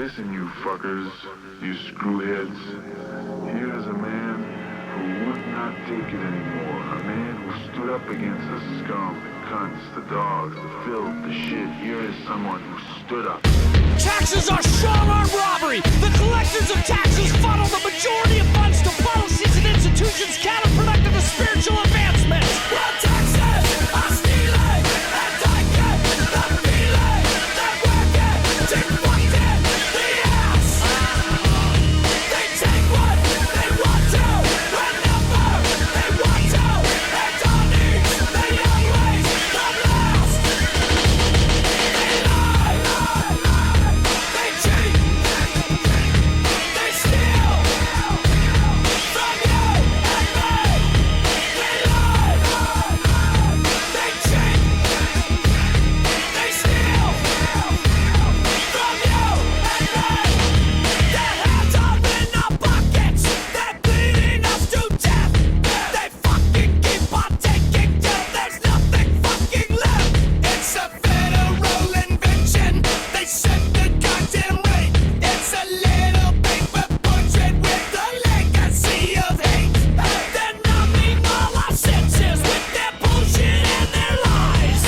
Listen, you fuckers, you screwheads. Here is a man who would not take it anymore. A man who stood up against the scum, the cunts, the dogs, the filth, the shit. Here is someone who stood up. Taxes are strong-arm robbery. The collectors of taxes funnel the majority of funds to policies and institutions counterproductive to spiritual advancement. Well, taxes are stealing, and I get the feeling that we're getting fucked in the ass. They take what they want to, whenever they want to, and on each they always the last. They lie, they cheat, they steal from you and me. They lie, they cheat, they steal from you and me. Their hands are in our pockets, they're bleeding us to death. They fucking keep on taking till there's nothing fucking left. It's a federal invention, they said the goddamn rate. It's a little paper portrait with a legacy of hate. They're numbing all our senses with their bullshit and their lies.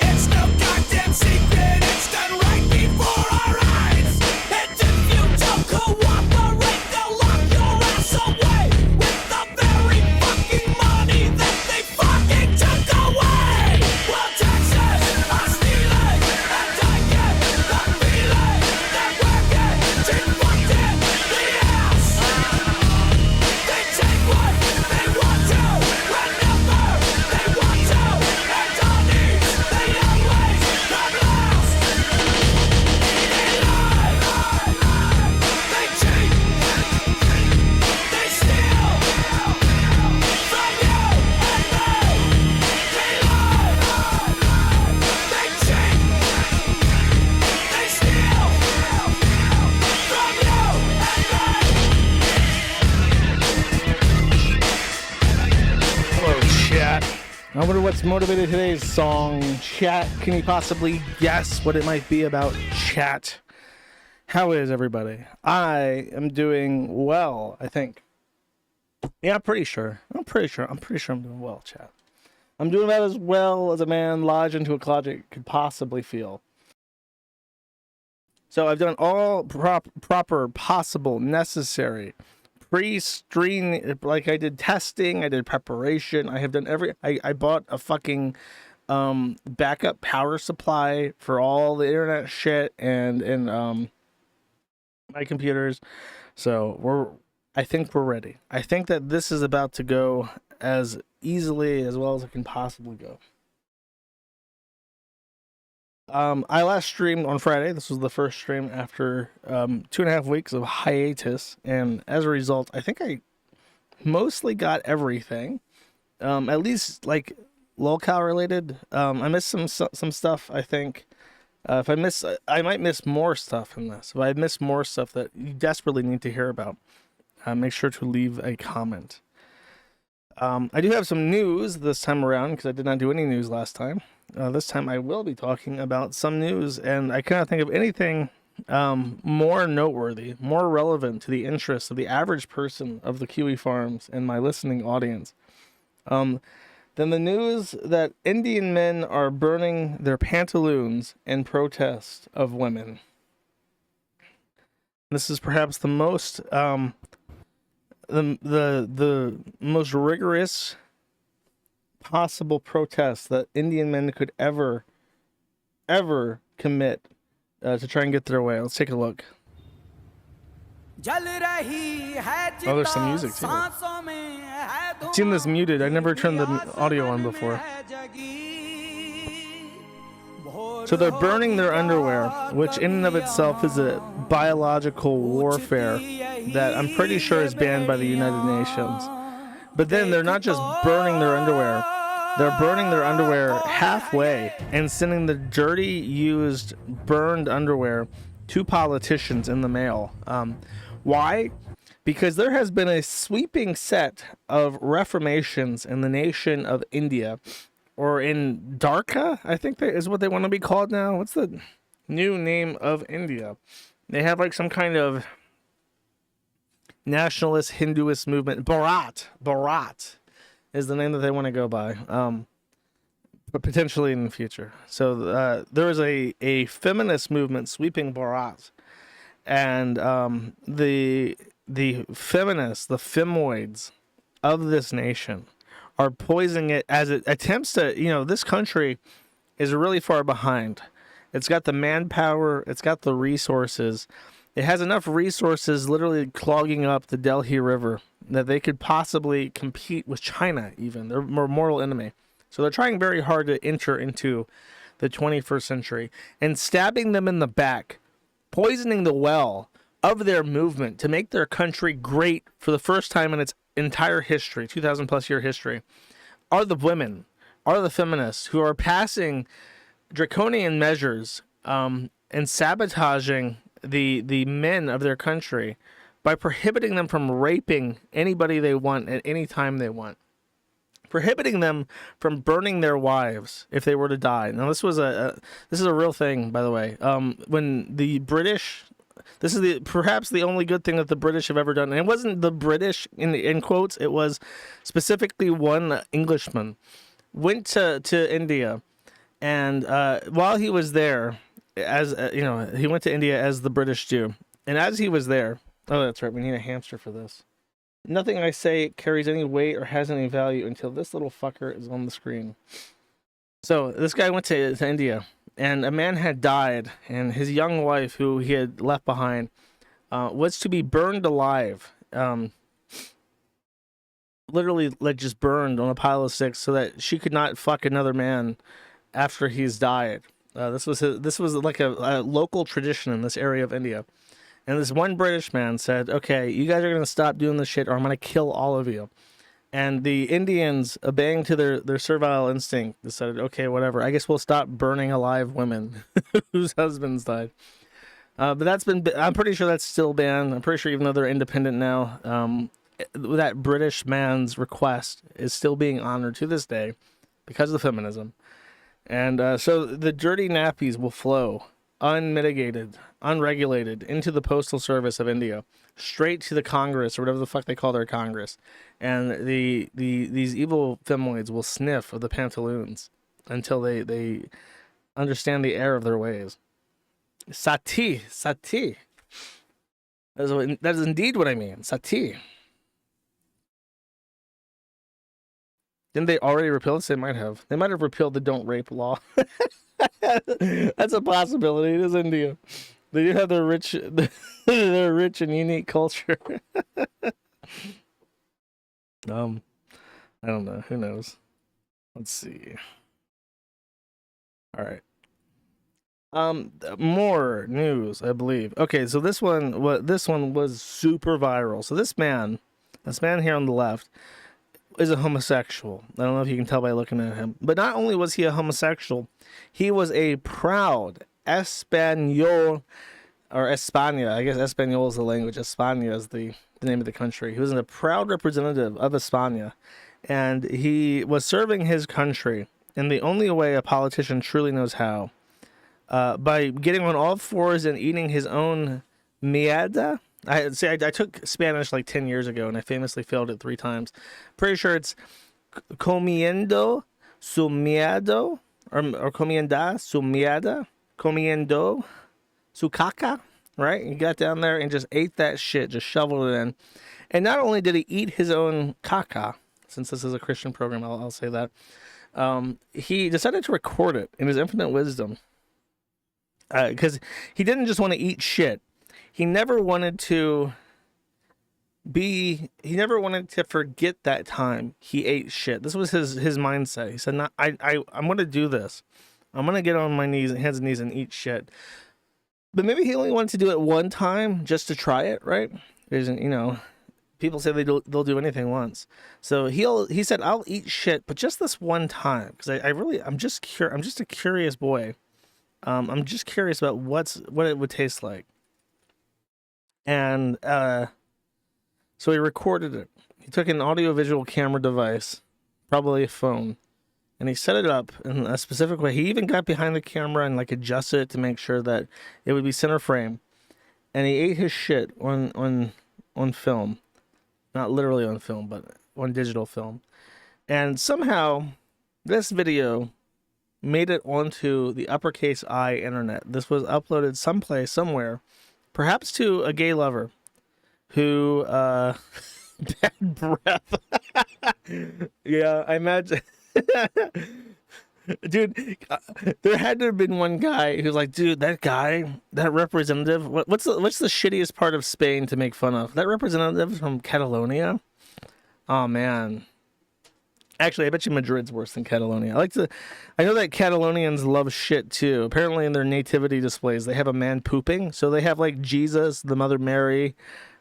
It's no goddamn secret, it's done right before our eyes. And if you don't cooperate, they'll lock your ass away with the very fucking money that they fucking took away. Well, taxes are stealing, and I get the feeling that we're getting fucked in the ass. They take what they want to, whenever they want to, and on each they always come last. They lie, they cheat, they steal from you and me. They lie, they cheat, they steal from you and me. Hello, chat. I wonder what's motivated today's song. Chat, can you possibly guess what it might be about? Chat. How is everybody? I am doing well, I think. Yeah, I'm pretty sure I'm doing well, chat. I'm doing about as well as a man lodged into a closet could possibly feel. So I've done all proper, possible, necessary pre-screen, like I did testing, I did preparation, I have done I bought a fucking backup power supply for all the internet shit and my computers. So I think we're ready. I think that this is about to go as easily as well as it can possibly go. I last streamed on Friday. This was the first stream after 2.5 weeks of hiatus, and as a result, I think I mostly got everything. At least like lolcow related. I missed some stuff. I think if I might miss more stuff in this. If I miss more stuff that you desperately need to hear about, make sure to leave a comment. I do have some news this time around because I did not do any news last time. This time I will be talking about some news, and I cannot think of anything more noteworthy, more relevant to the interests of the average person of the Kiwi Farms and my listening audience than the news that Indian men are burning their pantaloons in protest of women. This is perhaps the most the most rigorous possible protest that Indian men could ever commit to try and get their way. Let's take a look. Oh, there's some music too. I've seen this muted. I never turned the audio on before. So they're burning their underwear, which in and of itself is a biological warfare that I'm pretty sure is banned by the United Nations. But then they're not just burning their underwear. They're burning their underwear halfway and sending the dirty, used, burned underwear to politicians in the mail. Why? Because there has been a sweeping set of reformations in the nation of India, or in Dwarka, I think that is what they want to be called now. What's the new name of India? They have like some kind of nationalist Hinduist movement. Bharat is the name that they want to go by. But potentially in the future. So there is a feminist movement sweeping Bharat, and the feminists, the femoids of this nation, are poisoning it as it attempts to. This country is really far behind. It's got the manpower. It's got the resources. It has enough resources literally clogging up the Delhi River that they could possibly compete with China even, their more mortal enemy. So they're trying very hard to enter into the 21st century and stabbing them in the back, poisoning the well of their movement to make their country great for the first time in its entire history, 2,000 plus year history, are the women, are the feminists who are passing draconian measures and sabotaging the men of their country by prohibiting them from raping anybody they want at any time they want. Prohibiting them from burning their wives if they were to die. Now, this is a real thing, by the way. When the British, this is perhaps the only good thing that the British have ever done. And it wasn't the British in quotes. It was specifically one Englishman went to India, and while he was there, as he went to India as the British do, and as he was there, oh, that's right, we need a hamster for this. Nothing I say carries any weight or has any value until this little fucker is on the screen. So this guy went to India, and a man had died, and his young wife, who he had left behind, was to be burned alive. Literally, like, just burned on a pile of sticks so that she could not fuck another man after he's died. This was like a local tradition in this area of India. And this one British man said, okay, you guys are going to stop doing this shit or I'm going to kill all of you. And the Indians, obeying to their servile instinct, decided, okay, whatever. I guess we'll stop burning alive women whose husbands died. But I'm pretty sure that's still banned. I'm pretty sure even though they're independent now, that British man's request is still being honored to this day because of feminism. And so the dirty nappies will flow unmitigated, unregulated into the postal service of India, straight to the Congress or whatever the fuck they call their Congress, and these evil femoids will sniff of the pantaloons until they understand the error of their ways. Sati. That is indeed what I mean. Sati. Didn't they already repeal this? They might have. They might have repealed the don't rape law. That's a possibility. It is India. They do have their rich and unique culture. I don't know. Who knows? Let's see. All right. More news, I believe. Okay, so this one was super viral. So this man here on the left is a homosexual. I don't know if you can tell by looking at him. But not only was he a homosexual, he was a proud Espanol, or España. I guess Espanol is the language. España is the name of the country. He was a proud representative of España. And he was serving his country in the only way a politician truly knows how. By getting on all fours and eating his own mierda. I took Spanish like 10 years ago, and I famously failed it 3 times. Pretty sure it's comiendo su miedo, or comienda su mierda, comiendo su caca, right? He got down there and just ate that shit, just shoveled it in. And not only did he eat his own caca, since this is a Christian program, I'll say that, he decided to record it in his infinite wisdom. Because he didn't just want to eat shit. He never wanted to forget that time he ate shit. This was his mindset. He said, "No, I'm going to do this. I'm going to get on my hands and knees and eat shit." But maybe he only wanted to do it one time just to try it, right? People say they'll do anything once. So he said, "I'll eat shit, but just this one time, because I'm just a curious boy. I'm just curious about what it would taste like." And so he recorded it. He took an audiovisual camera device, probably a phone, and he set it up in a specific way. He even got behind the camera and adjusted it to make sure that it would be center frame. and he ate his shit on film, not literally on film, but on digital film. And somehow, this video made it onto the uppercase I internet. This was uploaded someplace, somewhere, perhaps to a gay lover who, bad breath. Yeah, I imagine. Dude, there had to have been one guy who's like, dude, that guy, that representative, what's the shittiest part of Spain to make fun of? That representative from Catalonia? Oh, man. Actually, I bet you Madrid's worse than Catalonia. I know that Catalonians love shit too. Apparently in their nativity displays, they have a man pooping. So they have like Jesus, the Mother Mary,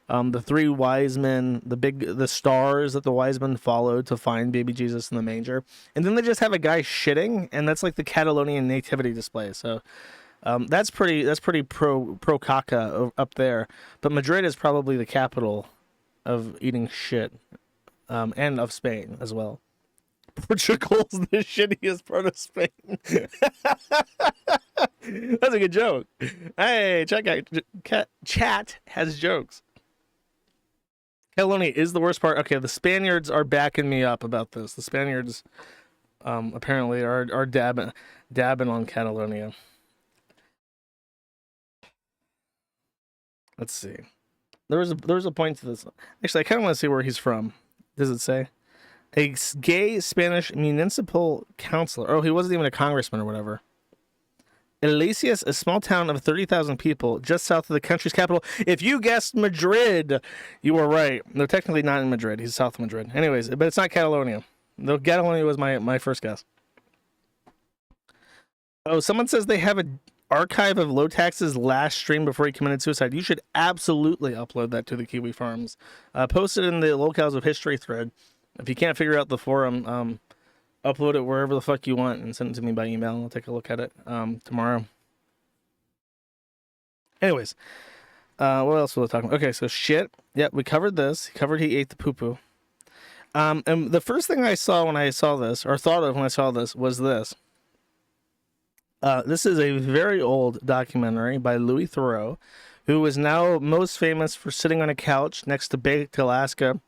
the three wise men, the stars that the wise men followed to find baby Jesus in the manger. And then they just have a guy shitting, and that's like the Catalonian nativity display. So that's pretty pro caca up there. But Madrid is probably the capital of eating shit, and of Spain as well. Portugal's the shittiest part of Spain. That's a good joke. Hey, chat has jokes. Catalonia is the worst part. Okay, the Spaniards are backing me up about this. The Spaniards apparently are dabbing on Catalonia. Let's see. There was a point to this. Actually, I kind of want to see where he's from. Does it say? A gay Spanish municipal councilor. Oh, he wasn't even a congressman or whatever. Iglesias, a small town of 30,000 people just south of the country's capital. If you guessed Madrid, you were right. They're technically not in Madrid. He's south of Madrid. Anyways, but it's not Catalonia. Though Catalonia was my first guess. Oh, someone says they have an archive of Low Tax's last stream before he committed suicide. You should absolutely upload that to the Kiwi Farms. Post it in the Locales of History thread. If you can't figure out the forum, upload it wherever the fuck you want and send it to me by email. I'll take a look at it tomorrow. Anyways, what else was I talking about? Okay, so shit. Yep, we covered this. He ate the poo-poo. And the first thing I saw when I saw this, or thought of when I saw this, was this. This is a very old documentary by Louis Theroux, who is now most famous for sitting on a couch next to Baked Alaska,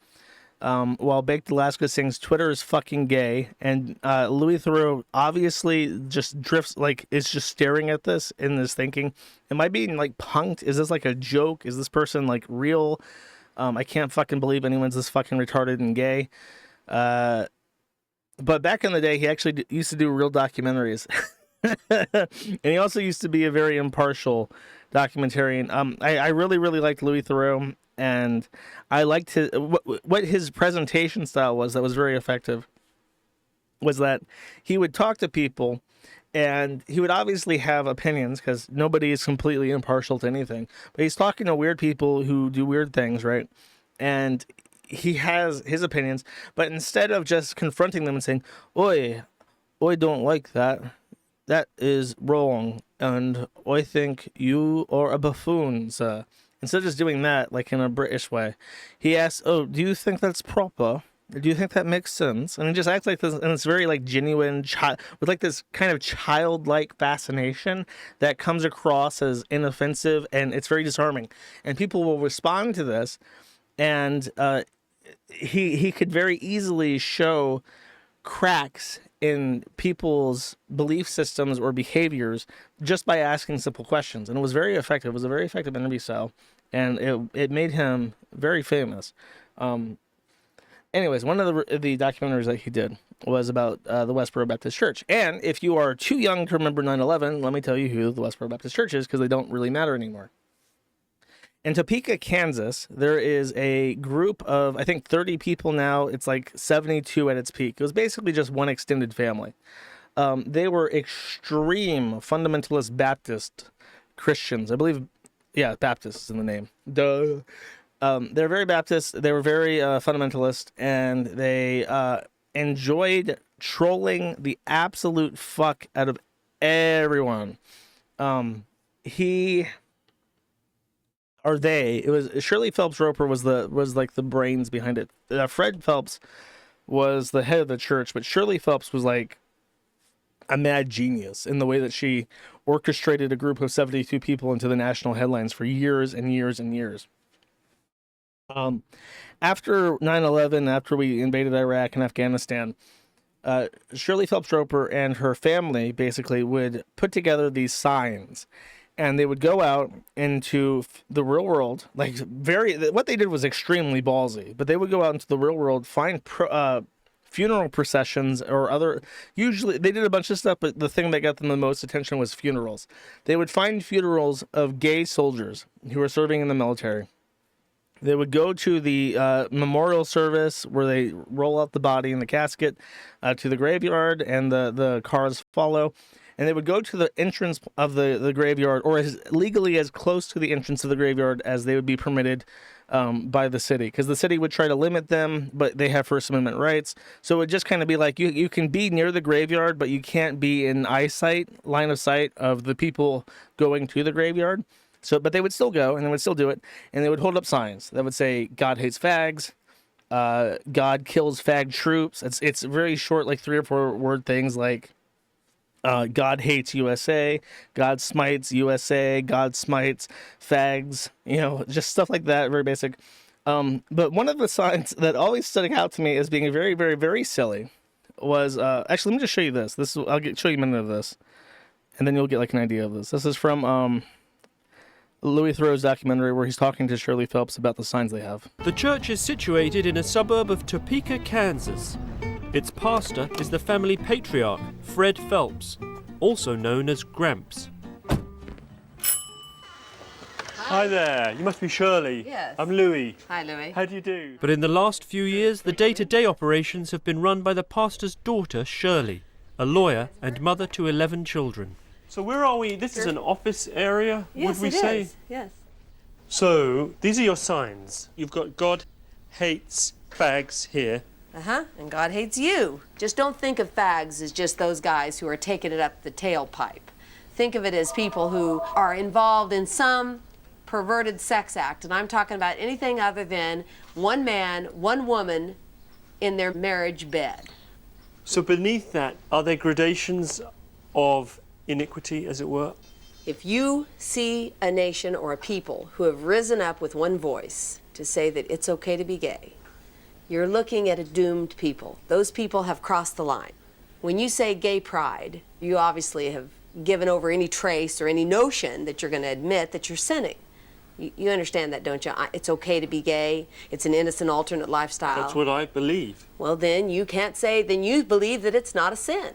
while Baked Alaska sings "Twitter is fucking gay," and Louis Theroux obviously just drifts, like, is just staring at this in this thinking, am I being like punked? Is this like a joke? Is this person like real? I can't fucking believe anyone's this fucking retarded and gay. But back in the day, he actually used to do real documentaries. And he also used to be a very impartial documentarian. I really liked Louis Theroux, and I liked what his presentation style was that was very effective, was that he would talk to people, and he would obviously have opinions because nobody is completely impartial to anything, but he's talking to weird people who do weird things, right? And he has his opinions, but instead of just confronting them and saying, I don't like that. That is wrong, and I think you are a buffoon, sir. Instead of just doing that, like in a British way, he asks, do you think that's proper? Do you think that makes sense? And he just acts like this, and it's very like genuine, with like this kind of childlike fascination that comes across as inoffensive, and it's very disarming. And people will respond to this, and he could very easily show cracks in people's belief systems or behaviors just by asking simple questions. And it was very effective. It was a very effective interview style, and it made him very famous. Anyways, one of the documentaries that he did was about the Westboro Baptist Church. And if you are too young to remember 9/11, let me tell you who the Westboro Baptist Church is, because they don't really matter anymore. In Topeka, Kansas, there is a group of, I think, 30 people now. It's like 72 at its peak. It was basically just one extended family. They were extreme fundamentalist Baptist Christians. I believe, yeah, Baptist is in the name. Duh. They're very Baptist. They were very fundamentalist, and they enjoyed trolling the absolute fuck out of everyone. It was Shirley Phelps Roper was like the brains behind it. Fred Phelps was the head of the church, but Shirley Phelps was like a mad genius in the way that she orchestrated a group of 72 people into the national headlines for years and years and years. After 9/11, after we invaded Iraq and Afghanistan, Shirley Phelps Roper and her family basically would put together these signs, and they would go out into the real world. Like what they did was extremely ballsy, but they would go out into the real world, find funeral processions or other. Usually, they did a bunch of stuff, but the thing that got them the most attention was funerals. They would find funerals of gay soldiers who were serving in the military. They would go to the memorial service where they roll out the body in the casket to the graveyard, and the cars follow. And they would go to the entrance of the graveyard, or as legally as close to the entrance of the graveyard as they would be permitted by the city. Because the city would try to limit them, but they have First Amendment rights. So it would just kind of be like, you can be near the graveyard, but you can't be in line of sight of the people going to the graveyard. So, but they would still go, and they would still do it, and they would hold up signs that would say, "God hates fags," "God kills fag troops." It's very short, like 3 or 4 word things like, "God hates USA," "God smites USA," "God smites fags," just stuff like that, very basic. But one of the signs that always stood out to me as being very, very, very silly was, actually, let me just show you this. I'll show you a minute of this, and then you'll get like an idea of this. This is from Louis Theroux's documentary where he's talking to Shirley Phelps about the signs they have. The church is situated in a suburb of Topeka, Kansas. Its pastor is the family patriarch, Fred Phelps, also known as Gramps. Hi there, you must be Shirley. Yes. I'm Louis. Hi, Louis. How do you do? But in the last few years, the day-to-day operations have been run by the pastor's daughter, Shirley, a lawyer and mother to 11 children. So where are we? This is an office area, Yes, would we it say? is. Yes. So, these are your signs. You've got God hates fags here. And God hates you. Just don't think of fags as just those guys who are taking it up the tailpipe. Think of it as people who are involved in some perverted sex act. And I'm talking about anything other than one man, one woman in their marriage bed. So beneath that, are there gradations of iniquity, as it were? If you see a nation or a people who have risen up with one voice to say that it's okay to be gay, you're looking at a doomed people. Those people have crossed the line. When you say gay pride, you obviously have given over any trace or any notion that you're going to admit that you're sinning. You understand that, don't you? It's okay to be gay. It's an innocent alternate lifestyle. That's what I believe. Well, then you can't say, then you believe that it's not a sin.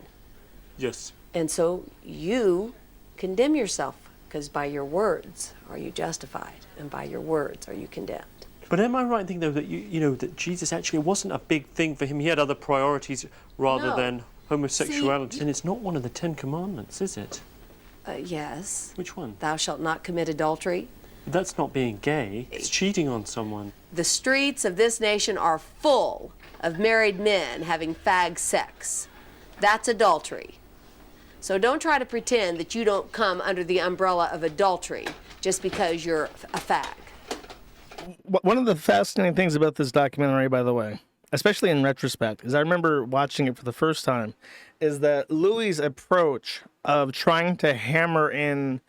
Yes. And so you condemn yourself, because by your words are you justified, and by your words are you condemned. But am I right in thinking, though, that you know that Jesus actually wasn't a big thing for him? He had other priorities rather than homosexuality. And it's not one of the 10 Commandments, is it? Yes. Which one? Thou shalt not commit adultery. That's not being gay. It's cheating on someone. The streets of this nation are full of married men having fag sex. That's adultery. So don't try to pretend that you don't come under the umbrella of adultery just because you're a fag. One of the fascinating things about this documentary, by the way, especially in retrospect, is I remember watching it for the first time, is that Louis' approach of trying to hammer in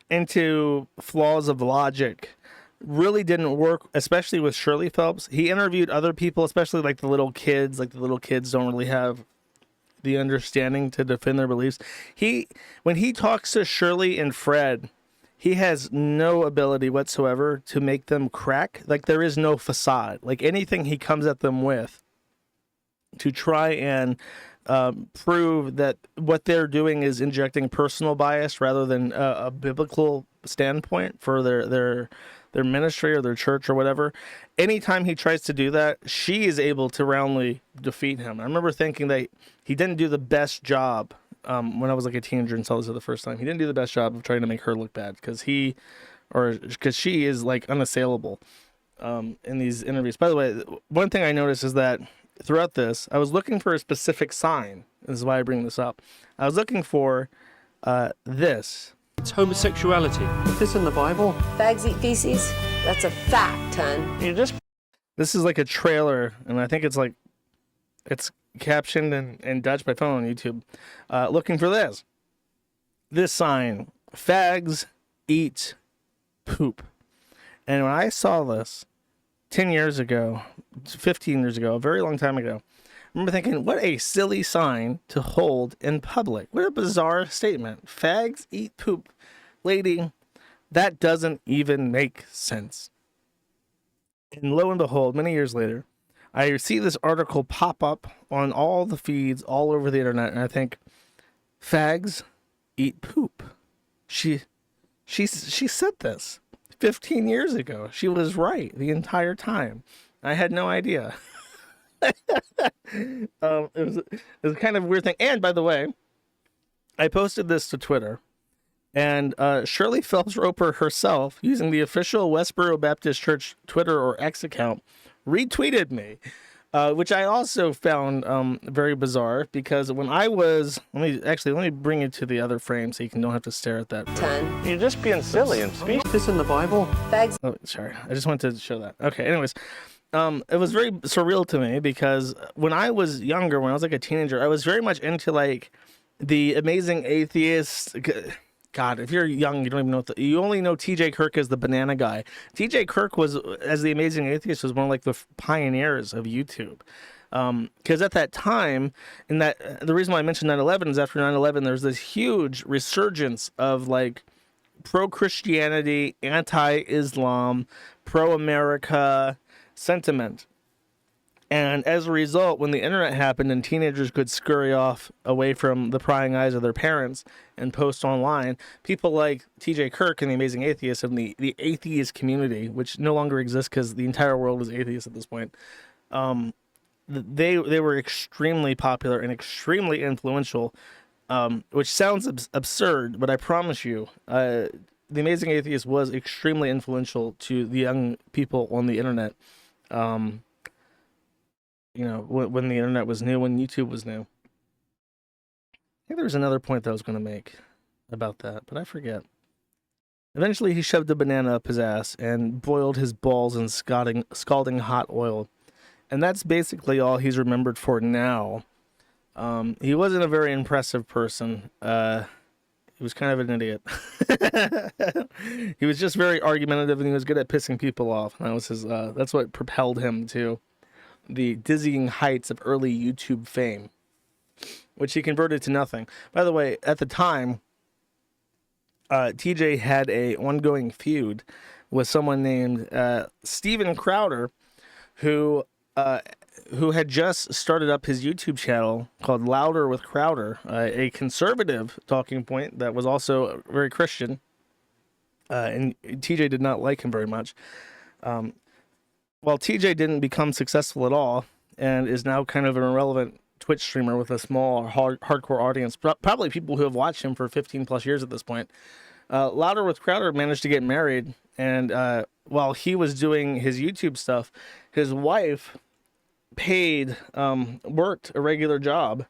into flaws of logic really didn't work, especially with Shirley Phelps. He interviewed other people, especially like the little kids. Like the little kids don't really have the understanding to defend their beliefs. When he talks to Shirley and Fred, he has no ability whatsoever to make them crack. Like there is no facade. Like anything he comes at them with to try and prove that what they're doing is injecting personal bias rather than a biblical standpoint for their ministry or their church or whatever. Anytime he tries to do that, she is able to roundly defeat him. I remember thinking that he didn't do the best job when I was like a teenager and saw this for the first time. He didn't do the best job of trying to make her look bad because she is like unassailable in these interviews. By the way, one thing I noticed is that throughout this, I was looking for a specific sign. This is why I bring this up. I was looking for this. It's homosexuality. Is this in the Bible? Fags eat feces? That's a fact, hun. This is like a trailer, and I think it's captioned in Dutch by phone on YouTube, looking for this sign: fags eat poop. And when I saw this 10 years ago, 15 years ago, a very long time ago, I remember thinking, what a silly sign to hold in public. What a bizarre statement. Fags eat poop. Lady, that doesn't even make sense. And lo and behold, many years later, I see this article pop up on all the feeds all over the internet, and I think, fags eat poop. She said this 15 years ago. She was right the entire time. I had no idea. It was kind of a weird thing. And by the way, I posted this to Twitter, and Shirley Phelps Roper herself, using the official Westboro Baptist Church Twitter or X account, retweeted me, which I also found very bizarre, because when I was, let me bring you to the other frame so you don't have to stare at that. 10. You're just being silly and speech. This in the Bible? Fags. Oh, sorry. I just wanted to show that. Okay. Anyways, it was very surreal to me, because when I was younger, when I was like a teenager, I was very much into like the Amazing Atheist. God, if you're young, you don't even know you only know T.J. Kirk as the banana guy. T.J. Kirk was, as the Amazing Atheist, was one of like the pioneers of YouTube. Because at that time, the reason why I mentioned 9/11 is after 9/11, there was this huge resurgence of like pro-Christianity, anti-Islam, pro-America sentiment. And as a result, when the internet happened and teenagers could scurry off away from the prying eyes of their parents and post online, people like TJ Kirk and the Amazing Atheist and the atheist community, which no longer exists because the entire world is atheist at this point, they were extremely popular and extremely influential, which sounds absurd, but I promise you, the Amazing Atheist was extremely influential to the young people on the internet. When the internet was new, when YouTube was new. I think there was another point that I was going to make about that, but I forget. Eventually, he shoved a banana up his ass and boiled his balls in scalding hot oil. And that's basically all he's remembered for now. He wasn't a very impressive person. He was kind of an idiot. He was just very argumentative, and he was good at pissing people off. And that was his. That's what propelled him to the dizzying heights of early YouTube fame, which he converted to nothing. By the way, at the time, TJ had a ongoing feud with someone named Steven Crowder, who had just started up his YouTube channel called Louder with Crowder, a conservative talking point that was also very Christian, and TJ did not like him very much. Well, TJ didn't become successful at all and is now kind of an irrelevant Twitch streamer with a small hardcore audience, probably people who have watched him for 15 plus years at this point. Louder with Crowder managed to get married, and while he was doing his YouTube stuff, his wife worked a regular job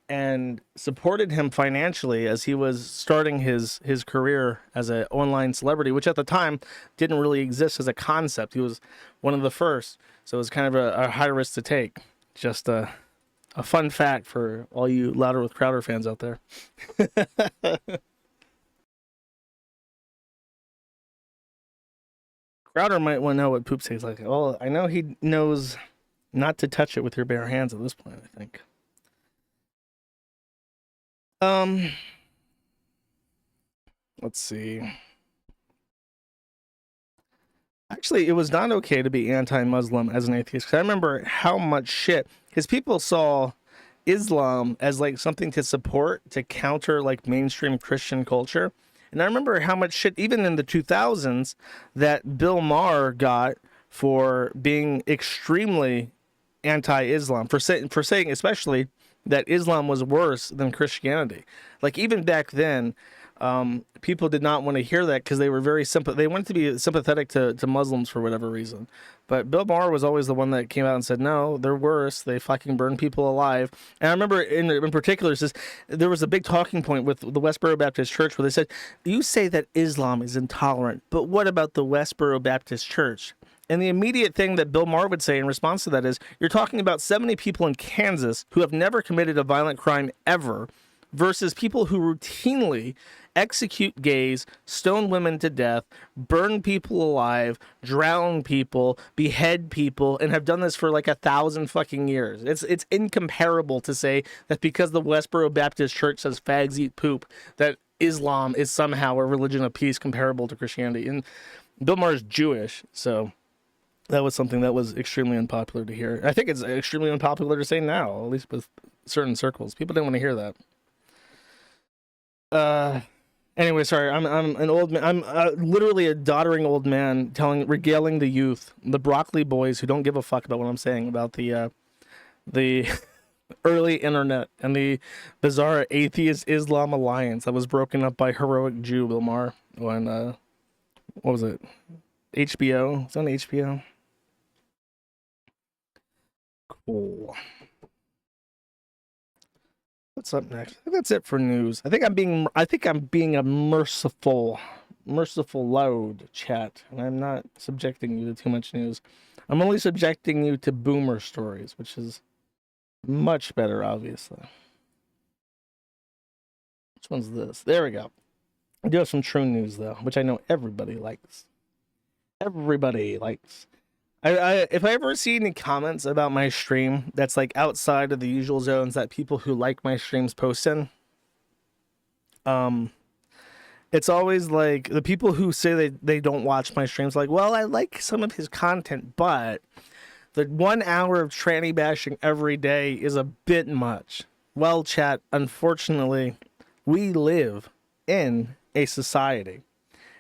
and supported him financially as he was starting his career as an online celebrity, which at the time didn't really exist as a concept. He was one of the first, so it was kind of a high risk to take. Just a fun fact for all you Louder with Crowder fans out there. Crowder might want to know what poop tastes like. Well, I know he knows not to touch it with your bare hands at this point, I think. Let's see. Actually, it was not okay to be anti-Muslim as an atheist, because I remember how much shit, because people saw Islam as like something to support, to counter like mainstream Christian culture. And I remember how much shit, even in the 2000s, that Bill Maher got for being extremely anti-Islam, for saying especially that Islam was worse than Christianity. Like, even back then, people did not want to hear that because they were very they wanted to be sympathetic to Muslims for whatever reason. But Bill Maher was always the one that came out and said, no, they're worse. They fucking burn people alive. And I remember in particular, there was a big talking point with the Westboro Baptist Church where they said, you say that Islam is intolerant, but what about the Westboro Baptist Church? And the immediate thing that Bill Maher would say in response to that is, you're talking about 70 people in Kansas who have never committed a violent crime ever versus people who routinely execute gays, stone women to death, burn people alive, drown people, behead people, and have done this for like 1,000 fucking years. It's incomparable to say that because the Westboro Baptist Church says fags eat poop, that Islam is somehow a religion of peace comparable to Christianity. And Bill Maher's Jewish, so that was something that was extremely unpopular to hear. I think it's extremely unpopular to say now, at least with certain circles. People didn't want to hear that. Anyway, sorry, I'm an old man. I'm literally a doddering old man regaling the youth, the broccoli boys who don't give a fuck about what I'm saying about the early internet and the bizarre atheist Islam alliance that was broken up by heroic Jew Bill Maher when what was it? HBO? It's on HBO. Cool. What's up next? I think that's it for news. I think I'm being a merciful load, chat, and I'm not subjecting you to too much news. I'm only subjecting you to boomer stories, which is much better, obviously. Which one's this? There we go. I do have some true news though, which I know everybody likes. Everybody likes. If I ever see any comments about my stream that's like outside of the usual zones that people who like my streams post in, it's always like the people who say they don't watch my streams like, well, I like some of his content, but the 1 hour of tranny bashing every day is a bit much. Well, chat, unfortunately, we live in a society.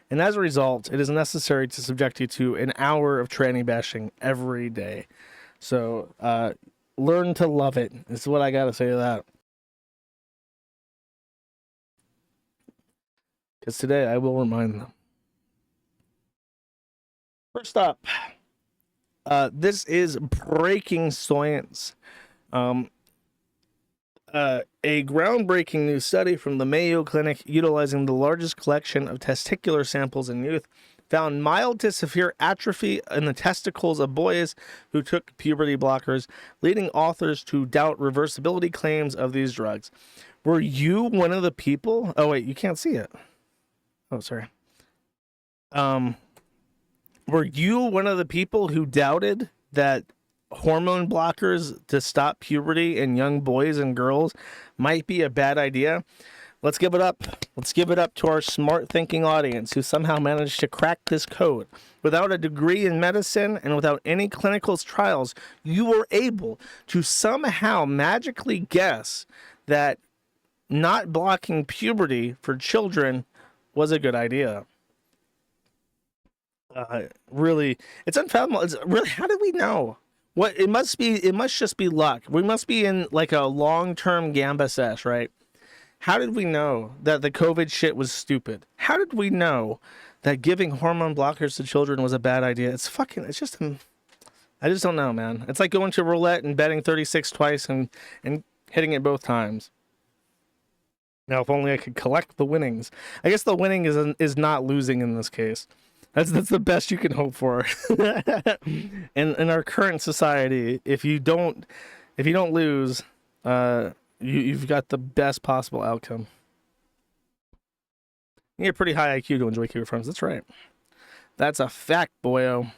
And as a result, it is necessary to subject you to an hour of tranny bashing every day. So, learn to love it. Is what I gotta say to that. Because today I will remind them. First up, this is breaking science. A groundbreaking new study from the Mayo Clinic utilizing the largest collection of testicular samples in youth found mild to severe atrophy in the testicles of boys who took puberty blockers, leading authors to doubt reversibility claims of these drugs. Were you one of the people? Oh, wait, you can't see it. Oh, sorry. Were you one of the people who doubted that hormone blockers to stop puberty in young boys and girls might be a bad idea? Let's give it up. Let's give it up to our smart thinking audience who somehow managed to crack this code. Without a degree in medicine and without any clinical trials, you were able to somehow magically guess that not blocking puberty for children was a good idea. Really, it's unfathomable. It's really, how did we know? What it must just be luck. We must be in like a long-term gamba sesh, right? How did we know that the COVID shit was stupid? How did we know that giving hormone blockers to children was a bad idea? I just don't know, man. It's like going to roulette and betting 36 twice and hitting it both times. Now, if only I could collect the winnings. I guess the winning is not losing in this case. That's the best you can hope for. in our current society, if you don't lose, you've got the best possible outcome. You need a pretty high IQ to enjoy Keyword Farms. That's right. That's a fact, boyo.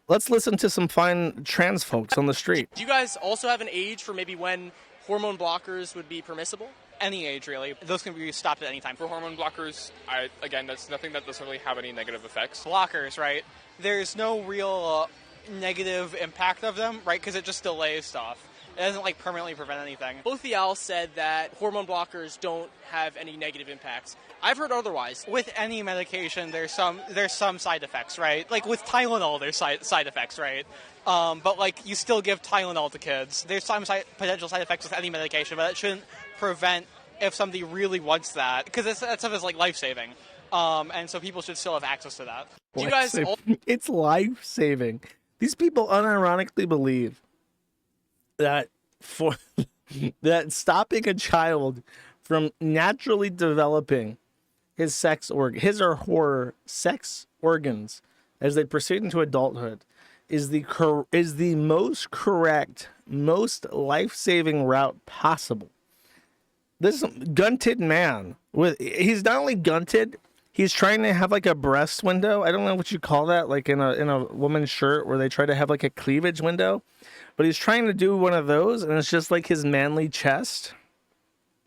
Let's listen to some fine trans folks on the street. Do you guys also have an age for maybe when hormone blockers would be permissible? Any age, really. Those can be stopped at any time. For hormone blockers, again, that's nothing that doesn't really have any negative effects. Blockers, right? There's no real negative impact of them, right? Because it just delays stuff. It doesn't, like, permanently prevent anything. Both of y'all said that hormone blockers don't have any negative impacts. I've heard otherwise. With any medication, there's some side effects, right? Like, with Tylenol, there's side effects, right? But, like, you still give Tylenol to kids. There's some potential side effects with any medication, but it shouldn't prevent if somebody really wants that, because that stuff is like life-saving. And so people should still have access to that. Do you guys... It's life-saving. These people unironically believe that that stopping a child from naturally developing his or her sex organs as they proceed into adulthood is the most correct, most life-saving route possible. This gunted man, he's not only gunted, he's trying to have like a breast window. I don't know what you call that, like in a woman's shirt where they try to have like a cleavage window, but he's trying to do one of those, and it's just like his manly chest.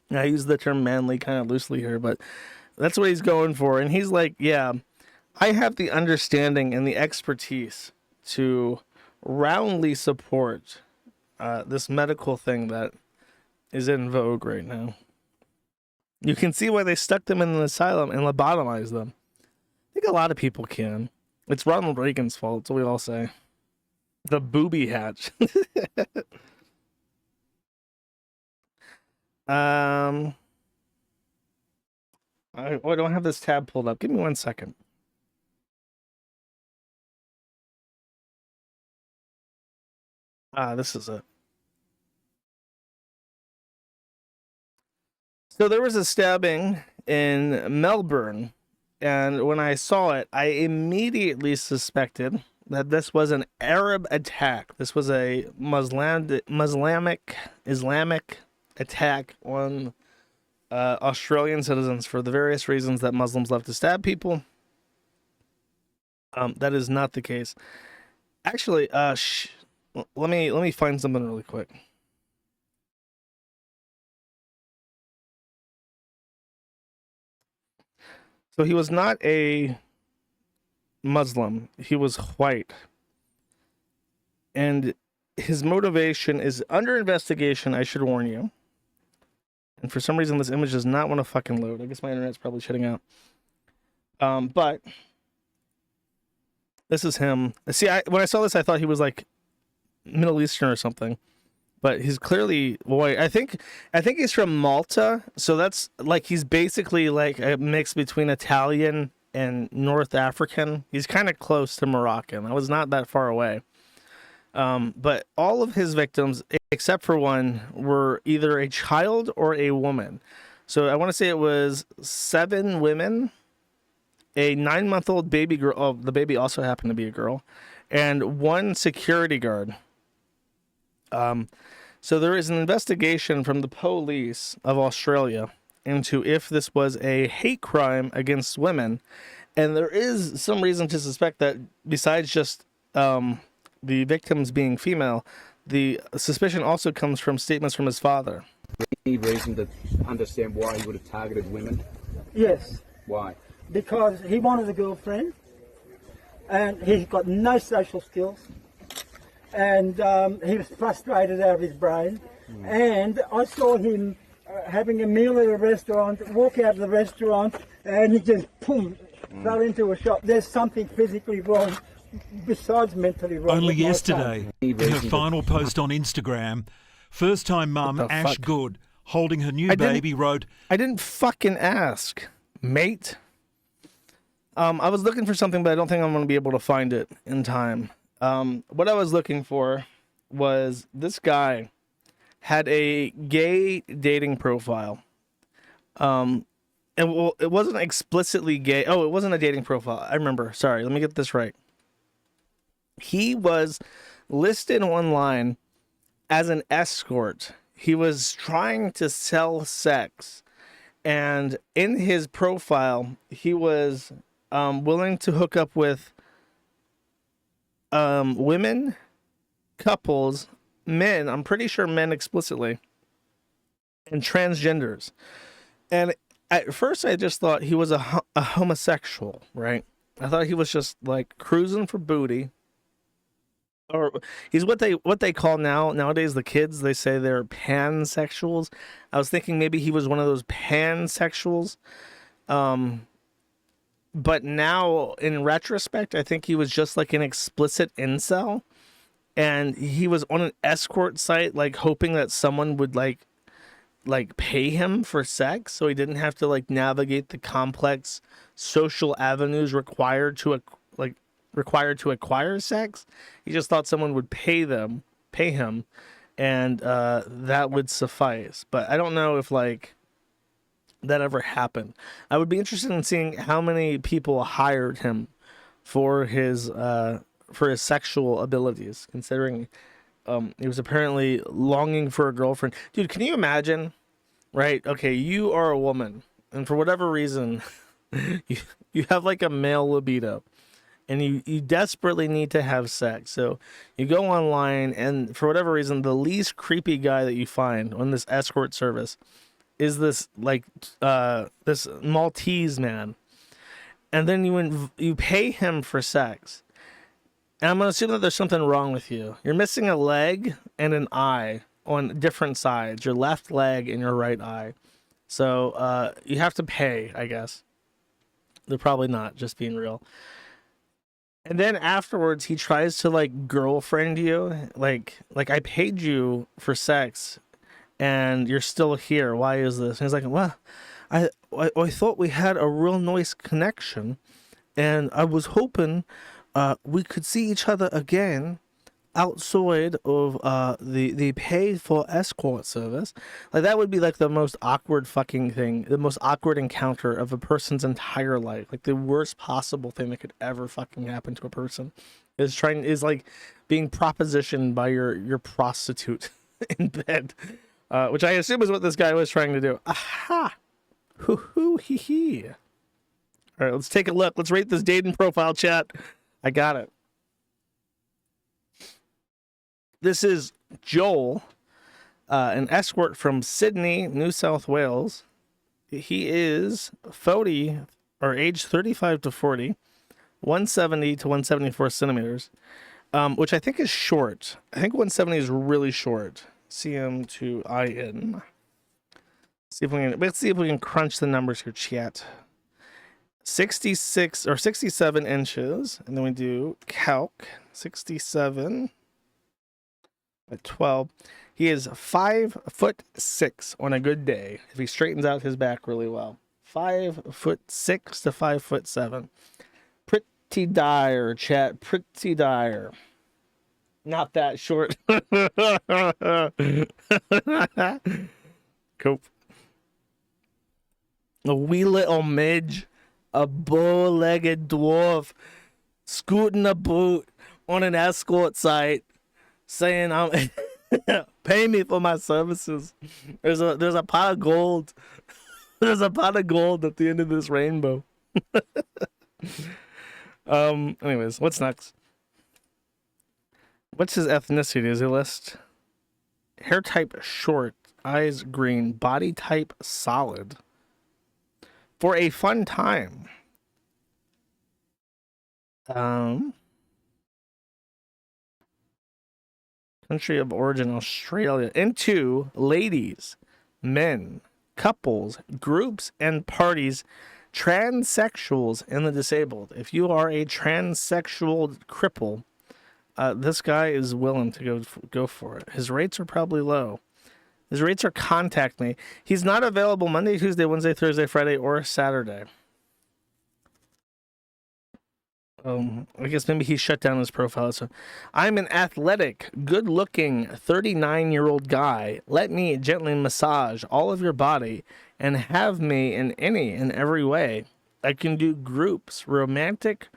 I use the term manly kind of loosely here, but that's what he's going for. And he's like, yeah, I have the understanding and the expertise to roundly support this medical thing that is in vogue right now. You can see why they stuck them in an asylum and lobotomized them. I think a lot of people can. It's Ronald Reagan's fault, that's what we all say. The booby hatch. I don't have this tab pulled up. Give me 1 second. This is it. So there was a stabbing in Melbourne, and when I saw it, I immediately suspected that this was an Arab attack. This was a Islamic attack on Australian citizens for the various reasons that Muslims love to stab people. That is not the case. Actually, let me find something really quick. So he was not a Muslim. He was white. And his motivation is under investigation, I should warn you. And for some reason, this image does not want to fucking load. I guess my internet's probably shutting out. But this is him. See, when I saw this, I thought he was like Middle Eastern or something. But he's clearly white. I think he's from Malta. So that's like, he's basically like a mix between Italian and North African. He's kind of close to Moroccan. I was not that far away. But all of his victims, except for one, were either a child or a woman. So I want to say it was 7 women, a 9-month-old baby girl. Oh, the baby also happened to be a girl, and 1 security guard. So there is an investigation from the police of Australia into if this was a hate crime against women. And there is some reason to suspect that besides just the victims being female, the suspicion also comes from statements from his father. Any reason to understand why he would have targeted women? Yes. Why? Because he wanted a girlfriend, and he's got no social skills, and he was frustrated out of his brain. And I saw him having a meal at a restaurant, walk out of the restaurant, and he just, boom, fell into a shop. There's something physically wrong, besides mentally wrong. Only yesterday, in her final post on Instagram, first-time mum Ash Good, holding her new baby, wrote, I didn't fucking ask, mate. I was looking for something, but I don't think I'm going to be able to find it in time. What I was looking for was this guy had a gay dating profile. And well, it wasn't explicitly gay. Oh, it wasn't a dating profile. I remember. Sorry, let me get this right. He was listed online as an escort. He was trying to sell sex. And in his profile, he was willing to hook up with women, couples, men, I'm pretty sure men explicitly, and transgenders. And at first I just thought he was a homosexual, right? I thought he was just like cruising for booty. Or he's what they call nowadays the kids, they say they're pansexuals. I was thinking maybe he was one of those pansexuals. But now in retrospect, I think he was just like an explicit incel. And he was on an escort site, like hoping that someone would like like pay him for sex so he didn't have to like navigate the complex social avenues required to acquire sex. He just thought someone would pay him, and that would suffice. But I don't know if like that ever happened. I would be interested in seeing how many people hired him for his sexual abilities, considering he was apparently longing for a girlfriend. Dude, can you imagine? Right? Okay, you are a woman, and for whatever reason, you have like a male libido, and you desperately need to have sex. So you go online, and for whatever reason, the least creepy guy that you find on this escort service is this like this Maltese man, and then you pay him for sex. And I'm gonna assume that there's something wrong with you. You're missing a leg and an eye on different sides, your left leg and your right eye. So you have to pay, I guess. They're probably not, just being real. And then afterwards, he tries to like girlfriend you, like I paid you for sex, and you're still here. Why is this? And he's like, well, I thought we had a real nice connection, and I was hoping we could see each other again outside of the pay for escort service. Like that would be like the most awkward fucking thing, the most awkward encounter of a person's entire life. Like the worst possible thing that could ever fucking happen to a person is like being propositioned by your prostitute in bed, which I assume is what this guy was trying to do. Aha, hoo hoo hee hee. All right, let's take a look. Let's rate this dating profile, chat. I got it. This is Joel, an escort from Sydney, New South Wales. He is 40, or age 35 to 40, 170 to 174 centimeters, which I think is short. I think 170 is really short. CM to IN. Let's see if we can crunch the numbers here, chat. 66 or 67 inches, and then we do calc 67 at 12. He is 5'6" on a good day if he straightens out his back really well. 5'6" to 5'7". Pretty dire, chat. Pretty dire. Not that short. Cope. A wee little midge. A bow-legged dwarf scooting about on an escort site saying, "I'm pay me for my services." There's a pot of gold. There's a pot of gold at the end of this rainbow. Anyways, what's next? What's his ethnicity? Does he list? Hair type short, eyes green, body type solid. For a fun time. Country of origin, Australia. Into ladies, men, couples, groups, and parties, transsexuals, and the disabled. If you are a transsexual cripple, this guy is willing to go for it. His rates are probably low. His rates are contact me. He's not available Monday, Tuesday, Wednesday, Thursday, Friday, or Saturday. I guess maybe he shut down his profile. So, I'm an athletic, good-looking, 39-year-old guy. Let me gently massage all of your body and have me in any and every way. I can do groups, romantic,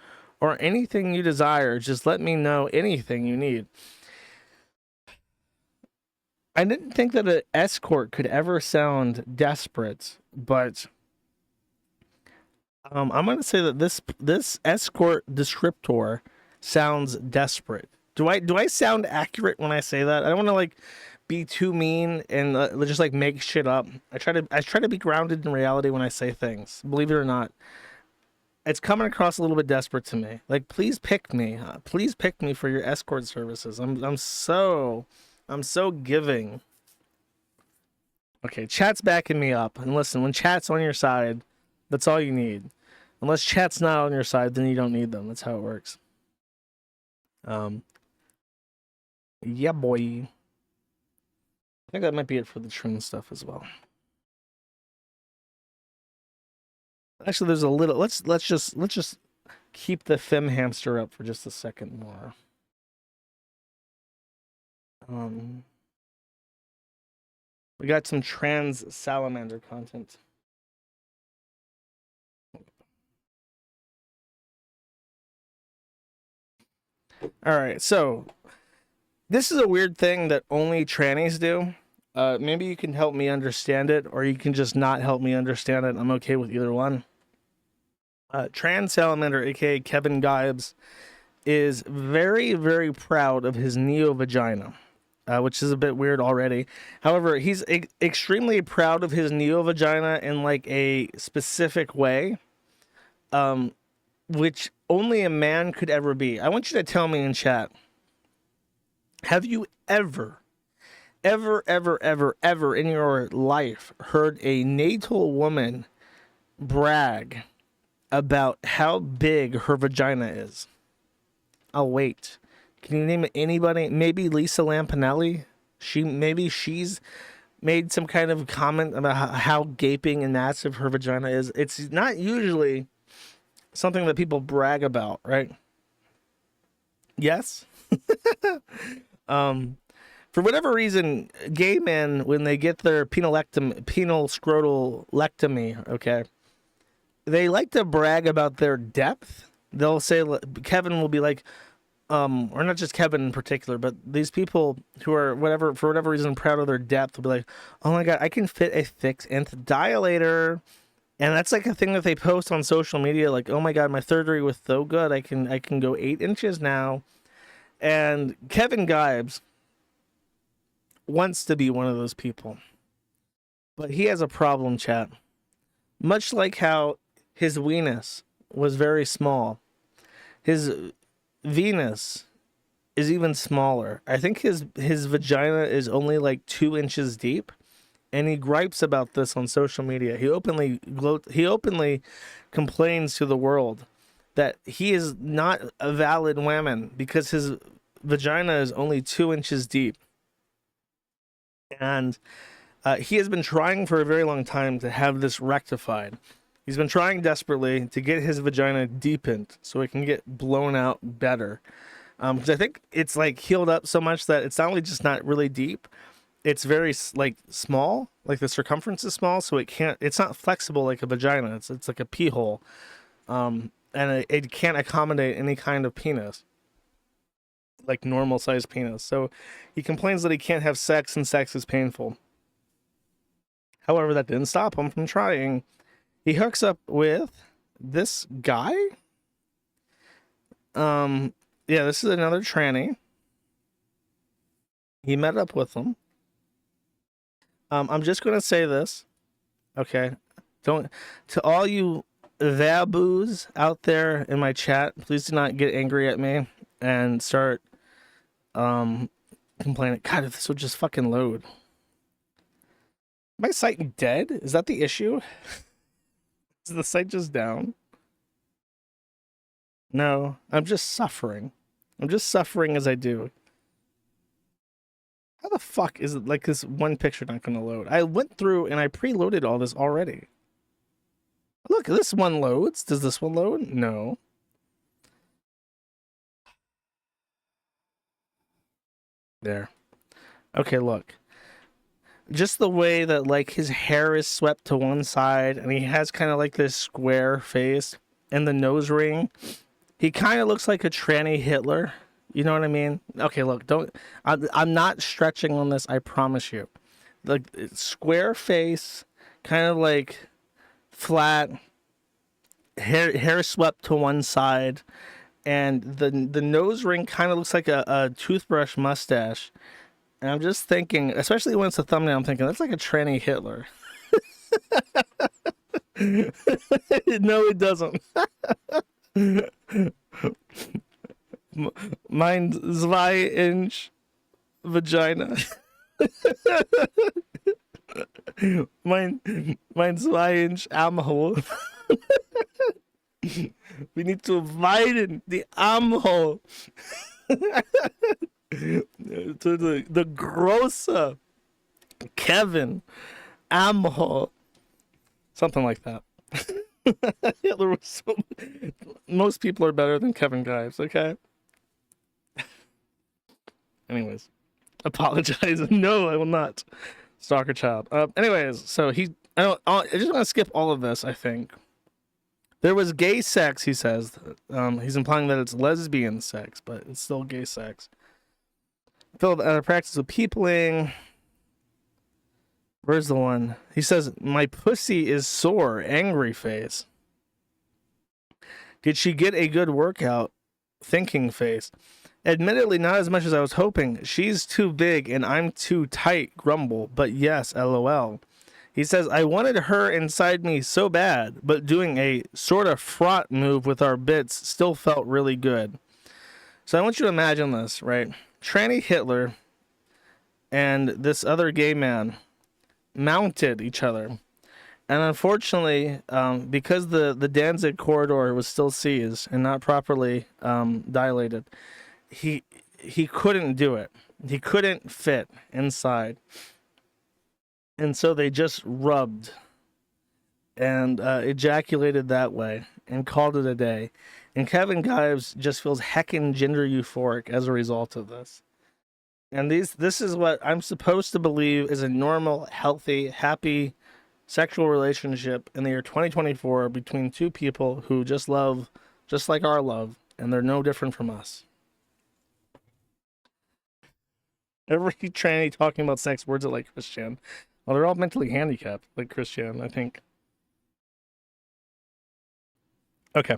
or anything you desire. Just let me know anything you need. I didn't think that an escort could ever sound desperate, but I'm going to say that this escort descriptor sounds desperate. Do I sound accurate when I say that? I don't want to like be too mean and just like make shit up. I try to be grounded in reality when I say things. Believe it or not, it's coming across a little bit desperate to me. Like, please pick me. Please pick me for your escort services. I'm so giving. Okay, chat's backing me up. And listen, when chat's on your side, that's all you need. Unless chat's not on your side, then you don't need them. That's how it works. Yeah, boy. I think that might be it for the trim stuff as well. Actually, there's a little. Let's just keep the fem hamster up for just a second more. We got some trans salamander content. All right, so this is a weird thing that only trannies do. Maybe you can help me understand it, or you can just not help me understand it. I'm okay with either one. Trans Salamander, aka Kevin Gibbs, is very, very proud of his neo-vagina, which is a bit weird already. However, he's extremely proud of his neo-vagina in like a specific way, which only a man could ever be. I want you to tell me in chat, have you ever in your life heard a natal woman brag about how big her vagina is? I'll wait. Can you name anybody? Maybe Lisa Lampanelli? She's made some kind of comment about how gaping and massive her vagina is. It's not usually something that people brag about, right? Yes? For whatever reason, gay men, when they get their penal scrotalectomy, okay, they like to brag about their depth. They'll say, Kevin will be like, or not just Kevin in particular, but these people who are for whatever reason proud of their depth will be like, oh my God, I can fit a 6-inch dilator. And that's like a thing that they post on social media, like, oh my God, my surgery was so good, I can go 8 inches now. And Kevin Gibbs wants to be one of those people. But he has a problem, chat. Much like how his weenus was very small, his Venus is even smaller. I think his vagina is only like 2 inches deep. And he gripes about this on social media. He openly complains to the world that he is not a valid woman because his vagina is only 2 inches deep. And he has been trying for a very long time to have this rectified. He's been trying desperately to get his vagina deepened so it can get blown out better. Because I think it's like healed up so much that it's not only just not really deep, it's very like small, like the circumference is small, so it's not flexible like a vagina. It's like a pee hole, and it can't accommodate any kind of penis, like normal sized penis. So he complains that he can't have sex and sex is painful. However, that didn't stop him from trying. He hooks up with this guy. Yeah, this is another tranny. He met up with him. I'm just going to say this, okay? To all you vaboos out there in my chat, please do not get angry at me and start complaining. God, if this would just fucking load. My site dead? Is that the issue? Is the site just down? No, I'm just suffering. I'm just suffering as I do. How the fuck is it like this one picture not going to load? I went through and I preloaded all this already. Look, this one loads. Does this one load? No. There. Okay, look. Just the way that like his hair is swept to one side and he has kind of like this square face and the nose ring. He kind of looks like a tranny Hitler. You know what I mean? Okay, look, I'm not stretching on this, I promise you. Like, square face, kind of like flat, hair swept to one side, and the nose ring kind of looks like a toothbrush mustache. And I'm just thinking, especially when it's a thumbnail, I'm thinking, that's like a tranny Hitler. No, it doesn't. Mein 2-inch vagina. mein 2-inch armhole. We need to widen the armhole to the grosser Kevin Amho. Something like that. Hitler was so... Most people are better than Kevin Gives, okay? Anyways. Apologize. No, I will not. Stalker child. Anyways, so I just want to skip all of this, I think. There was gay sex, he says. He's implying that it's lesbian sex, but it's still gay sex. Philip out of practice of peopling. Where's the one? He says, my pussy is sore, angry face. Did she get a good workout? Thinking face. Admittedly, not as much as I was hoping. She's too big and I'm too tight, grumble. But yes, LOL. He says, I wanted her inside me so bad, but doing a sort of fraught move with our bits still felt really good. So I want you to imagine this, right? Tranny Hitler and this other gay man mounted each other. And unfortunately, because the Danzig corridor was still seized and not properly dilated, he couldn't do it. He couldn't fit inside. And so they just rubbed and ejaculated that way and called it a day. And Kevin Gives just feels heckin' gender euphoric as a result of this. And this is what I'm supposed to believe is a normal, healthy, happy sexual relationship in the year 2024 between two people who just love, just like our love, and they're no different from us. Every tranny talking about sex words it like Christian. Well, they're all mentally handicapped, like Christian, I think. Okay.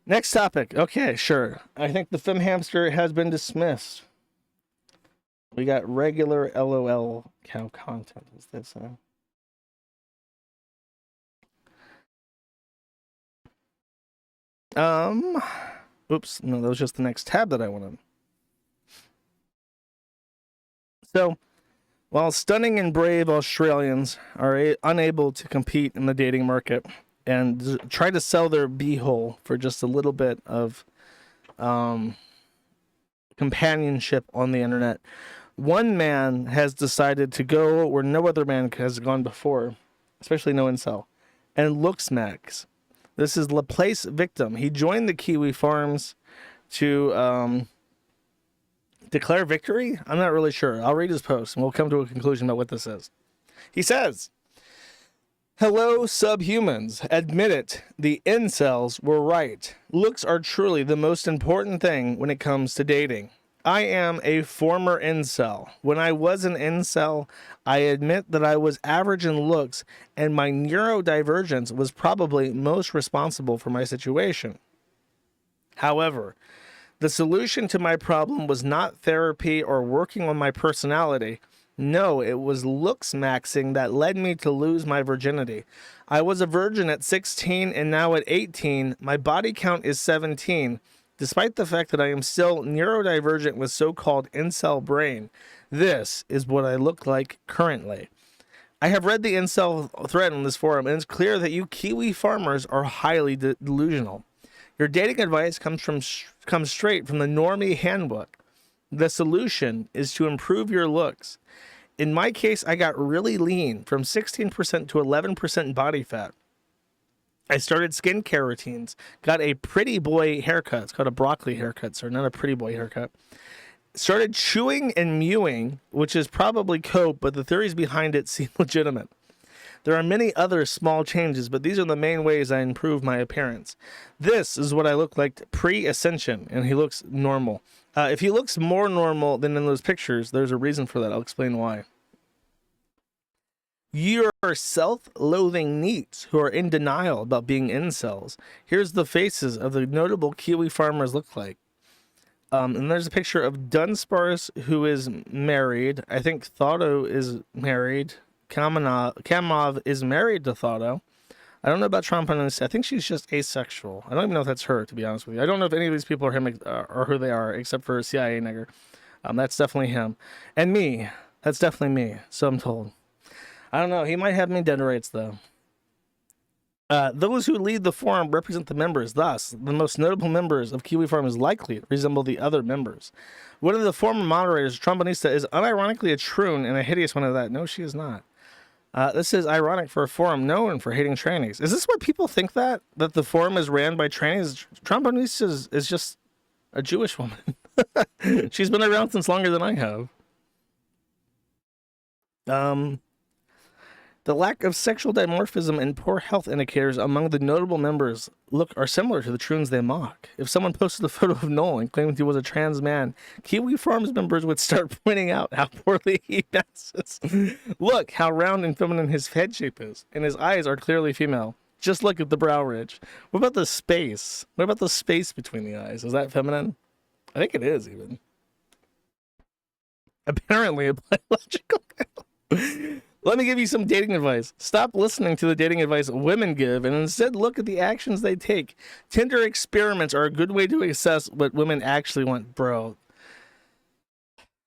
Next topic. Okay, sure. I think the Fem Hamster has been dismissed. We got regular LOL cow content. Is this oops, no, that was just the next tab that I wanted. So, while stunning and brave Australians are unable to compete in the dating market and try to sell their beehole for just a little bit of companionship on the internet, one man has decided to go where no other man has gone before, especially no incel, and looks max. This is Laplace Victim. He joined the Kiwi Farms to declare victory? I'm not really sure. I'll read his post and we'll come to a conclusion about what this is. He says, hello, subhumans. Admit it, the incels were right. Looks are truly the most important thing when it comes to dating. I am a former incel. When I was an incel, I admit that I was average in looks and my neurodivergence was probably most responsible for my situation. However, the solution to my problem was not therapy or working on my personality. No, it was looks maxing that led me to lose my virginity. I was a virgin at 16 and now at 18, my body count is 17. Despite the fact that I am still neurodivergent with so-called incel brain, this is what I look like currently. I have read the incel thread on this forum and it's clear that you Kiwi farmers are highly delusional. Your dating advice comes straight from the Normie Handbook. The solution is to improve your looks. In my case, I got really lean, from 16% to 11% body fat. I started skincare routines, got a pretty boy haircut. It's called a broccoli haircut, sir, not a pretty boy haircut. Started chewing and mewing, which is probably cope, but the theories behind it seem legitimate. There are many other small changes, but these are the main ways I improve my appearance. This is what I look like pre-ascension, and he looks normal. If he looks more normal than in those pictures, there's a reason for that. I'll explain why. You're self-loathing neats who are in denial about being incels. Here's the faces of the notable Kiwi farmers look like. And there's a picture of Dunsparce, who is married. I think Thotto is married. Kamov is married to Thotto. I don't know about Trump. I think she's just asexual. I don't even know if that's her, to be honest with you. I don't know if any of these people are him or who they are, except for a CIA nigger. That's definitely him. And me. That's definitely me, so I'm told. I don't know. He might have me dead rates, though. Those who lead the forum represent the members. Thus, the most notable members of Kiwi Forum is likely to resemble the other members. One of the former moderators, Trombonista, is unironically a troon and a hideous one of that. No, she is not. This is ironic for a forum known for hating trannies. Is this what people think that the forum is ran by trannies? Trombonista is just a Jewish woman. She's been around since longer than I have. The lack of sexual dimorphism and poor health indicators among the notable members are similar to the troons they mock. If someone posted a photo of Nolan claiming he was a trans man, Kiwi Farms members would start pointing out how poorly he passes. Look how round and feminine his head shape is, and his eyes are clearly female. Just look at the brow ridge. What about the space? What about the space between the eyes? Is that feminine? I think it is, even. Apparently a biological male. Let me give you some dating advice. Stop listening to the dating advice women give and instead look at the actions they take. Tinder experiments are a good way to assess what women actually want. Bro,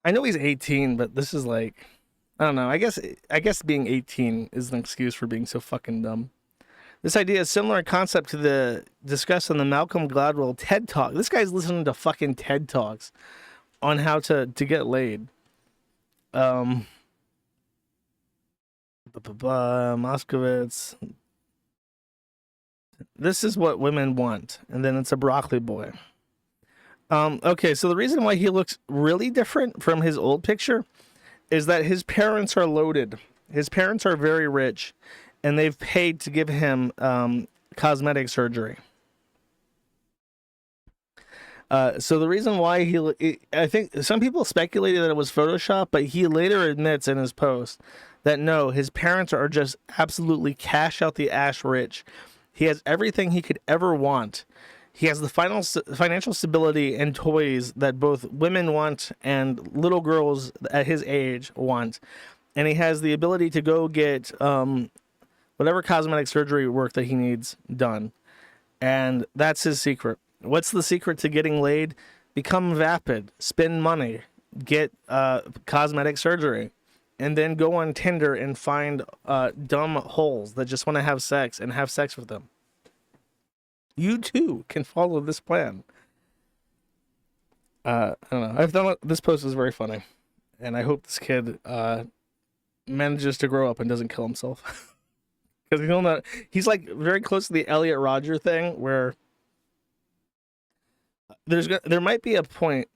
I know he's 18, but this is like, I don't know. I guess being 18 is an excuse for being so fucking dumb. This idea is similar in concept to the discussed on the Malcolm Gladwell TED Talk. This guy's listening to fucking TED Talks on how to get laid. Moskowitz. This is what women want, and then it's a broccoli boy. Okay, so the reason why he looks really different from his old picture is that his parents are loaded. His parents are very rich, and they've paid to give him cosmetic surgery. So the reason why I think some people speculated that it was Photoshop, but he later admits in his post that no, his parents are just absolutely cash out the ass rich. He has everything he could ever want. He has the financial stability and toys that both women want and little girls at his age want. And he has the ability to go get whatever cosmetic surgery work that he needs done. And that's his secret. What's the secret to getting laid? Become vapid, spend money, get cosmetic surgery, and then go on Tinder and find dumb holes that just want to have sex and have sex with them. You too can follow this plan. I don't know. This post is very funny, and I hope this kid manages to grow up and doesn't kill himself. Because he's like very close to the Elliot Rodger thing, where there might be a point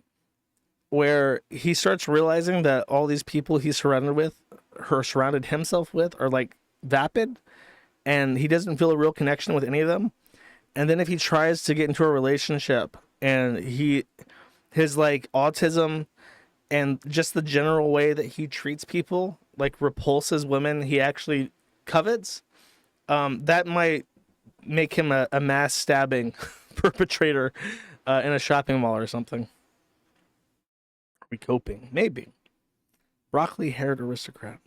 where he starts realizing that all these people he's surrounded himself with are like vapid, and he doesn't feel a real connection with any of them. And then if he tries to get into a relationship and his like autism and just the general way that he treats people like repulses women he actually covets, that might make him a mass stabbing perpetrator in a shopping mall or something. Are we coping? Maybe. Broccoli-haired aristocrat.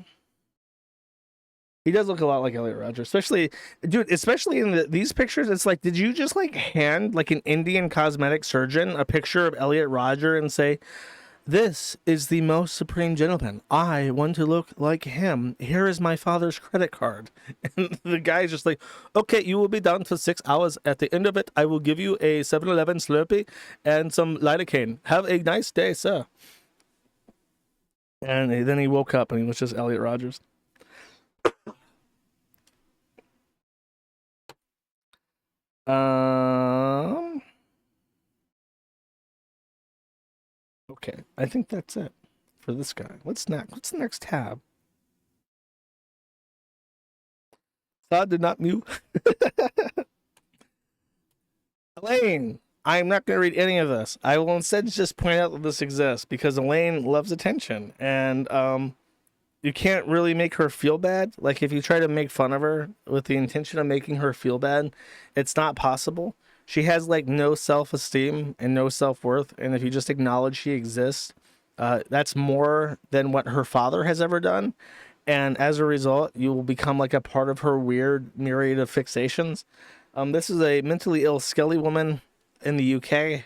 He does look a lot like Elliot Rodger, especially in these pictures. It's like, did you just like hand like an Indian cosmetic surgeon a picture of Elliot Rodger and say, "This is the most supreme gentleman. I want to look like him. Here is my father's credit card." And the guy's just like, "Okay, you will be down for 6 hours. At the end of it, I will give you a 7-Eleven Slurpee and some lidocaine. Have a nice day, sir." And then he woke up and he was just Elliot Rodgers. Okay, I think that's it for this guy. What's next? What's the next tab? Saad did not mute. Elaine, I'm not going to read any of this. I will instead just point out that this exists because Elaine loves attention, and you can't really make her feel bad. Like, if you try to make fun of her with the intention of making her feel bad, it's not possible. She has, like, no self-esteem and no self-worth, and if you just acknowledge she exists, that's more than what her father has ever done, and as a result, you will become, like, a part of her weird myriad of fixations. This is a mentally ill Skelly woman in the UK.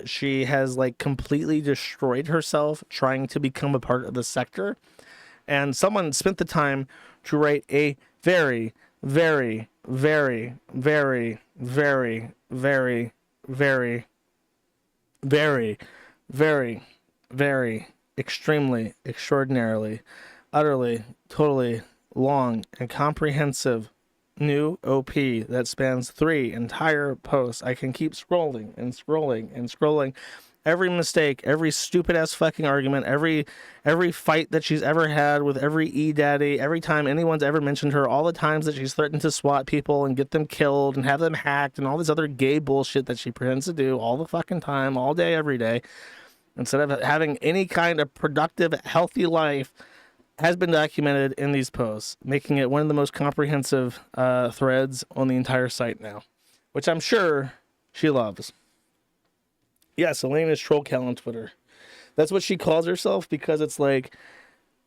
She has, like, completely destroyed herself trying to become a part of the sector. And someone spent the time to write a very, very, very, very, very, very, very, very, very, very, extremely, extraordinarily, utterly, totally long and comprehensive new OP that spans 3 entire posts. I can keep scrolling and scrolling and scrolling. Every mistake, every stupid ass fucking argument, every fight that she's ever had with every E-daddy, every time anyone's ever mentioned her, all the times that she's threatened to SWAT people and get them killed and have them hacked and all this other gay bullshit that she pretends to do all the fucking time, all day, every day, instead of having any kind of productive, healthy life, has been documented in these posts, making it one of the most comprehensive threads on the entire site now, which I'm sure she loves. Yes, Elena's Troll Cal on Twitter. That's what she calls herself because it's like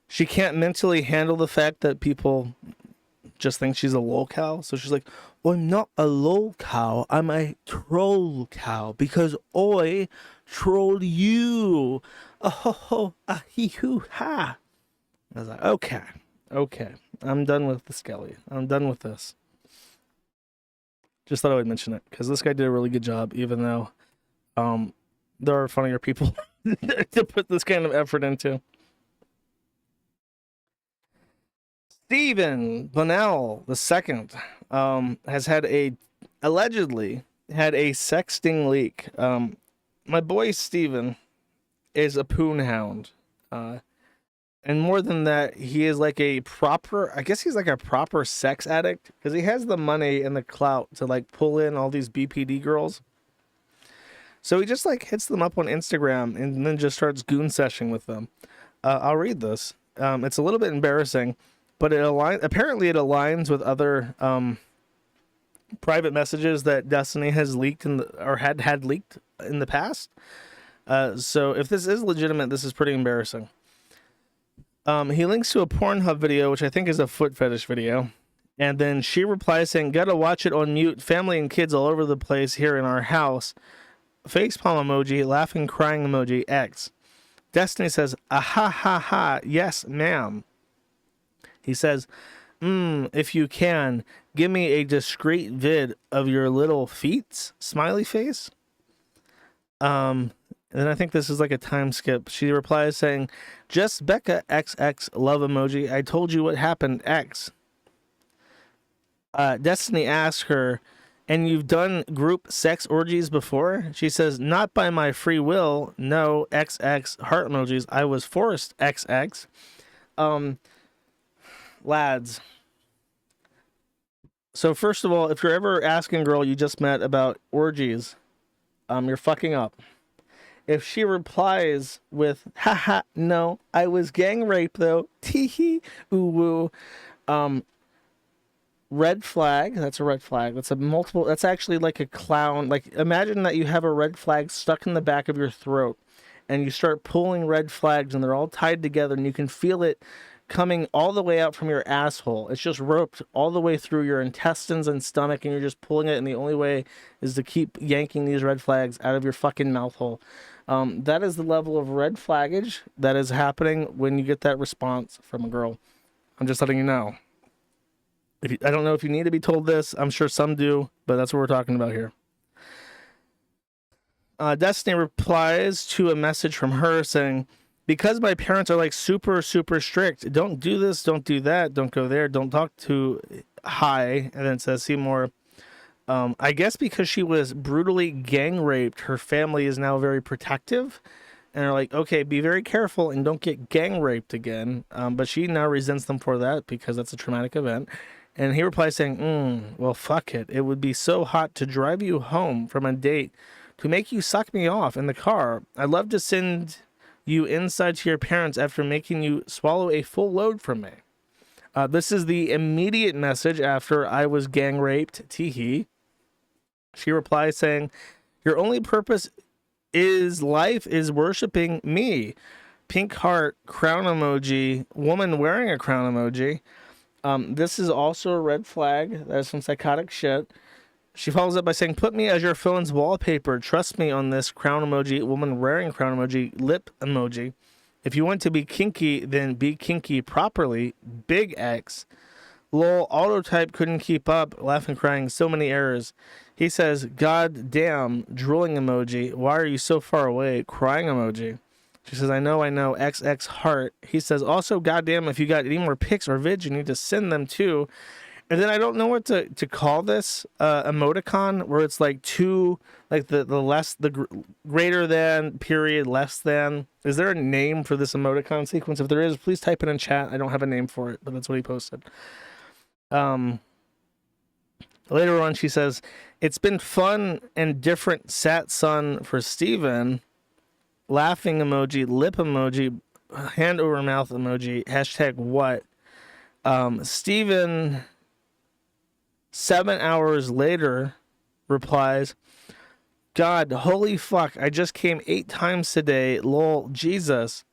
she can't mentally handle the fact that people just think she's a lol cow. So she's like, I'm not a lol cow, I'm a troll cow because I troll you. Oh, he hoo ha. I was like, okay, I'm done with the Skelly. I'm done with this. Just thought I would mention it because this guy did a really good job, even though there are funnier people to put this kind of effort into. Stephen Bunnell II has allegedly had a sexting leak. My boy Stephen is a poon hound. And more than that, he is like a proper sex addict because he has the money and the clout to like pull in all these BPD girls. So he just like hits them up on Instagram and then just starts goon seshing with them. I'll read this. It's a little bit embarrassing, but apparently it aligns with other private messages that Destiny has leaked had leaked in the past. So if this is legitimate, this is pretty embarrassing. He links to a Pornhub video, which I think is a foot fetish video. And then she replies saying, gotta watch it on mute. Family and kids all over the place here in our house. Facepalm emoji, laughing, crying emoji, X. Destiny says, ah ha ha ha, yes, ma'am. He says, if you can, give me a discreet vid of your little feet, smiley face. And then I think this is like a time skip. She replies saying, just Becca XX love emoji. I told you what happened, X. Destiny asks her, and you've done group sex orgies before? She says, not by my free will. No, XX heart emojis. I was forced, XX. Lads. So first of all, if you're ever asking a girl you just met about orgies, you're fucking up. If she replies with, haha, no, I was gang raped though, tee-hee, ooh-woo, red flag. That's a red flag. That's actually like a clown. Like, imagine that you have a red flag stuck in the back of your throat and you start pulling red flags and they're all tied together and you can feel it coming all the way out from your asshole. It's just roped all the way through your intestines and stomach and you're just pulling it, and the only way is to keep yanking these red flags out of your fucking mouth hole. That is the level of red flaggage that is happening when you get that response from a girl. I'm just letting you know. I don't know if you need to be told this. I'm sure some do, but that's what we're talking about here. Destiny replies to a message from her saying, because my parents are like super, super strict, don't do this, don't do that, don't go there, don't talk to hi. And then it says, see more. I guess because she was brutally gang raped, her family is now very protective. And they're like, okay, be very careful and don't get gang raped again. But she now resents them for that because that's a traumatic event. And he replies saying, well, fuck it. It would be so hot to drive you home from a date to make you suck me off in the car. I'd love to send you inside to your parents after making you swallow a full load from me. This is the immediate message after I was gang raped, tee-hee. She replies saying, your only purpose is life is worshiping me. Pink heart, crown emoji, woman wearing a crown emoji. This is also a red flag. That is some psychotic shit. She follows up by saying, put me as your phone's wallpaper. Trust me on this crown emoji, woman wearing crown emoji, lip emoji. If you want to be kinky, then be kinky properly. Big X. Lol, autotype couldn't keep up, laughing, crying, so many errors. He says, God damn, drooling emoji. Why are you so far away? Crying emoji. She says, I know, XX heart. He says, also, goddamn, if you got any more pics or vids, you need to send them too. And then I don't know what to call this emoticon, where it's like two, like the greater than, period, less than. Is there a name for this emoticon sequence? If there is, please type it in chat. I don't have a name for it, but that's what he posted. Later on, she says, it's been fun and different sat sun for Steven. Laughing emoji, lip emoji, hand over mouth emoji, hashtag what? Steven, 7 hours later, replies, God, holy fuck, I just came 8 times today, lol, Jesus.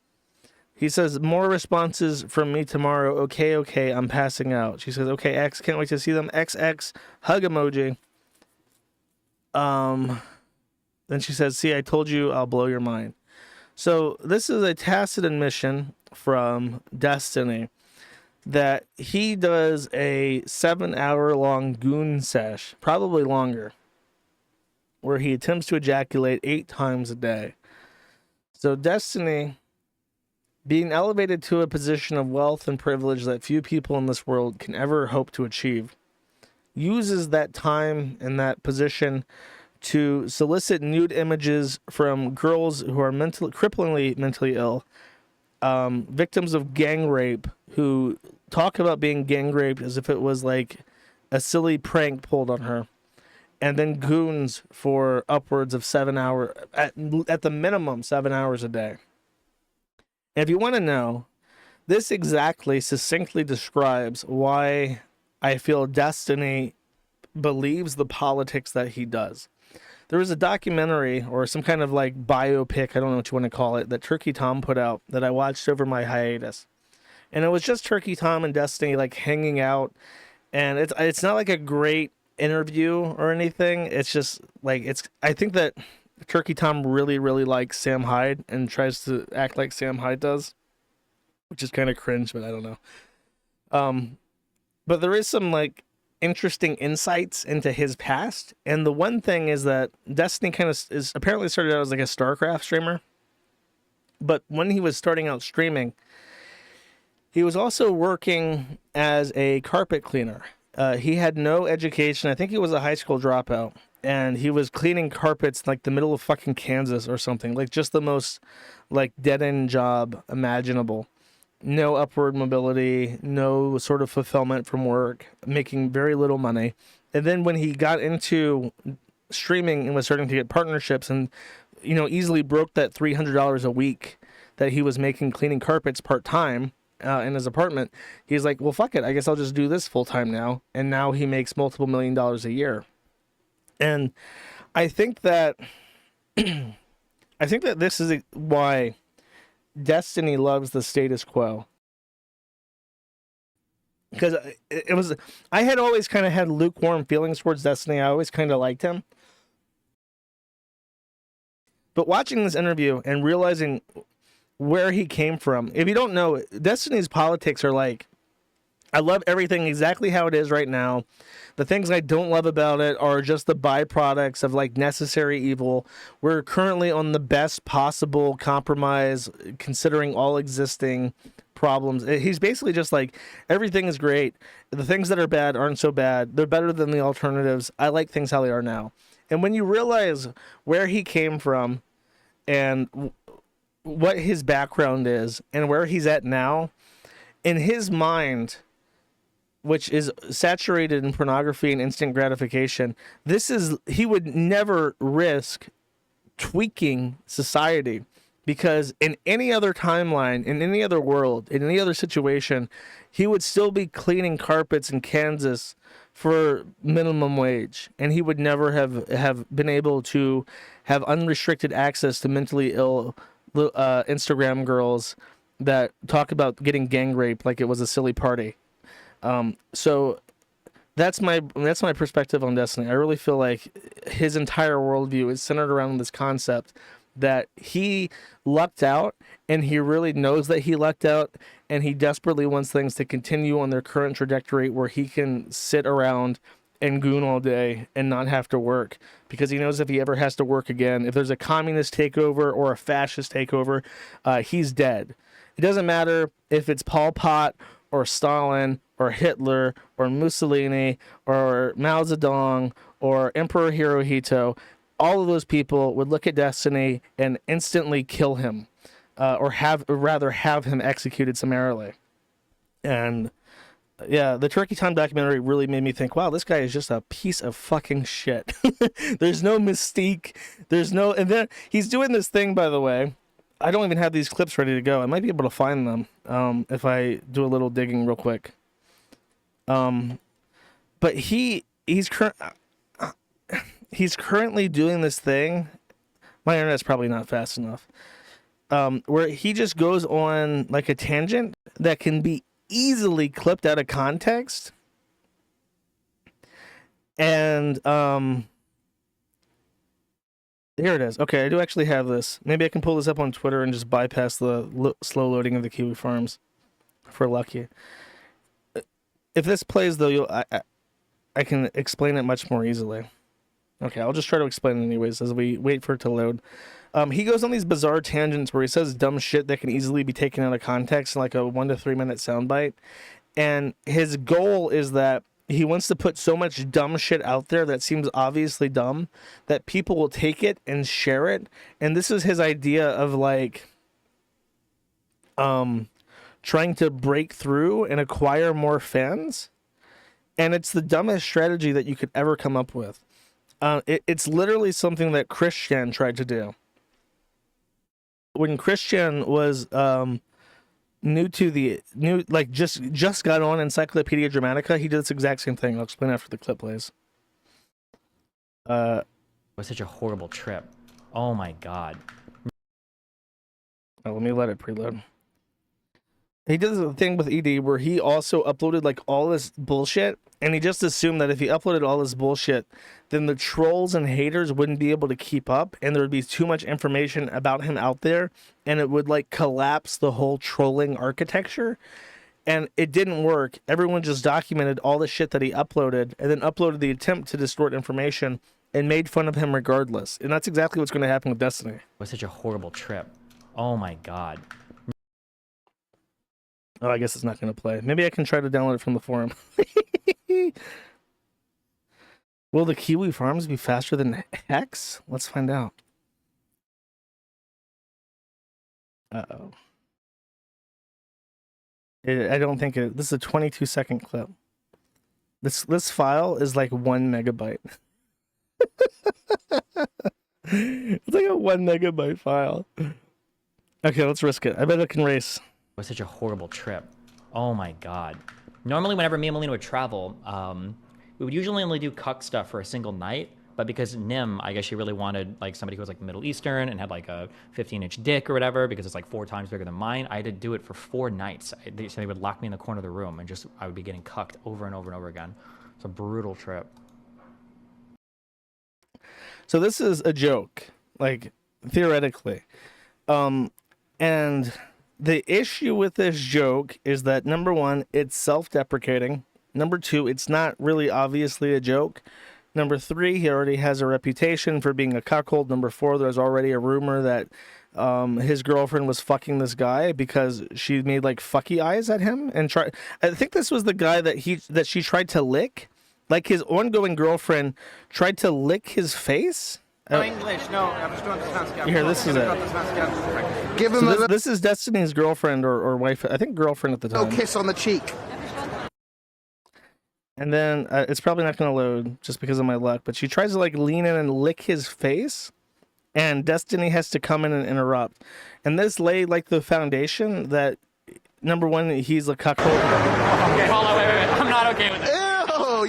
He says, more responses from me tomorrow, okay, I'm passing out. She says, okay, X, can't wait to see them, XX, hug emoji. Then she says, see, I told you I'll blow your mind. So this is a tacit admission from Destiny that he does a 7-hour-long goon sesh, probably longer, where he attempts to ejaculate 8 times a day. So Destiny, being elevated to a position of wealth and privilege that few people in this world can ever hope to achieve, uses that time and that position to solicit nude images from girls who are cripplingly mentally ill, victims of gang rape, who talk about being gang raped as if it was like a silly prank pulled on her, and then goons for upwards of 7 hours, at the minimum 7 hours a day. And if you want to know, this exactly succinctly describes why I feel Destiny believes the politics that he does. There was a documentary or some kind of like biopic, I don't know what you want to call it, that Turkey Tom put out that I watched over my hiatus. And it was just Turkey Tom and Destiny like hanging out. And it's not like a great interview or anything. It's just like, I think that Turkey Tom really, really likes Sam Hyde and tries to act like Sam Hyde does, which is kind of cringe, but I don't know. But there is some like interesting insights into his past, and the one thing is that Destiny kind of is apparently started out as like a StarCraft streamer, but when he was starting out streaming, he was also working as a carpet cleaner. He had no education. I think he was a high school dropout, and he was cleaning carpets in like the middle of fucking Kansas or something, like just the most like dead-end job imaginable. No upward mobility, no sort of fulfillment from work, making very little money. And then when he got into streaming and was starting to get partnerships and, you know, easily broke that $300 a week that he was making cleaning carpets part-time in his apartment, he's like, well, fuck it. I guess I'll just do this full-time now. And now he makes multiple $1 million a year. And I think that this is why Destiny loves the status quo, because I had always kind of had lukewarm feelings towards Destiny. I always kind of liked him, but watching this interview and realizing where he came from, if you don't know, Destiny's politics are like, I love everything exactly how it is right now. The things I don't love about it are just the byproducts of like necessary evil. We're currently on the best possible compromise considering all existing problems. He's basically just like, everything is great. The things that are bad aren't so bad. They're better than the alternatives. I like things how they are now. And when you realize where he came from and what his background is and where he's at now, in his mind, which is saturated in pornography and instant gratification, he would never risk tweaking society, because in any other timeline, in any other world, in any other situation, he would still be cleaning carpets in Kansas for minimum wage, and he would never have been able to have unrestricted access to mentally ill Instagram girls that talk about getting gang raped like it was a silly party. So that's my perspective on Destiny. I really feel like his entire worldview is centered around this concept that he lucked out, and he really knows that he lucked out, and he desperately wants things to continue on their current trajectory where he can sit around and goon all day and not have to work, because he knows if he ever has to work again, if there's a communist takeover or a fascist takeover, he's dead. It doesn't matter if it's Pol Pot or Stalin or Hitler or Mussolini or Mao Zedong or Emperor Hirohito. All of those people would look at Destiny and instantly kill him, or rather have him executed summarily. And yeah, the Turkey Time documentary really made me think, wow, this guy is just a piece of fucking shit. There's no mystique. And then he's doing this thing, by the way. I don't even have these clips ready to go. I might be able to find them if I do a little digging real quick. But he's currently doing this thing. My internet's probably not fast enough. Where he just goes on like a tangent that can be easily clipped out of context. And here it is. Okay, I do actually have this. Maybe I can pull this up on Twitter and just bypass the slow loading of the Kiwi Farms for lucky. If this plays, though, I can explain it much more easily. Okay, I'll just try to explain it anyways as we wait for it to load. He goes on these bizarre tangents where he says dumb shit that can easily be taken out of context, like a 1 to 3 minute soundbite. And his goal is that he wants to put so much dumb shit out there that seems obviously dumb that people will take it and share it. And this is his idea of like trying to break through and acquire more fans. And it's the dumbest strategy that you could ever come up with. It's literally something that Christian tried to do. When Christian was just got on Encyclopedia Dramatica, he did this exact same thing. I'll explain after the clip plays. It was such a horrible trip. Oh my god. Let me let it preload. He did the thing with ED where he also uploaded like all this bullshit, and he just assumed that if he uploaded all this bullshit, then the trolls and haters wouldn't be able to keep up, and there would be too much information about him out there, and it would like collapse the whole trolling architecture. And it didn't work. Everyone just documented all the shit that he uploaded, and then uploaded the attempt to distort information and made fun of him regardless. And that's exactly what's going to happen with Destiny. It was such a horrible trip. Oh my god. Oh, I guess it's not going to play. Maybe I can try to download it from the forum. Will the Kiwi Farms be faster than Hex? Let's find out. Uh-oh. I don't think it... This is a 22-second clip. This file is like 1 megabyte. It's like a 1 megabyte file. Okay, let's risk it. I bet it can race. It was such a horrible trip. Oh my god. Normally, whenever me and Melina would travel, we would usually only do cuck stuff for a single night, but because Nim, I guess she really wanted like somebody who was like Middle Eastern and had like a 15-inch dick or whatever, because it's like 4 times bigger than mine, I had to do it for 4 nights. So they would lock me in the corner of the room and just, I would be getting cucked over and over and over again. It's a brutal trip. So this is a joke, like theoretically. And the issue with this joke is that, number one, it's self-deprecating. Number two, it's not really obviously a joke. Number three, he already has a reputation for being a cuckold. Number four, there's already a rumor that his girlfriend was fucking this guy because she made like fucky eyes at him and I think this was the guy that she tried to lick. Like his ongoing girlfriend tried to lick his face. No English, no. Jag förstår inte svenska. Here, this is it. Give him this is Destiny's girlfriend or wife. I think girlfriend at the time. No kiss on the cheek. And then it's probably not going to load just because of my luck. But she tries to like lean in and lick his face, and Destiny has to come in and interrupt. And this laid like the foundation that, number one, he's a cuckold. Okay, hold on, wait. I'm not okay with it.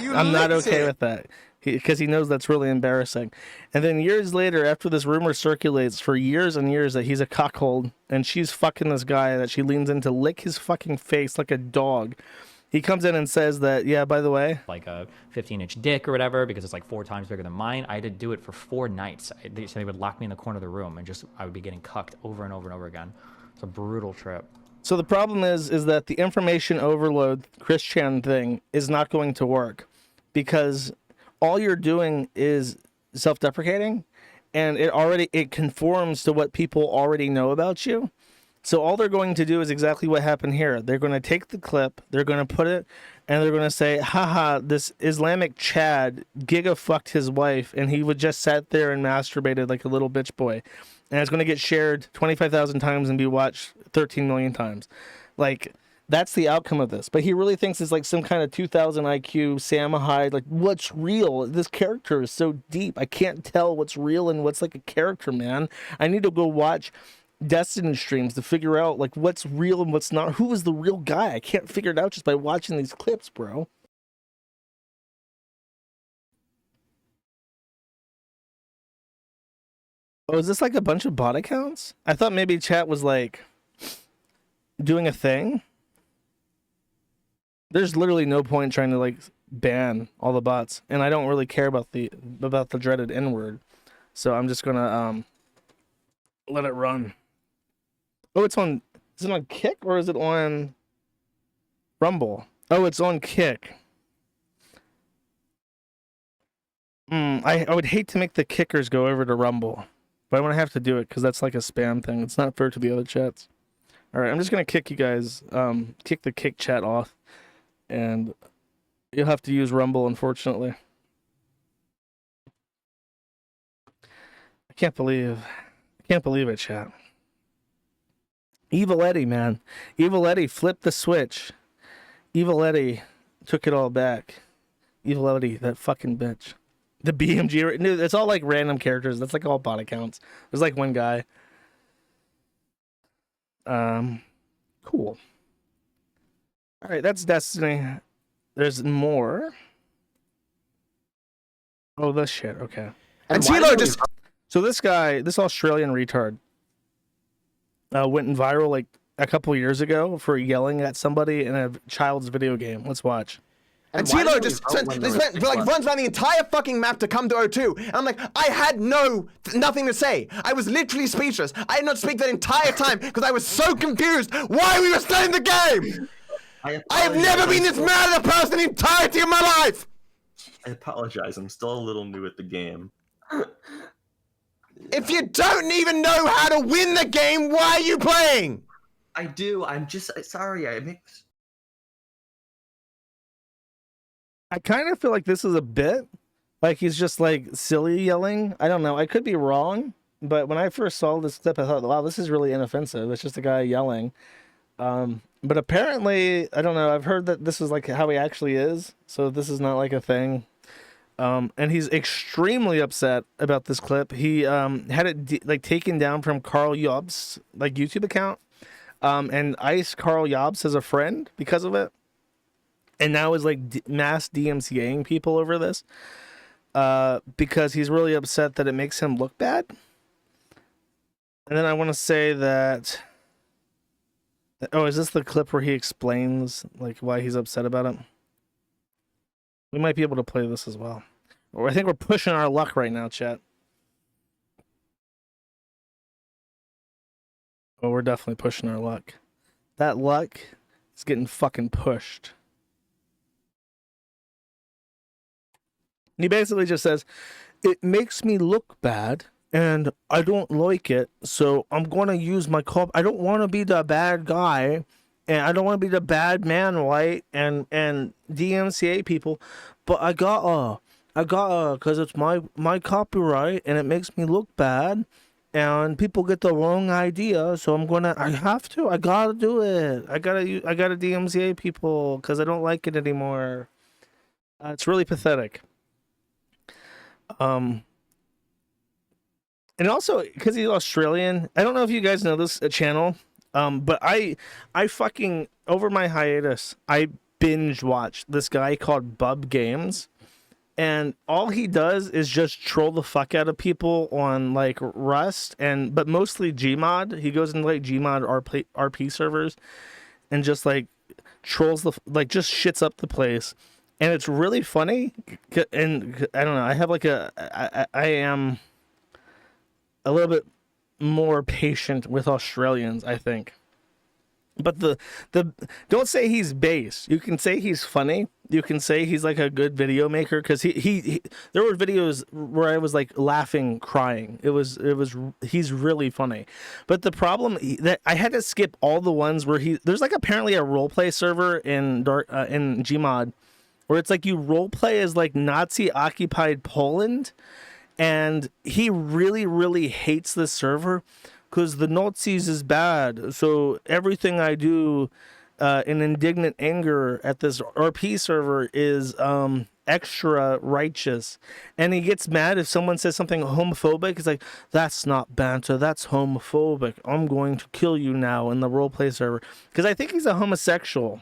Ew, I'm not okay with that. Because he knows that's really embarrassing. And then years later, after this rumor circulates for years and years that he's a cuckold and she's fucking this guy that she leans in to lick his fucking face like a dog, He comes in and says that, yeah, by the way, like a 15-inch dick or whatever, because it's like 4 times bigger than mine. I had to do it for 4 nights. They would lock me in the corner of the room and I would be getting cucked over and over and over again. It's a brutal trip. So the problem is that the information overload Chris Chan thing is not going to work, because all you're doing is self-deprecating, and it conforms to what people already know about you. So all they're going to do is exactly what happened here. They're going to take the clip, they're going to put it, and they're going to say, haha, this Islamic Chad giga fucked his wife, and he would just sat there and masturbated like a little bitch boy. And it's going to get shared 25,000 times and be watched 13 million times. Like, that's the outcome of this. But he really thinks it's like some kind of 2000 IQ Sam Hyde. Like, what's real? This character is so deep. I can't tell what's real and what's like a character, man. I need to go watch Destiny streams to figure out like what's real and what's not. Who is the real guy? I can't figure it out just by watching these clips, bro. Oh, is this like a bunch of bot accounts? I thought maybe chat was like doing a thing. There's literally no point trying to like ban all the bots, and I don't really care about the dreaded N-word, so I'm just gonna let it run. Oh, is it on Kick or is it on Rumble? Oh, it's on Kick. I would hate to make the kickers go over to Rumble, but I'm gonna have to do it because that's like a spam thing. It's not fair to the other chats. All right, I'm just gonna kick you guys, kick the Kick chat off, and you'll have to use Rumble, unfortunately. I can't believe it, chat. Evil Eddie, man. Evil Eddie flipped the switch. Evil Eddie took it all back. Evil Eddie, that fucking bitch. The BMG, no, it's all like random characters. That's like all bot accounts. There's like one guy. Cool. All right, that's Destiny. There's more. Oh, this shit. Okay. And Tilo just... So this guy, this Australian retard, went viral like a couple years ago for yelling at somebody in a child's video game. Let's watch. And Tilo just runs around the entire fucking map to come to O2. And I'm like, I had nothing to say. I was literally speechless. I did not speak that entire time because I was so confused why we were still in the game. I have never been this mad at a person in the entirety of my life. I apologize. I'm still a little new at the game. If you don't even know how to win the game, why are you playing? I do. I'm just sorry. I kind of feel like this is a bit like he's just like silly yelling. I don't know. I could be wrong, but when I first saw this clip, I thought, wow, this is really inoffensive. It's just a guy yelling. But apparently, I don't know. I've heard that this is like how he actually is. So this is not like a thing. And he's extremely upset about this clip. He had it taken down from Carl Jobs' like YouTube account, and iced Carl Jobs as a friend because of it. And now is like mass DMCAing people over this, because he's really upset that it makes him look bad. And then I want to say that. Oh, is this the clip where he explains like why he's upset about it? We might be able to play this as well. Or I think we're pushing our luck right now, chat. Oh, we're definitely pushing our luck. That luck is getting fucking pushed. And he basically just says, it makes me look bad, and I don't like it, so I'm going to use my cop. I don't want to be the bad guy, and I don't want to be the bad man, right? And DMCA people, but I gotta, because it's my copyright, and it makes me look bad, and people get the wrong idea, so I gotta do it. I gotta DMCA people, because I don't like it anymore. It's really pathetic. And also because he's Australian, I don't know if you guys know this channel, but I fucking, over my hiatus, I binge watched this guy called Bub Games, and all he does is just troll the fuck out of people on like Rust but mostly Gmod. He goes into like Gmod RP servers and just like trolls just shits up the place, and it's really funny. And I don't know, I have like I am a little bit more patient with Australians, I think. But the don't say he's base. You can say he's funny. You can say he's like a good video maker, because he there were videos where I was like laughing, crying. He's really funny. But the problem that I had to skip all the ones where there's like apparently a roleplay server in Gmod where it's like you roleplay as like Nazi occupied Poland, and he really, really hates this server because the Nazis is bad. So everything I do in indignant anger at this RP server is extra righteous. And he gets mad if someone says something homophobic. He's like, that's not banter, that's homophobic. I'm going to kill you now in the roleplay server. Because I think he's a homosexual.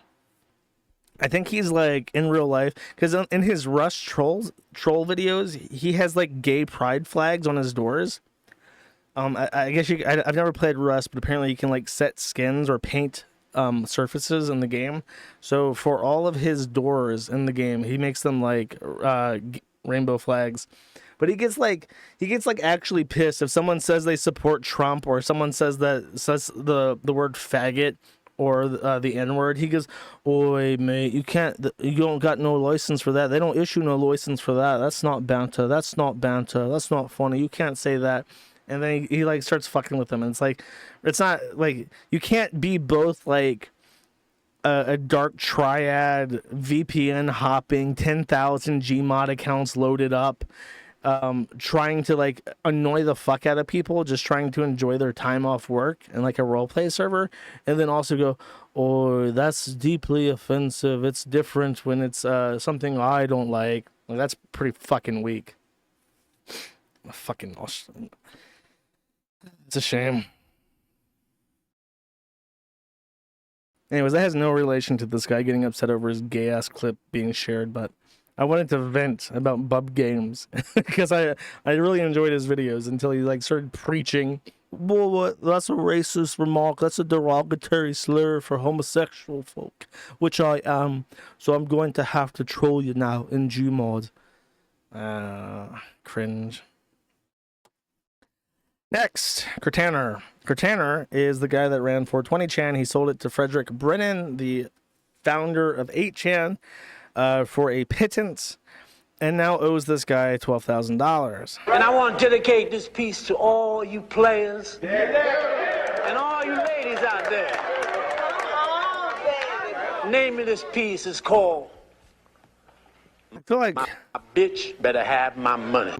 I think he's like in real life, because in his Rust troll videos, he has like gay pride flags on his doors. I guess I've never played Rust, but apparently you can like set skins or paint surfaces in the game. So for all of his doors in the game, he makes them like rainbow flags. But he gets actually pissed if someone says they support Trump, or someone says the word faggot or the N-word. He goes, "Oi, mate, you don't got no license for that. They don't issue no license for that. That's not banter. That's not banter. That's not funny. You can't say that." And then he like starts fucking with them, and it's not like you can't be both like a dark triad VPN hopping 10,000 Gmod accounts loaded up, trying to like annoy the fuck out of people, just trying to enjoy their time off work and like a roleplay server, and then also go, "Oh, that's deeply offensive. It's different when it's something I don't like." Like, that's pretty fucking weak. Fucking awesome. It's a shame. Anyways, that has no relation to this guy getting upset over his gay-ass clip being shared, but I wanted to vent about bub games because I really enjoyed his videos until he like started preaching, "Well, what? That's a racist remark. That's a derogatory slur for homosexual folk, which I am. So I'm going to have to troll you now in Gmod." Cringe. Next, Cortaner. Cortaner is the guy that ran 420chan. He sold it to Frederick Brennan, the founder of 8chan, for a pittance, and now owes this guy $12,000. And I want to dedicate this piece to all you players and all you ladies out there. The name of this piece is called I feel like "My Bitch Better Have My Money."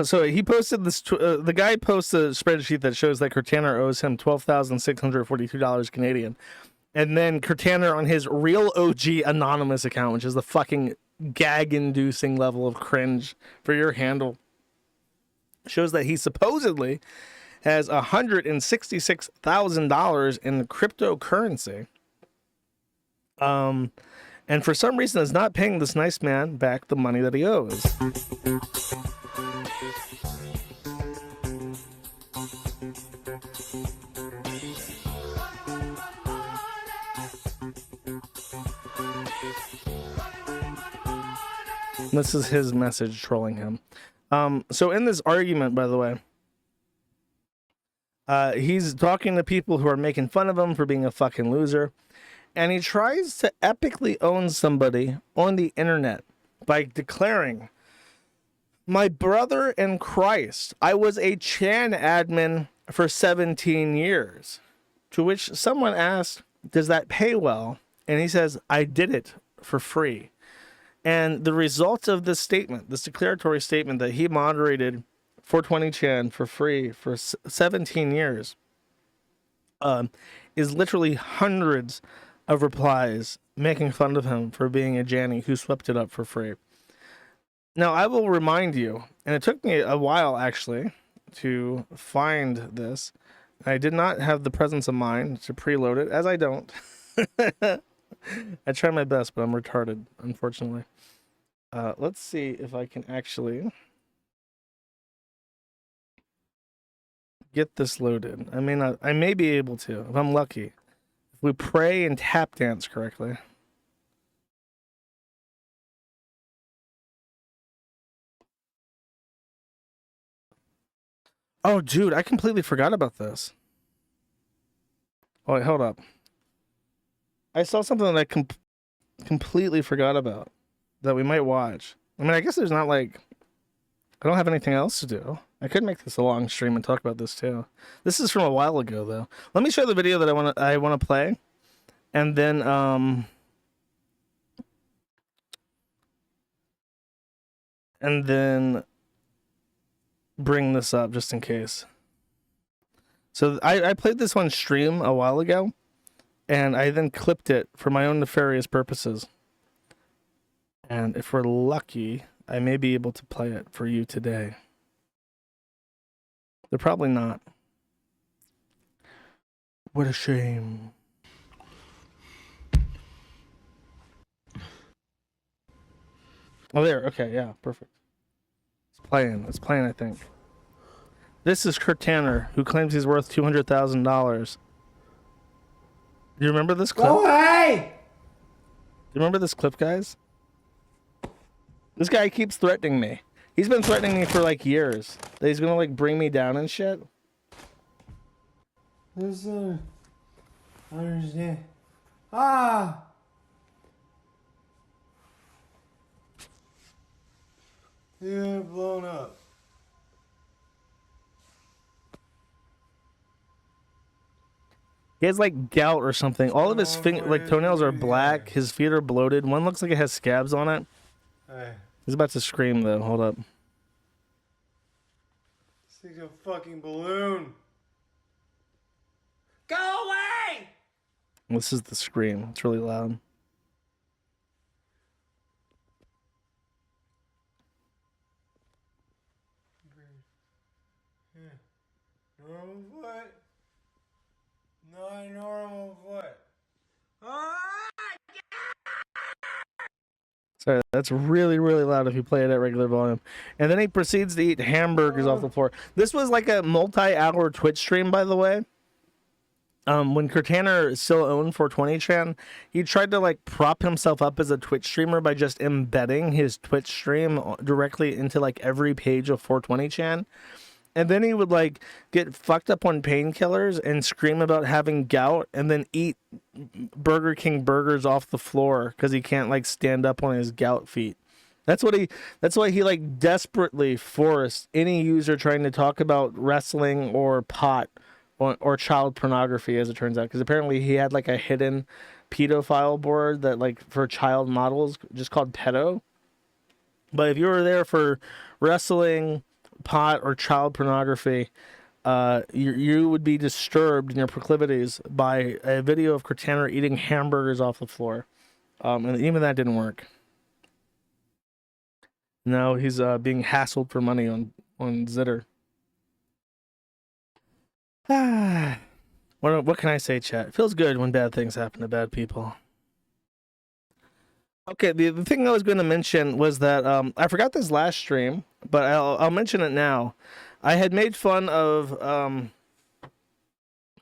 So he posted this. The guy posts a spreadsheet that shows that Cortaner owes him $12,642 Canadian, and then Cortaner on his real OG anonymous account, which is the fucking gag-inducing level of cringe for your handle, shows that he supposedly has $166,000 in cryptocurrency. And for some reason is not paying this nice man back the money that he owes. This is his message trolling him. So in this argument, by the way, he's talking to people who are making fun of him for being a fucking loser. And he tries to epically own somebody on the internet by declaring, "My brother in Christ, I was a Chan admin for 17 years. To which someone asked, "Does that pay well?" And he says, "I did it for free." And the result of this statement, this declaratory statement that he moderated 420chan for free for 17 years, is literally hundreds of replies making fun of him for being a Janny who swept it up for free. Now, I will remind you, and it took me a while actually to find this. I did not have the presence of mind to preload it, as I don't. I try my best, but I'm retarded, unfortunately. Let's see if I can actually get this loaded. I may be able to, if I'm lucky. If we pray and tap dance correctly. Oh, dude, I completely forgot about this. Oh, wait, hold up. I saw something that I completely forgot about that we might watch. I mean, I guess there's not like... I don't have anything else to do. I could make this a long stream and talk about this too. This is from a while ago, though. Let me show the video that I want to play. And then, bring this up just in case. So I played this on stream a while ago, and I then clipped it for my own nefarious purposes. And if we're lucky, I may be able to play it for you today. They're probably not. What a shame. Oh, there. Okay, yeah, perfect. It's playing, I think. This is Kurt Tanner, who claims he's worth $200,000. Do you remember this clip? Go away! Do you remember this clip, guys? This guy keeps threatening me. He's been threatening me for like years. That he's gonna like bring me down and shit. Listen, I understand. Ah! Yeah, blown up. He has like gout or something. All of his toenails are black. His feet are bloated. One looks like it has scabs on it. Hey. He's about to scream though. Hold up. This thing's a fucking balloon. Go away! This is the scream. It's really loud. Normal foot. Not normal foot. Sorry, that's really, really loud if you play it at regular volume. And then he proceeds to eat hamburgers off the floor. This was like a multi-hour Twitch stream, by the way. When Cortana still owned 420chan, he tried to like prop himself up as a Twitch streamer by just embedding his Twitch stream directly into like every page of 420chan. And then he would like get fucked up on painkillers and scream about having gout and then eat Burger King burgers off the floor because he can't like stand up on his gout feet. That's why he like desperately forced any user trying to talk about wrestling or pot or child pornography, as it turns out, because apparently he had like a hidden pedophile board that like for child models just called pedo. But if you were there for wrestling, pot, or child pornography, you would be disturbed in your proclivities by a video of Cortana eating hamburgers off the floor. And even that didn't work. Now he's being hassled for money on Zitter. What can I say, chat? It feels good when bad things happen to bad people. Okay, the thing I was going to mention was that I forgot this last stream, but I'll mention it now. I had made fun of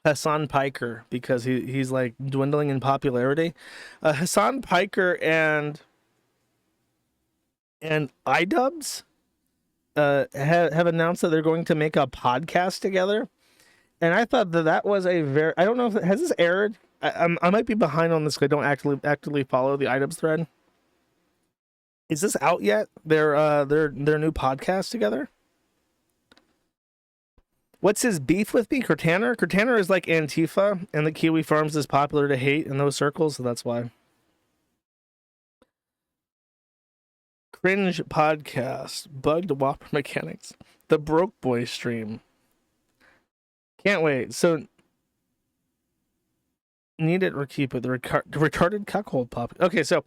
Hassan Piker because he's like dwindling in popularity. Hassan Piker and iDubbbz have announced that they're going to make a podcast together. And I thought that was a very... I don't know if... Has this aired? I might be behind on this because I don't actively follow the iDubbbz thread. Is this out yet? Their new podcast together? What's his beef with me? Cortana? Cortana is like Antifa, and the Kiwi Farms is popular to hate in those circles, so that's why. Cringe podcast. Bugged Whopper mechanics. The Broke Boy stream. Can't wait. So Need it or keep it. The retarded cuckold pop. Okay, so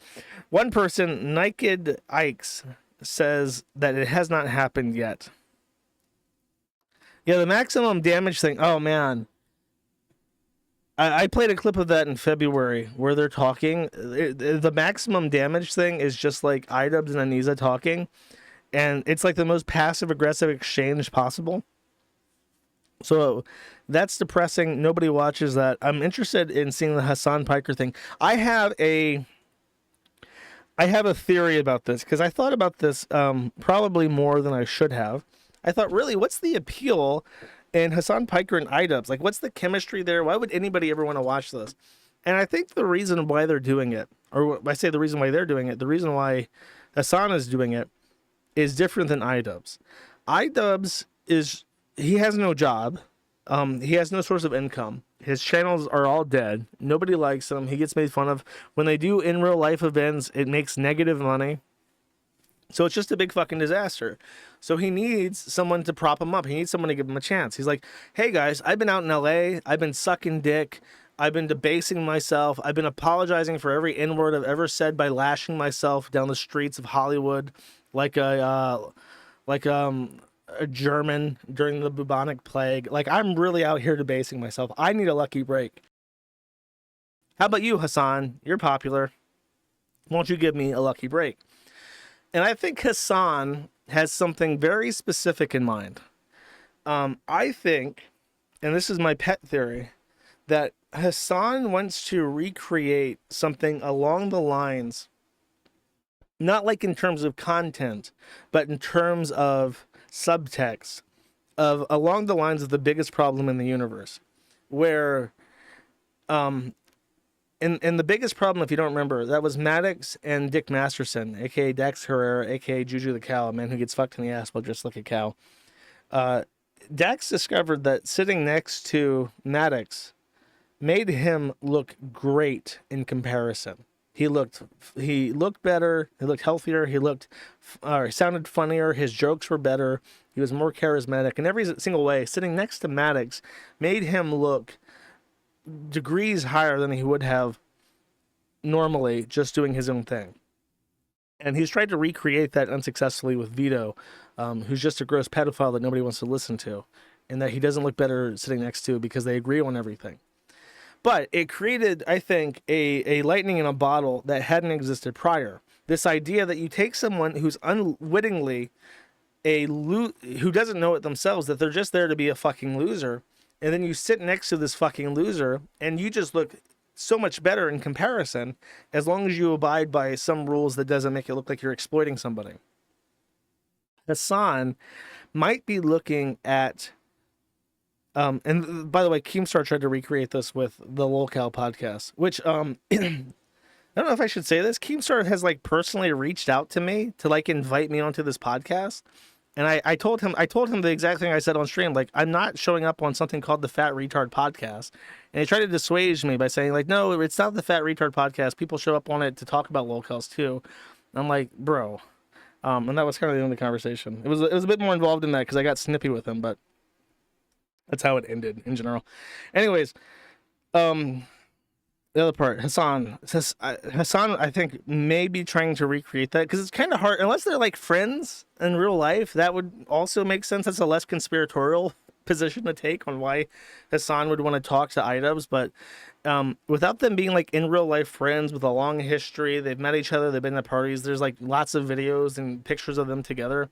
one person, Naked Ikes, says that it has not happened yet. Yeah, the maximum damage thing. Oh, man. I played a clip of that in February where they're talking. The maximum damage thing is just like iDubbbz and Aniza talking. And it's like the most passive-aggressive exchange possible. So that's depressing. Nobody watches that. I'm interested in seeing the Hasan Piker thing. I have a theory about this because I thought about this probably more than I should have. I thought, really, what's the appeal in Hasan Piker and iDubbbz? Like, what's the chemistry there? Why would anybody ever want to watch this? And I think the reason why they're doing it, or I say the reason why they're doing it, the reason why Hasan is doing it is different than iDubbbz. iDubbbz he has no job. He has no source of income. His channels are all dead. Nobody likes him. He gets made fun of. When they do in real life events, it makes negative money. So it's just a big fucking disaster. So he needs someone to prop him up. He needs someone to give him a chance. He's like, hey guys, I've been out in LA. I've been sucking dick. I've been debasing myself. I've been apologizing for every N-word I've ever said by lashing myself down the streets of Hollywood like a German during the bubonic plague. Like, I'm really out here debasing myself. I need a lucky break. How about you, Hasan? You're popular. Won't you give me a lucky break? And I think Hasan has something very specific in mind. I think, and this is my pet theory, that Hasan wants to recreate something along the lines, not like in terms of content, but in terms of subtext, of along the lines of the biggest problem in the universe, where and the biggest problem, if you don't remember, that was Maddox and Dick Masterson, aka Dax Herrera, aka Juju the cow, a man who gets fucked in the ass but just like a cow. Dax discovered that sitting next to Maddox made him look great in comparison. He looked better. He looked healthier. He sounded funnier. His jokes were better. He was more charismatic in every single way. Sitting next to Maddox made him look degrees higher than he would have normally just doing his own thing. And he's tried to recreate that unsuccessfully with Vito, who's just a gross pedophile that nobody wants to listen to, and that he doesn't look better sitting next to because they agree on everything. But it created, I think, a lightning in a bottle that hadn't existed prior. This idea that you take someone who's unwittingly who doesn't know it themselves, that they're just there to be a fucking loser, and then you sit next to this fucking loser, and you just look so much better in comparison, as long as you abide by some rules that doesn't make it look like you're exploiting somebody. Hasan might be looking at and by the way, Keemstar tried to recreate this with the Lolcow podcast, which I don't know if I should say this. Keemstar has like personally reached out to me to like invite me onto this podcast, and I told him the exact thing I said on stream. Like, I'm not showing up on something called the Fat Retard Podcast, and he tried to dissuade me by saying like, no, it's not the Fat Retard Podcast. People show up on it to talk about Lolcows too. And I'm like, bro, and that was kind of the only conversation. It was a bit more involved in that because I got snippy with him, but that's how it ended in general. Anyways, the other part, Hasan, I think, may be trying to recreate that because it's kind of hard. Unless they're like friends in real life, that would also make sense. That's a less conspiratorial position to take on why Hasan would want to talk to iDubbbz. But without them being like in real life friends with a long history, they've met each other, they've been at parties, there's like lots of videos and pictures of them together.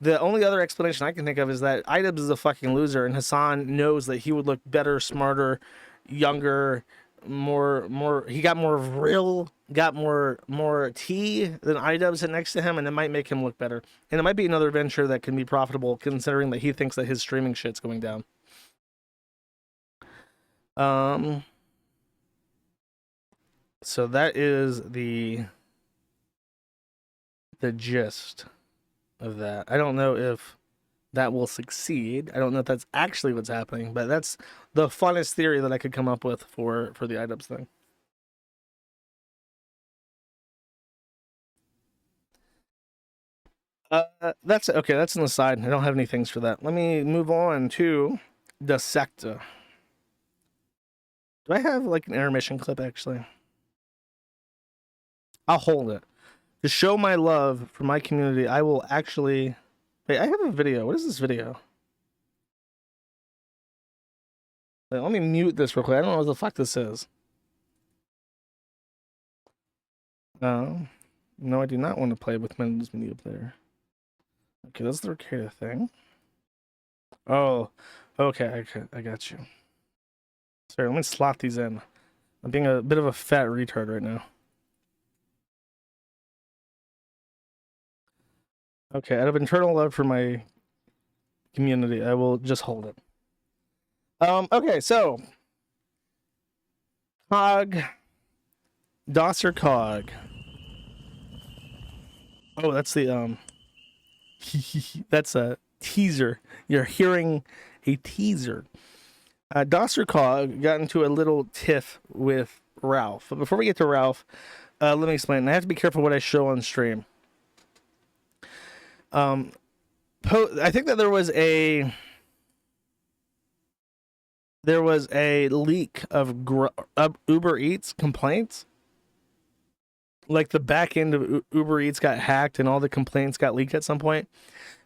The only other explanation I can think of is that iDubbbz is a fucking loser, and Hasan knows that he would look better, smarter, younger, more. He got more real, got more tea than iDubbbz sitting next to him, and it might make him look better. And it might be another venture that can be profitable, considering that he thinks that his streaming shit's going down. So that is the gist of that. I don't know if that will succeed. I don't know if that's actually what's happening, but that's the funnest theory that I could come up with for the iDubbbz thing. That's okay. That's on the side. I don't have any things for that. Let me move on to Dissecta. Do I have like an intermission clip actually? I'll hold it. To show my love for my community, I will actually... Wait, I have a video. What is this video? Wait, let me mute this real quick. I don't know what the fuck this is. No, I do not want to play with Windows Media Player. Okay, that's the Recadia thing. Oh, okay, I got you. Sorry, let me slot these in. I'm being a bit of a fat retard right now. Okay, out of internal love for my community, I will just hold it. Okay, so Cog, Dosser Cog. Oh, that's the that's a teaser. You're hearing a teaser. Dosser Cog got into a little tiff with Ralph. But before we get to Ralph, let me explain. I have to be careful what I show on stream. I think that there was a leak of Uber Eats complaints. Like the back end of Uber Eats got hacked and all the complaints got leaked at some point.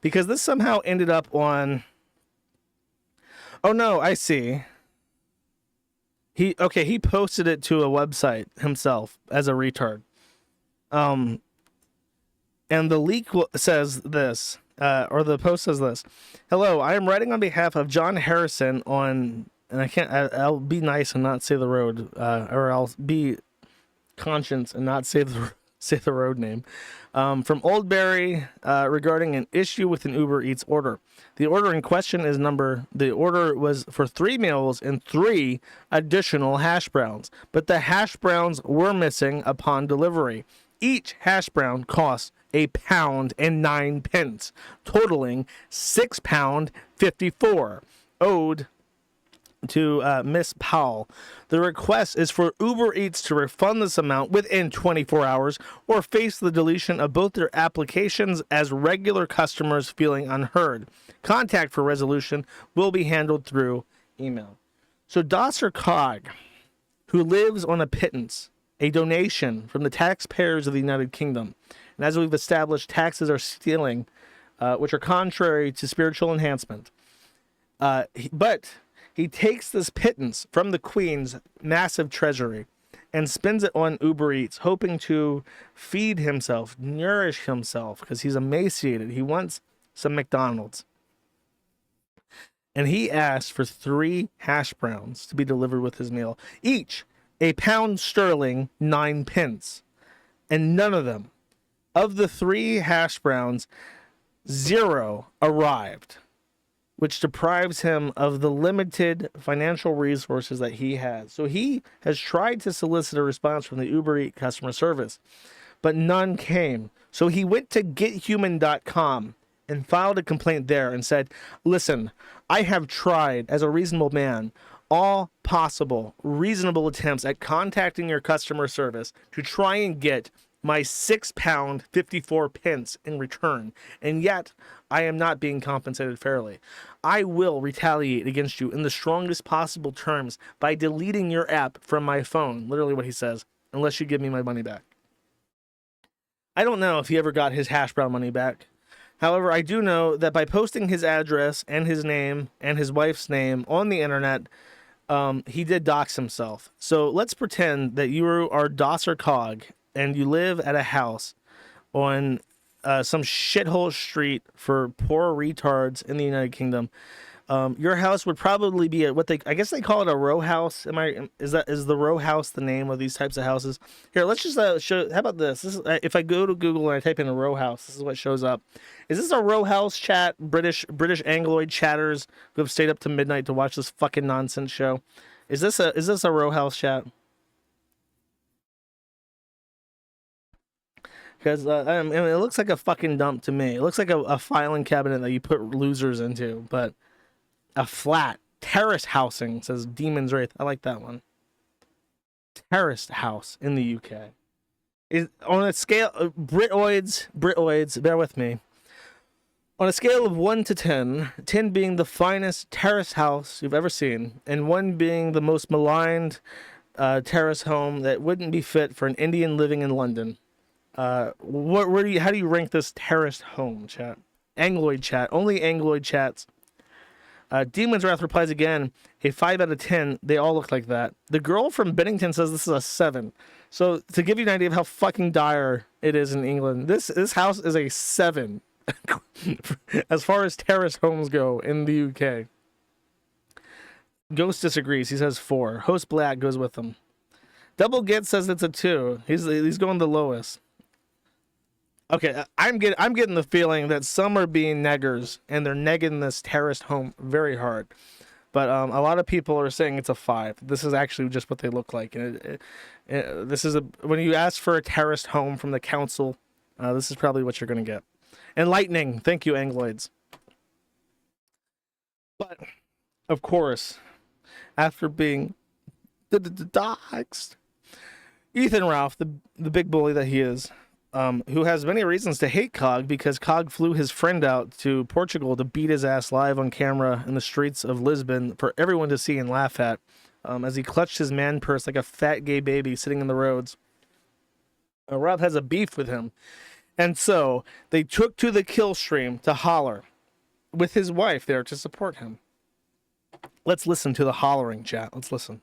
Because this somehow ended up on... Oh no, I see. He posted it to a website himself as a retard. And the leak says this, or the post says this. Hello, I am writing on behalf of John Harrison on... And I'll be nice and not say the road, or I'll be conscious and not say the road name. From Oldbury, regarding an issue with an Uber Eats order. The order in question is the order was for 3 meals and 3 additional hash browns, but the hash browns were missing upon delivery. Each hash brown costs £1.09, totaling £6.54, owed to Miss Powell. The request is for Uber Eats to refund this amount within 24 hours or face the deletion of both their applications as regular customers feeling unheard. Contact for resolution will be handled through email. So Dosser Cog, who lives on a pittance, a donation from the taxpayers of the United Kingdom, and as we've established, taxes are stealing, which are contrary to spiritual enhancement. But he takes this pittance from the Queen's massive treasury and spends it on Uber Eats, hoping to feed himself, nourish himself, because he's emaciated. He wants some McDonald's. And he asked for 3 hash browns to be delivered with his meal, each £1 9p. And none of them, of the 3 hash browns, 0 arrived, which deprives him of the limited financial resources that he has. So he has tried to solicit a response from the Uber Eats customer service, but none came. So he went to gethuman.com and filed a complaint there and said, listen, I have tried, as a reasonable man, all possible reasonable attempts at contacting your customer service to try and get my £6.54 in return, and yet I am not being compensated fairly. I will retaliate against you in the strongest possible terms by deleting your app from my phone, literally what he says, unless you give me my money back. I don't know if he ever got his hash brown money back. However, I do know that by posting his address and his name and his wife's name on the internet, he did dox himself. So let's pretend that you are Dosser Cog and you live at a house on some shithole street for poor retards in the United Kingdom. Your house would probably be I guess they call it a row house. Is the row house the name of these types of houses? Here, let's just show. How about this? If I go to Google and I type in a row house, this is what shows up. Is this a row house chat? British Angloid chatters who have stayed up to midnight to watch this fucking nonsense show. Is this a row house chat? Because I mean, it looks like a fucking dump to me. It looks like a filing cabinet that you put losers into, but a flat terrace housing, says Demon's Wraith. I like that one. Terraced house in the UK. Is on a scale Britoids, bear with me. On a scale of 1 to 10, 10 being the finest terrace house you've ever seen, and 1 being the most maligned terrace home that wouldn't be fit for an Indian living in London, how do you rank this terraced home, chat? Angloid chat, only Angloid chats. Demon's Wrath replies again, a 5 out of 10. They all look like that. The girl from Bennington says this is a 7. So to give you an idea of how fucking dire it is in England, this house is a 7. As far as terrace homes go in the UK. Ghost disagrees. He says 4. Host Black goes with him. Double Get says it's a 2. He's going the lowest. Okay, I'm getting the feeling that some are being neggers and they're negging this terraced home very hard. But a lot of people are saying it's a 5. This is actually just what they look like. And this is when you ask for a terraced home from the council, this is probably what you're going to get. Enlightening. Thank you, Angloids. But, of course, after being doxxed, Ethan Ralph, the big bully that he is, who has many reasons to hate Cog because Cog flew his friend out to Portugal to beat his ass live on camera in the streets of Lisbon for everyone to see and laugh at, as he clutched his man purse like a fat gay baby sitting in the roads. Ralph has a beef with him. And so they took to the kill stream to holler with his wife there to support him. Let's listen to the hollering, chat. Let's listen.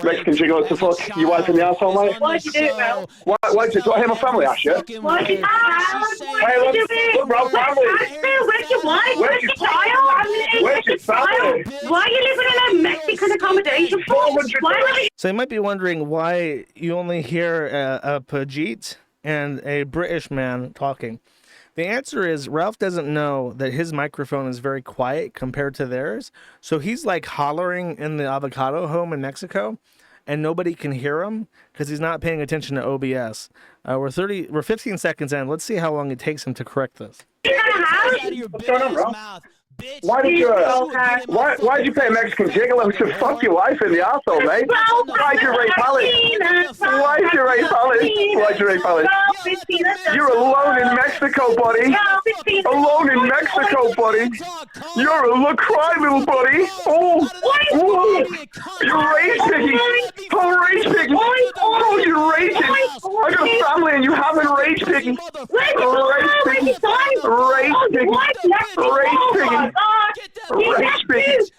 Mexican gigolo to fuck your wife in the asshole, mate? Why'd you do it, Mel? Why'd you do I hear my family ask you? Why'd you do it? Hey, look, bro, family. Where's your wife? Where's your child? Where's your family? Why are you living in a Mexican accommodation for? So you might be wondering why you only hear a Pajit and a British man talking. The answer is Ralph doesn't know that his microphone is very quiet compared to theirs. So he's like hollering in the avocado home in Mexico and nobody can hear him because he's not paying attention to OBS. We're 15 seconds in. Let's see how long it takes him to correct this. What's going on, bro? Why did you pay a Mexican gigolo to fuck your wife in the arsehole, mate? Why'd you rape Alice? Why'd you rape Alice? Why'd you rape Alice? You're alone in Mexico, buddy. Alone in Mexico, buddy. You're a cry, little buddy. Oh, you're raging. Oh, rage piggy. Oh, you're raging. I got a family and you haven't rage piggy. Rage piggy. Rage piggy. Rage piggy. Rage piggy.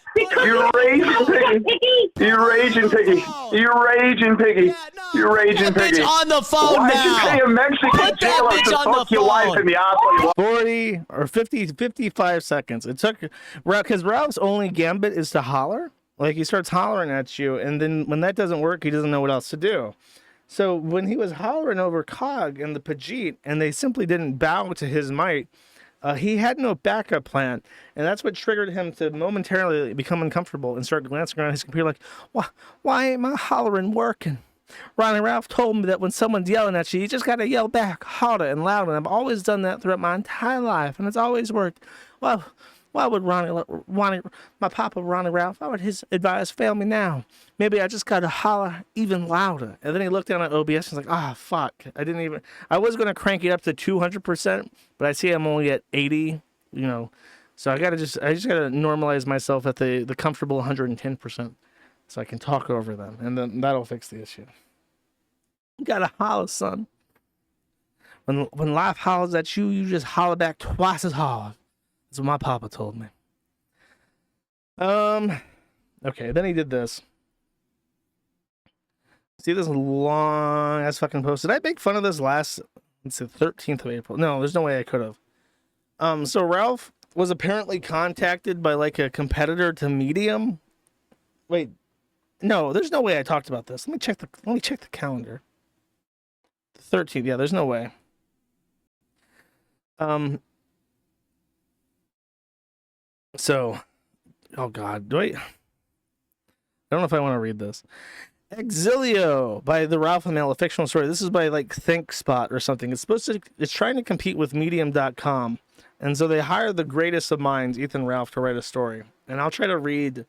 You're raging piggy. You're raging piggy. You're raging piggy. You're raging piggy. On the phone Why'd now. you pay a Mexican gigolo to fuck your wife in the asshole? 40 or 55 seconds. It took because Ralph's only gambit is to holler. Like he starts hollering at you, and then when that doesn't work, he doesn't know what else to do. So when he was hollering over Cog and the Pajit, and they simply didn't bow to his might, he had no backup plan, and that's what triggered him to momentarily become uncomfortable and start glancing around his computer like, why ain't my hollering working? Ronnie Ralph told me that when someone's yelling at you, you just gotta yell back harder and louder, and I've always done that throughout my entire life, and it's always worked. Well, why would my papa Ronnie Ralph, why would his advice fail me now? Maybe I just gotta holler even louder. And then he looked down at OBS and was like, fuck. I was gonna crank it up to 200%, but I see I'm only at 80, so I just gotta normalize myself at the comfortable 110%. So I can talk over them, and then that'll fix the issue. You gotta holler, son. When life hollers at you, you just holler back twice as hard. That's what my papa told me. Okay, then he did this. See this long ass fucking post? Did I make fun of this it's the 13th of April? No, there's no way I could have. So Ralph was apparently contacted by like a competitor to Medium. Wait. No, there's no way I talked about this. Let me check the calendar. The 13th. Yeah, there's no way. So, oh God, I don't know if I want to read this. Exilio by the Ralph and Mail, a fictional story. This is by like ThinkSpot or something. It's trying to compete with Medium.com. And so they hired the greatest of minds, Ethan Ralph, to write a story. And I'll try to read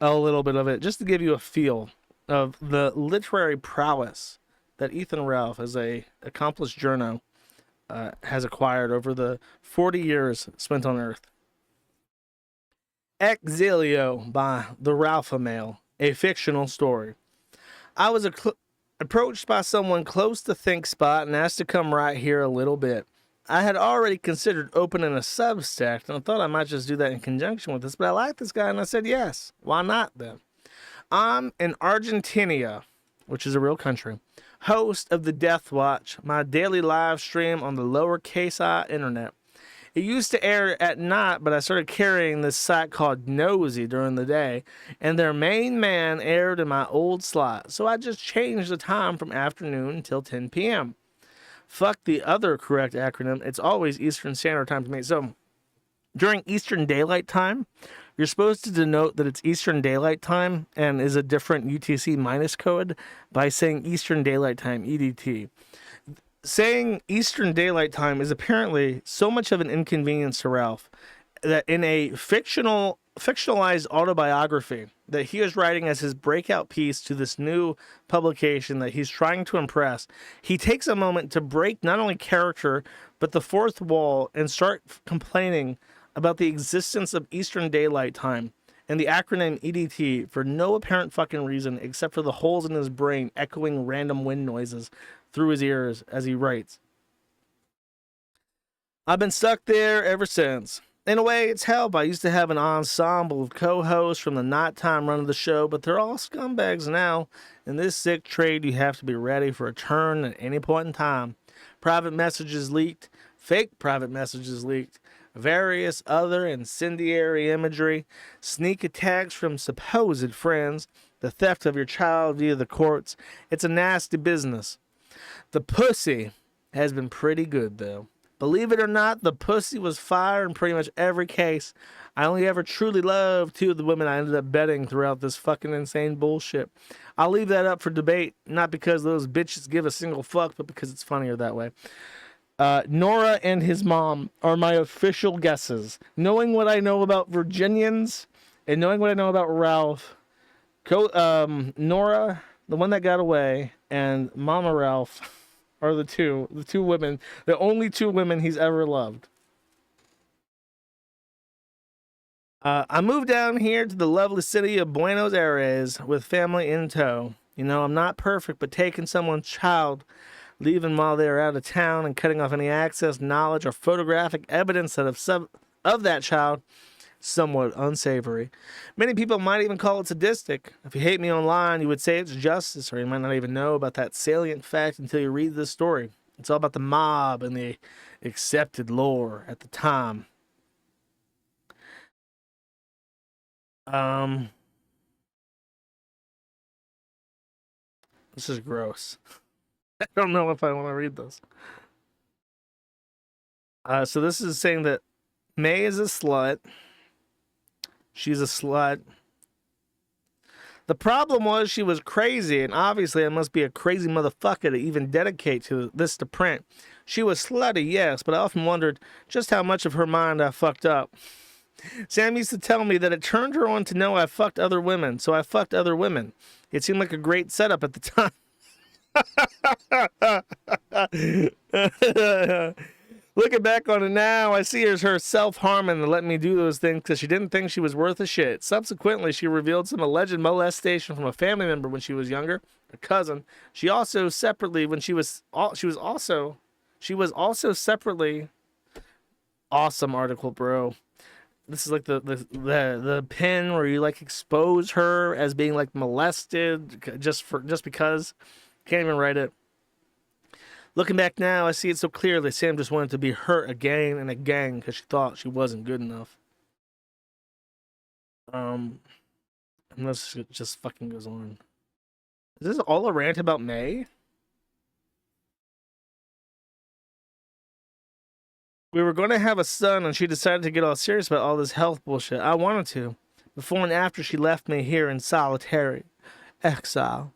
a little bit of it just to give you a feel of the literary prowess that Ethan Ralph, as a accomplished journo, has acquired over the 40 years spent on Earth. Exilio by the Ralpha Mail, a fictional story. I was approached by someone close to ThinkSpot and asked to come right here a little bit. I had already considered opening a Substack, and I thought I might just do that in conjunction with this, but I like this guy, and I said yes. Why not, then? I'm in Argentina, which is a real country, host of the Death Watch, my daily live stream on the lowercase I internet. It used to air at night, but I started carrying this site called Nosy during the day, and their main man aired in my old slot, so I just changed the time from afternoon until 10 p.m. Fuck the other correct acronym. It's always Eastern Standard Time to me. So, during Eastern Daylight Time, you're supposed to denote that it's Eastern Daylight Time and is a different UTC minus code by saying Eastern Daylight Time, EDT. Saying Eastern Daylight Time is apparently so much of an inconvenience to Ralph that in a fictionalized autobiography that he is writing as his breakout piece to this new publication that he's trying to impress, he takes a moment to break not only character, but the fourth wall and start complaining about the existence of Eastern Daylight Time and the acronym EDT for no apparent fucking reason except for the holes in his brain echoing random wind noises through his ears as he writes. I've been stuck there ever since. In a way, it's help. I used to have an ensemble of co-hosts from the nighttime run of the show, but they're all scumbags now. In this sick trade, you have to be ready for a turn at any point in time. Private messages leaked, fake private messages leaked, various other incendiary imagery, sneak attacks from supposed friends, the theft of your child via the courts. It's a nasty business. The pussy has been pretty good, though. Believe it or not, the pussy was fire in pretty much every case. I only ever truly loved two of the women I ended up betting throughout this fucking insane bullshit. I'll leave that up for debate, not because those bitches give a single fuck, but because it's funnier that way. Nora and his mom are my official guesses. Knowing what I know about Virginians and knowing what I know about Ralph, Nora, the one that got away, and Mama Ralph are the two women, the only two women he's ever loved. I moved down here to the lovely city of Buenos Aires with family in tow. You know, I'm not perfect, but taking someone's child, leaving while they're out of town, and cutting off any access, knowledge, or photographic evidence of that child, somewhat unsavory. Many people might even call it sadistic. If you hate me online, you would say it's justice, or you might not even know about that salient fact until you read this story. It's all about the mob and the accepted lore at the time. This is gross. I don't know if I want to read this. So this is saying that May is a slut. She's a slut. The problem was she was crazy, and obviously I must be a crazy motherfucker to even dedicate to this to print. She was slutty, yes, but I often wondered just how much of her mind I fucked up. Sam used to tell me that it turned her on to know I fucked other women, so I fucked other women. It seemed like a great setup at the time. Looking back on it now, I see her self-harming and letting me do those things because she didn't think she was worth a shit. Subsequently, she revealed some alleged molestation from a family member when she was younger, a cousin. She also separately, she was also separately, awesome article, bro. This is like the pin where you like expose her as being like molested just because. Can't even write it. Looking back now, I see it so clearly. Sam just wanted to be hurt again and again because she thought she wasn't good enough. And this just fucking goes on. Is this all a rant about May? We were going to have a son, and she decided to get all serious about all this health bullshit. I wanted to. Before and after she left me here in solitary exile.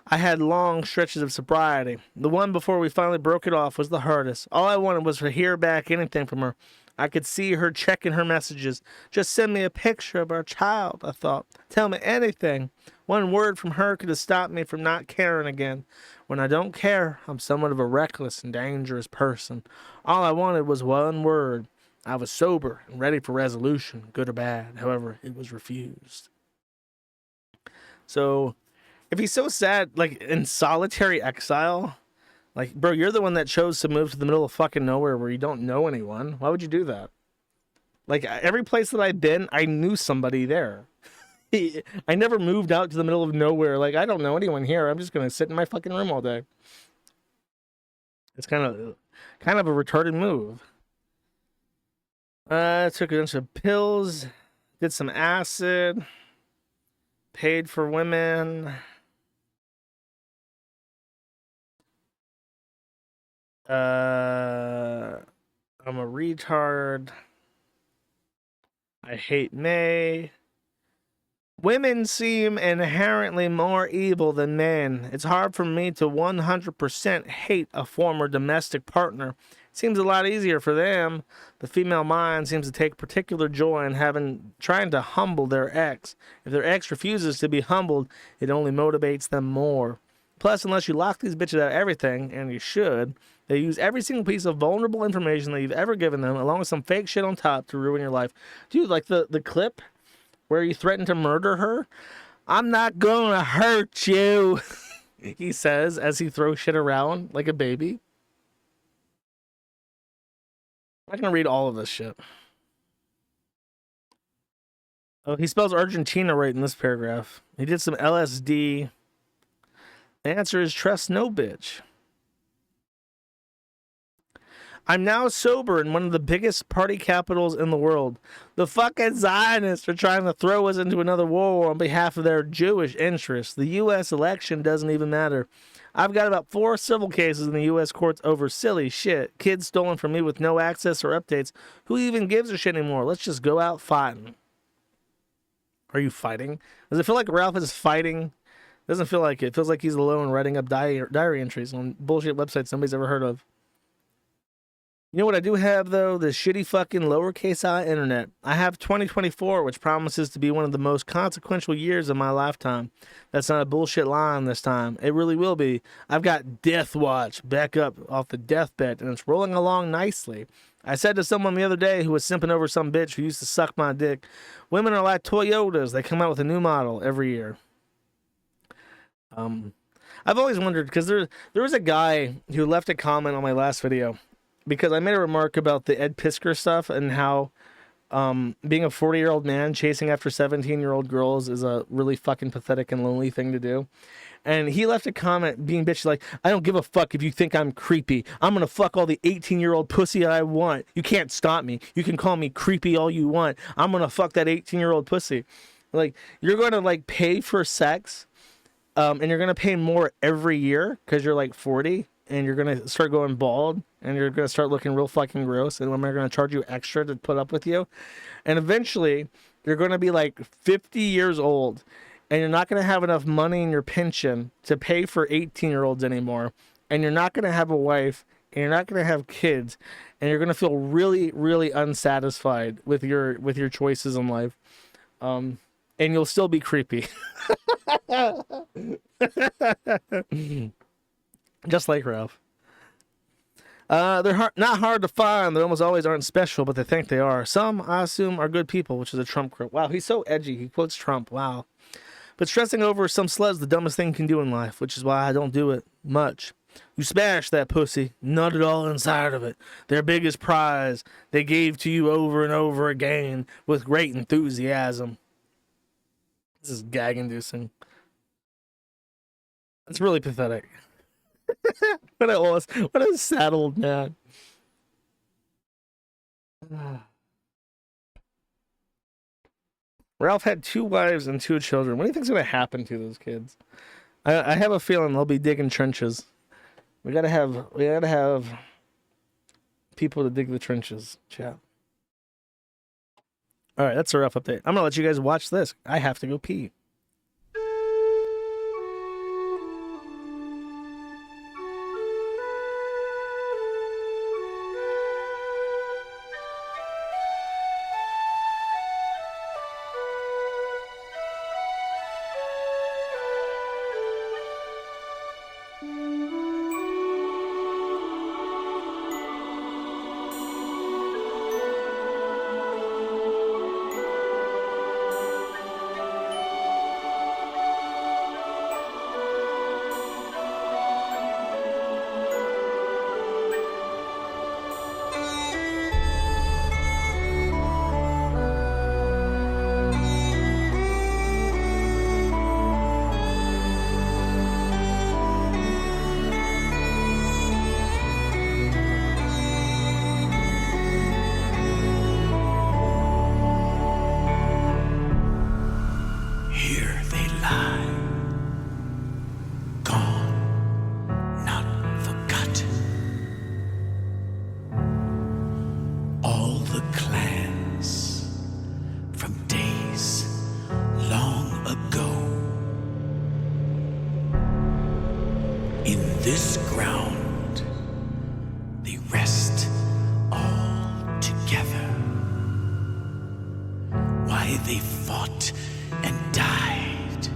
I had long stretches of sobriety. The one before we finally broke it off was the hardest. All I wanted was to hear back anything from her. I could see her checking her messages. Just send me a picture of our child, I thought. Tell me anything. One word from her could have stopped me from not caring again. When I don't care, I'm somewhat of a reckless and dangerous person. All I wanted was one word. I was sober and ready for resolution, good or bad. However, it was refused. So, if he's so sad, like in solitary exile, like, bro, you're the one that chose to move to the middle of fucking nowhere where you don't know anyone. Why would you do that? Like, every place that I've been, I knew somebody there. I never moved out to the middle of nowhere. Like, I don't know anyone here. I'm just going to sit in my fucking room all day. It's kind of a retarded move. Took a bunch of pills, did some acid, paid for women. I'm a retard. I hate May. Women seem inherently more evil than men. It's hard for me to 100% hate a former domestic partner. It seems a lot easier for them. The female mind seems to take particular joy in trying to humble their ex. If their ex refuses to be humbled, it only motivates them more. Plus, unless you lock these bitches out of everything, and you should, they use every single piece of vulnerable information that you've ever given them, along with some fake shit on top to ruin your life. Dude, like the clip where you threatened to murder her? I'm not gonna hurt you, he says as he throws shit around like a baby. I'm not gonna read all of this shit. Oh, he spells Argentina right in this paragraph. He did some LSD. The answer is trust no bitch. I'm now sober in one of the biggest party capitals in the world. The fucking Zionists are trying to throw us into another war on behalf of their Jewish interests. The U.S. election doesn't even matter. I've got about 4 civil cases in the U.S. courts over silly shit. Kids stolen from me with no access or updates. Who even gives a shit anymore? Let's just go out fighting. Are you fighting? Does it feel like Ralph is fighting? Doesn't feel like it. It feels like he's alone writing up diary entries on bullshit websites nobody's ever heard of. You know what I do have, though? The shitty fucking lowercase I internet. I have 2024, which promises to be one of the most consequential years of my lifetime. That's not a bullshit line this time. It really will be. I've got Death Watch back up off the deathbed, and it's rolling along nicely. I said to someone the other day who was simping over some bitch who used to suck my dick, women are like Toyotas. They come out with a new model every year. I've always wondered, because there was a guy who left a comment on my last video, because I made a remark about the Ed Piskor stuff and how being a 40-year-old man chasing after 17-year-old girls is a really fucking pathetic and lonely thing to do. And he left a comment being bitchy like, I don't give a fuck if you think I'm creepy. I'm gonna fuck all the 18-year-old pussy I want. You can't stop me. You can call me creepy all you want. I'm gonna fuck that 18-year-old pussy. Like, you're gonna like pay for sex, and you're gonna pay more every year because you're like 40 and you're gonna start going bald and you're gonna start looking real fucking gross, and women are gonna charge you extra to put up with you, and eventually you're gonna be like 50 years old and you're not gonna have enough money in your pension to pay for 18-year-olds anymore, and you're not gonna have a wife and you're not gonna have kids, and you're gonna feel really, really unsatisfied with your choices in life, and you'll still be creepy. Just like Ralph. They're not hard to find. They almost always aren't special, but they think they are. Some, I assume, are good people, which is a Trump quote. Wow, he's so edgy. He quotes Trump. Wow. But stressing over some slud's the dumbest thing you can do in life, which is why I don't do it much. You smash that pussy, nut it all inside of it. Their biggest prize they gave to you over and over again with great enthusiasm. This is gag-inducing. That's really pathetic. What a sad old man. Ralph had 2 wives and 2 children. What do you think's gonna happen to those kids? I have a feeling they'll be digging trenches. We gotta have people to dig the trenches, chat. All right, that's a rough update. I'm gonna let you guys watch this. I have to go pee. lie. Gone, not forgotten. All the clans from days long ago. In this ground, they rest all together. Why they fought and died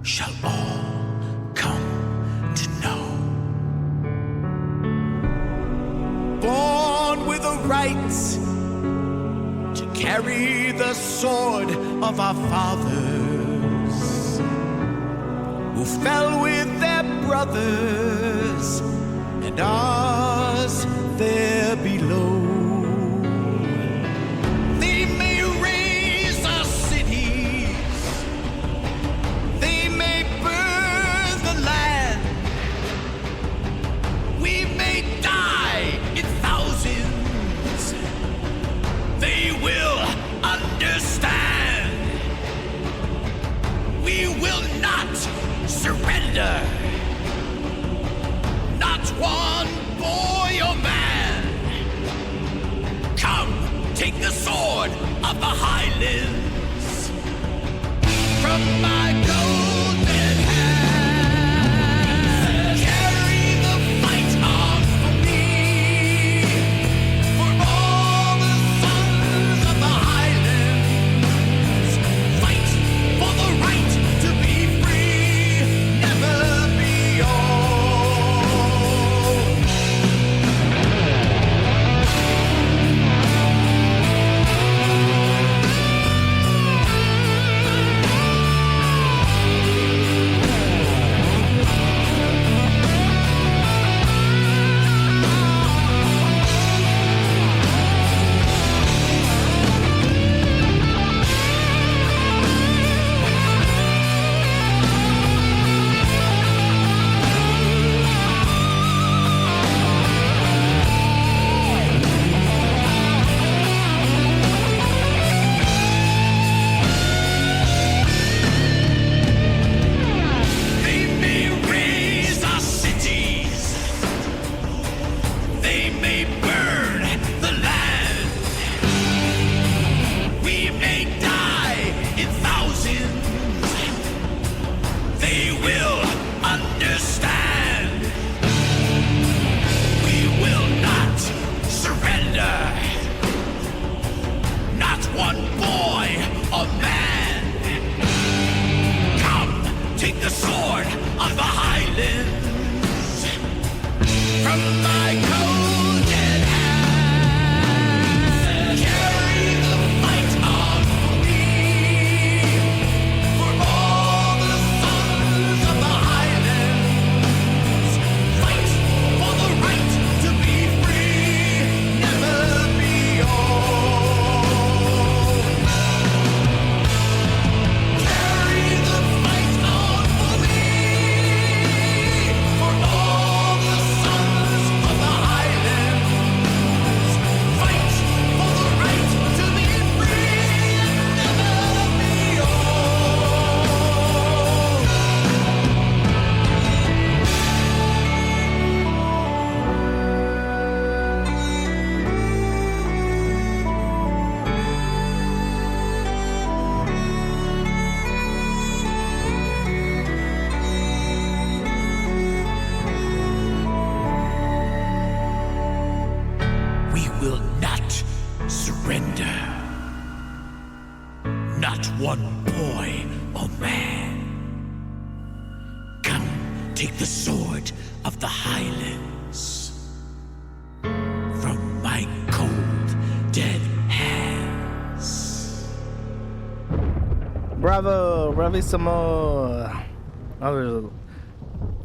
shall all come to know. Born with a right to carry the sword of our fathers, who fell with their brothers and ours there below. They may raise our cities, they may burn the land, we may die in thousands, they will understand. We will not surrender. Not one boy or man. Come, take the sword of the Highlands from my golden hand. Carry the fight on for me, for all the sons of the Highlands. Fight for the right to be free, never be old. They may raise our cities, they may burn the land, we may die in thousands, they will understand. We will not surrender, not one boy or man. Come, take the sword of the Highlands from my golden hand. Carry the fight on for me, for all the sons of the Highlands. Fight for the right to be free, never be old. Carry the fight on for me, for all the sons of the Highlands. Fight for the right to be free, never be old. We will not surrender. Not one boy or man. Come, take the sword of the Highlands from my cold, dead hands. Bravo, bravissimo. Oh,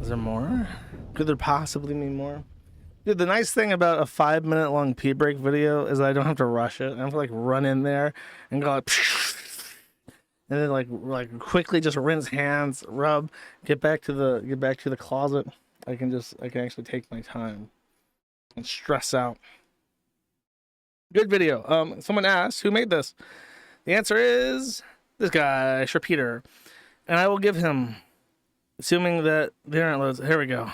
is there more? Could there possibly be more? Dude, the nice thing about a 5-minute long pee break video is I don't have to rush it. I have to like run in there and go like, and then like quickly just rinse hands, rub, get back to the closet. I can actually take my time and stress out. Good video. Someone asked who made this. The answer is this guy, Sharpeter. And I will give him, assuming that the internet loads. Here we go.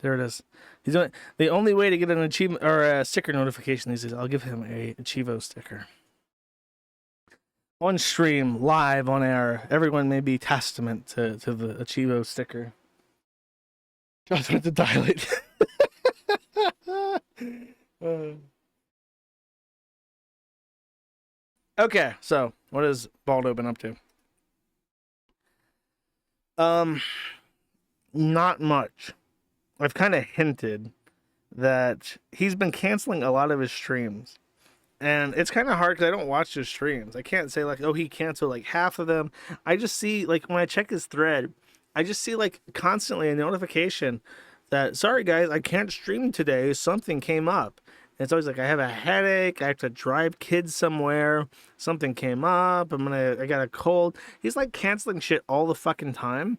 There it is. He's doing, the only way to get an achievement or a sticker notification these days, I'll give him a Achievo sticker. On stream, live on air, everyone may be testament to the Achievo sticker. Just want to dilate. Okay, so what has Baldo been up to? Not much. I've kind of hinted that he's been canceling a lot of his streams. And it's kind of hard because I don't watch his streams. I can't say like, oh, he canceled like half of them. I just see like when I check his thread, I just see like constantly a notification that, sorry guys, I can't stream today. Something came up. And it's always like, I have a headache. I have to drive kids somewhere. Something came up. I got a cold. He's like canceling shit all the fucking time.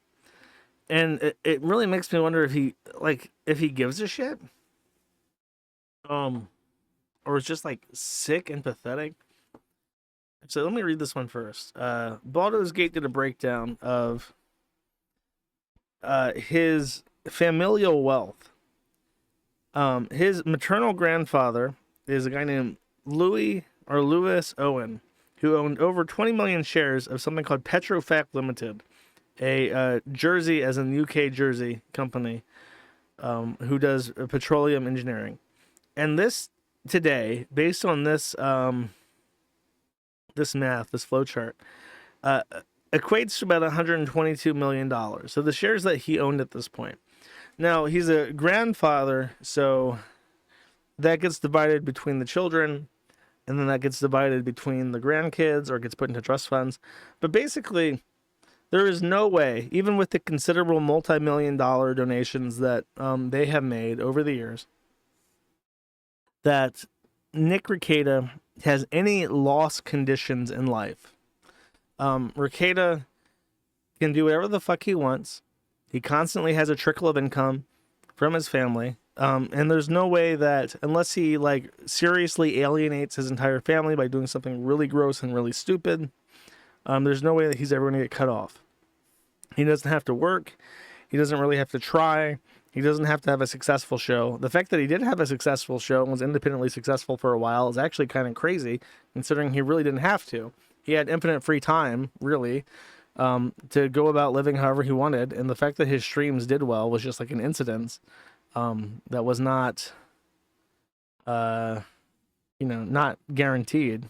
And it really makes me wonder if he gives a shit. Or is just like sick and pathetic. So let me read this one first. Baldur's Gate did a breakdown of his familial wealth. His maternal grandfather is a guy named Louis Owen, who owned over 20 million shares of something called Petrofac Limited, a Jersey, as in UK Jersey company, who does petroleum engineering. And this today, based on this this math, this flowchart, equates to about $122 million. So the shares that he owned at this point. Now, he's a grandfather, so that gets divided between the children, and then that gets divided between the grandkids, or gets put into trust funds. But basically, there is no way, even with the considerable multi-million-dollar donations that they have made over the years, that Nick Rekieta has any loss conditions in life. Rekieta can do whatever the fuck he wants. He constantly has a trickle of income from his family. And there's no way that, unless he like seriously alienates his entire family by doing something really gross and really stupid, there's no way that he's ever going to get cut off. He doesn't have to work. He doesn't really have to try. He doesn't have to have a successful show. The fact that he did have a successful show and was independently successful for a while is actually kind of crazy, considering he really didn't have to. He had infinite free time, really, to go about living however he wanted. And the fact that his streams did well was just like an incident that was not, not guaranteed.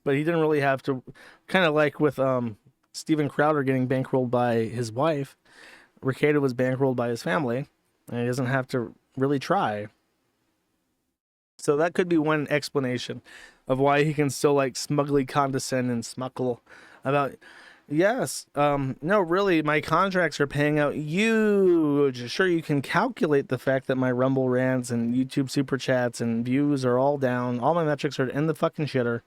But he didn't really have to, kind of like with Steven Crowder getting bankrolled by his wife. Rekieta was bankrolled by his family, and he doesn't have to really try. So that could be one explanation of why he can still like smugly condescend and smuckle about, yes, no, really, my contracts are paying out huge. Sure, you can calculate the fact that my Rumble rants and YouTube super chats and views are all down. All my metrics are in the fucking shitter.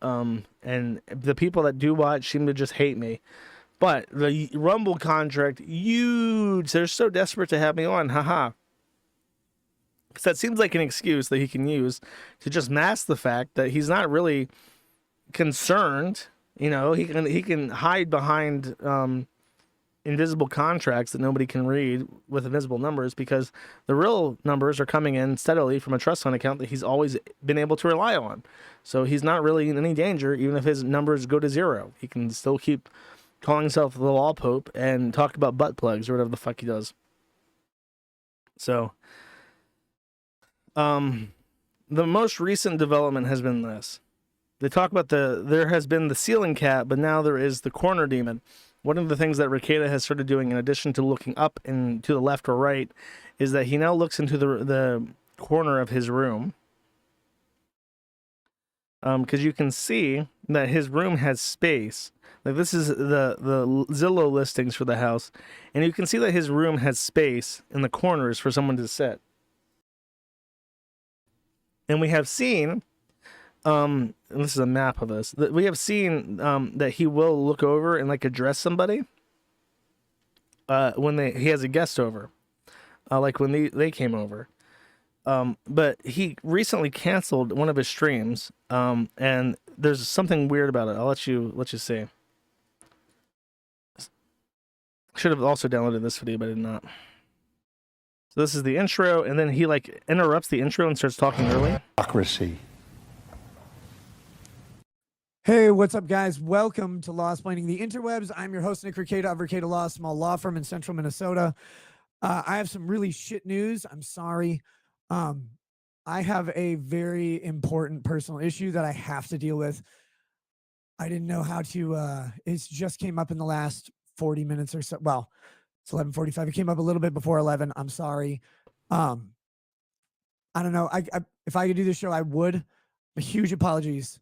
And the people that do watch seem to just hate me. But the Rumble contract, huge. They're so desperate to have me on. Haha. Because that seems like an excuse that he can use to just mask the fact that he's not really concerned. You know, he can hide behind invisible contracts that nobody can read with invisible numbers, because the real numbers are coming in steadily from a trust fund account that he's always been able to rely on. So he's not really in any danger, even if his numbers go to zero. He can still keep calling himself the law pope and talk about butt plugs or whatever the fuck he does. So, the most recent development has been this. They talk about there has been the ceiling cat, but now there is the corner demon. One of the things that Rekieta has started doing, in addition to looking up and to the left or right, is that he now looks into the corner of his room. Because you can see that his room has space. Like, this is the Zillow listings for the house, and you can see that his room has space in the corners for someone to sit. And we have seen, and this is a map of this, that we have seen that he will look over and like address somebody when he has a guest over, like when they came over. But he recently canceled one of his streams, and there's something weird about it. I'll let you see. Should have also downloaded this video, but I did not. So this is the intro, and then he like interrupts the intro and starts talking early. Democracy. Hey, what's up, guys? Welcome to Law Explaining the Interwebs. I'm your host, Nick Rekieta of Rekieta Law, small law firm in central Minnesota. I have some really shit news. I'm sorry. I have a very important personal issue that I have to deal with. I didn't know how to, it just came up in the last 40 minutes or so. Well, it's 11:45. It came up a little bit before 11. I'm sorry. I don't know. If I could do this show, I would. Huge apologies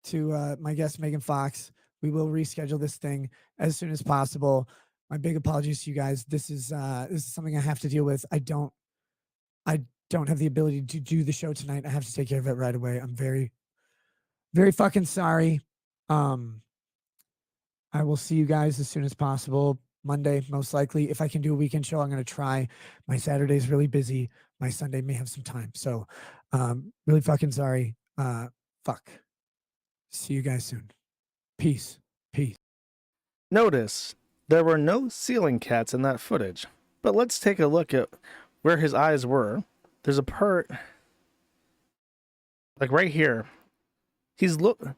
to my guest, Megan Fox. We will reschedule this thing as soon as possible. My big apologies to you guys. This is something I have to deal with. I don't have the ability to do the show tonight. I have to take care of it right away. I'm very, very fucking sorry. I will see you guys as soon as possible. Monday, most likely. If I can do a weekend show, I'm going to try. My Saturday's really busy. My Sunday may have some time. So, really fucking sorry. Fuck. See you guys soon. Peace. Peace. Notice there were no ceiling cats in that footage, but let's take a look at where his eyes were. There's a part like right here. He is looking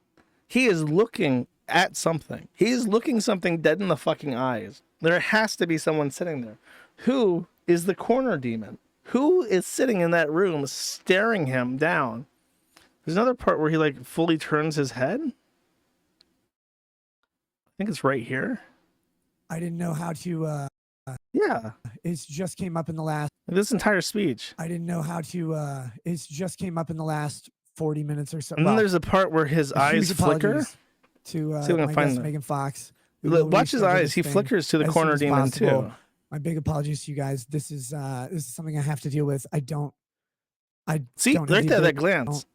at something. He is looking something dead in the fucking eyes. There has to be someone sitting there. Who is the corner demon? Who is sitting in that room staring him down? There's another part where he like fully turns his head. I think it's right here. I didn't know how to, yeah. It just came up in the last. This entire speech. I didn't know how to, it just came up in the last 40 minutes or so. And then there's a part where his eyes flicker. To see if I can find Megan Fox. Watch his eyes. He flickers to the corner demon too. My big apologies to you guys. This is something I have to deal with. I see don't right there that glance.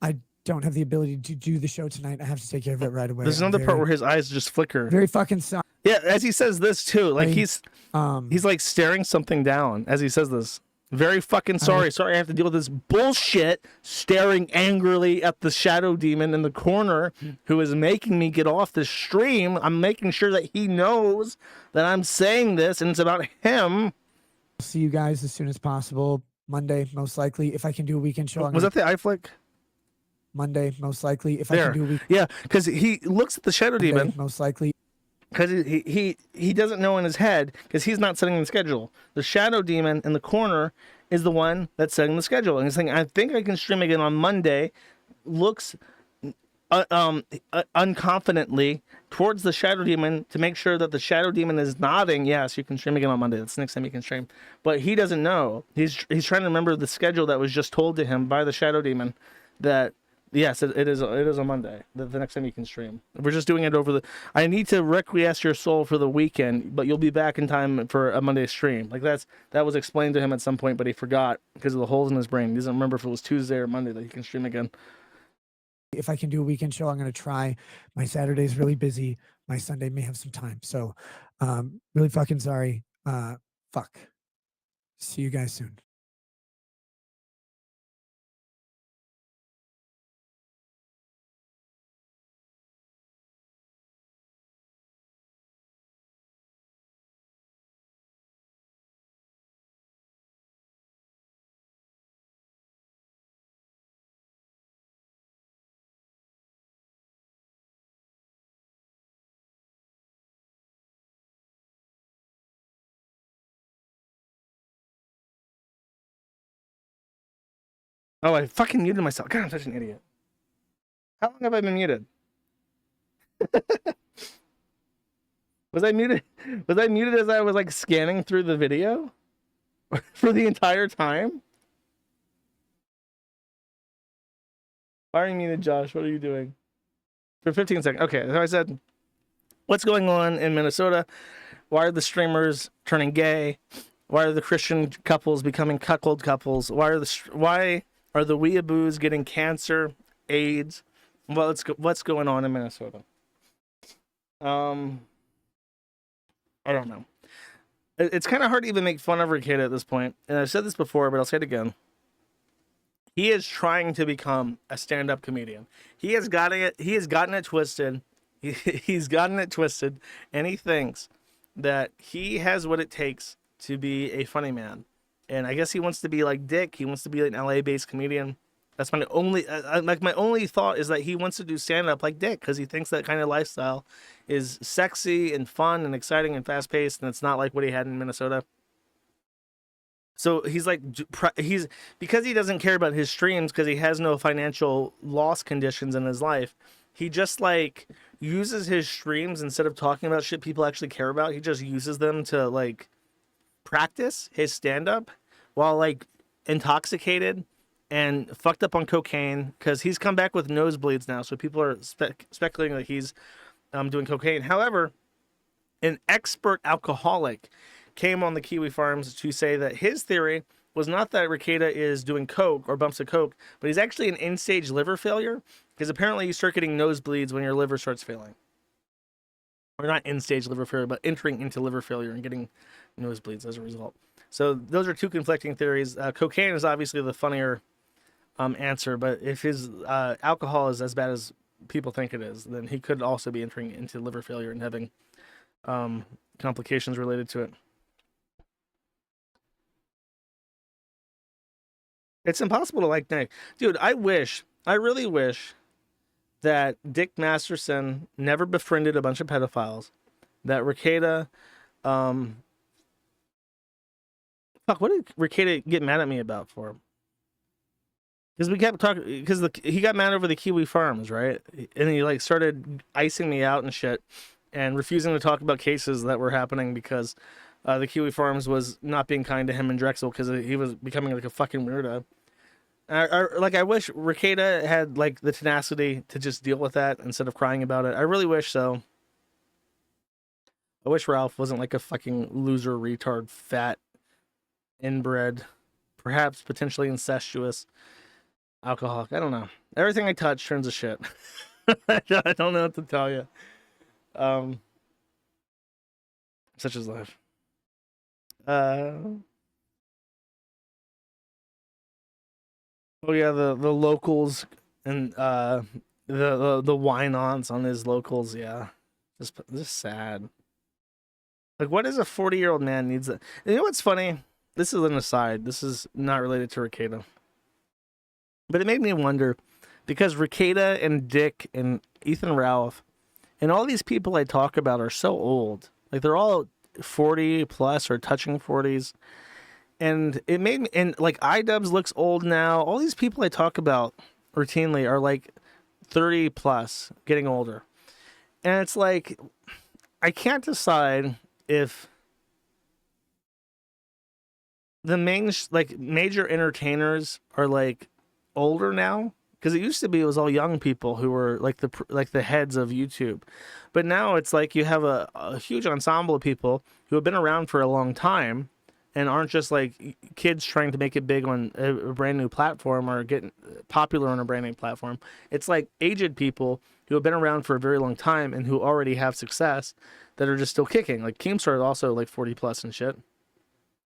I don't have the ability to do the show tonight. I have to take care of it right away. There's another part where his eyes just flicker. Very fucking sorry. Yeah, as he says this too, like he's like staring something down as he says this. Very fucking sorry. Sorry I have to deal with this bullshit, staring angrily at the shadow demon in the corner who is making me get off the stream. I'm making sure that he knows that I'm saying this and it's about him. See you guys as soon as possible. Monday, most likely. If I can do a weekend show. Was that the eye flick? Monday, most likely. If I can do a weekend. Yeah, because he looks at the shadow demon. Most likely. Because he doesn't know in his head, because he's not setting the schedule. The shadow demon in the corner is the one that's setting the schedule. And he's saying, I think I can stream again on Monday. Looks unconfidently towards the shadow demon to make sure that the shadow demon is nodding. Yes, you can stream again on Monday. That's the next time you can stream. But he doesn't know. He's trying to remember the schedule that was just told to him by the shadow demon that... Yes, it is on Monday, the next time you can stream. We're just doing it over the... I need to requiesce your soul for the weekend, but you'll be back in time for a Monday stream. Like that was explained to him at some point, but he forgot because of the holes in his brain. He doesn't remember if it was Tuesday or Monday that he can stream again. If I can do a weekend show, I'm going to try. My Saturday's really busy. My Sunday may have some time. So, really fucking sorry. Fuck. See you guys soon. Oh, I fucking muted myself. God, I'm such an idiot. How long have I been muted? Was I muted? Was I muted as I was like scanning through the video for the entire time? Why are you muted, Josh? What are you doing? For 15 seconds. Okay, so I said, what's going on in Minnesota? Why are the streamers turning gay? Why are the Christian couples becoming cuckold couples? Why are the weeaboos getting cancer, AIDS? Well, what's going on in Minnesota? I don't know. It's kind of hard to even make fun of Rekieta at this point. And I've said this before, but I'll say it again. He is trying to become a stand-up comedian. He has gotten it twisted. He's gotten it twisted, and he thinks that he has what it takes to be a funny man. And I guess he wants to be like Dick. He wants to be like an LA-based comedian. That's my only, my only thought is that he wants to do stand-up like Dick because he thinks that kind of lifestyle is sexy and fun and exciting and fast-paced, and it's not like what he had in Minnesota. So he's like, because he doesn't care about his streams because he has no financial loss conditions in his life, he just like uses his streams instead of talking about shit people actually care about. He just uses them to like practice his stand-up while like intoxicated and fucked up on cocaine because he's come back with nosebleeds now. So people are speculating that he's doing cocaine. However, an expert alcoholic came on the Kiwi Farms to say that his theory was not that Rekieta is doing coke or bumps of coke, but he's actually an end-stage liver failure because apparently you start getting nosebleeds when your liver starts failing. Or not end-stage liver failure, but entering into liver failure and getting nosebleeds as a result. So those are two conflicting theories. Cocaine is obviously the funnier answer, but if his alcohol is as bad as people think it is, then he could also be entering into liver failure and having complications related to it. It's impossible to like Nick. Dude, I really wish that Dick Masterson never befriended a bunch of pedophiles, that Rekieta, fuck, what did Rekieta get mad at me about for? Because we kept talking, because he got mad over the Kiwi Farms, right? And he like started icing me out and shit, and refusing to talk about cases that were happening because the Kiwi Farms was not being kind to him and Drexel because he was becoming like a fucking weirdo. I wish Rekieta had like the tenacity to just deal with that instead of crying about it. I really wish so. I wish Ralph wasn't like a fucking loser, retard, fat, inbred, perhaps potentially incestuous alcoholic. I don't know. Everything I touch turns to shit. I don't know what to tell you. Such is life. Oh yeah, the locals and the wine-ons on his locals, yeah. Just sad. Like, what is a 40-year-old man needs that? You know what's funny? This is an aside. This is not related to Rekieta. But it made me wonder, because Rekieta and Dick and Ethan Ralph and all these people I talk about are so old. Like, they're all 40 plus or touching 40s. And it made me, and like iDubbbz looks old now. All these people I talk about routinely are like 30 plus, getting older. And it's like, I can't decide if the major entertainers are like older now, because it used to be it was all young people who were like the heads of YouTube. But now it's like you have a huge ensemble of people who have been around for a long time and aren't just like kids trying to make it big on a brand new platform or getting popular on a brand new platform. It's like aged people who have been around for a very long time and who already have success that are just still kicking. Like Keemstar is also like 40 plus and shit.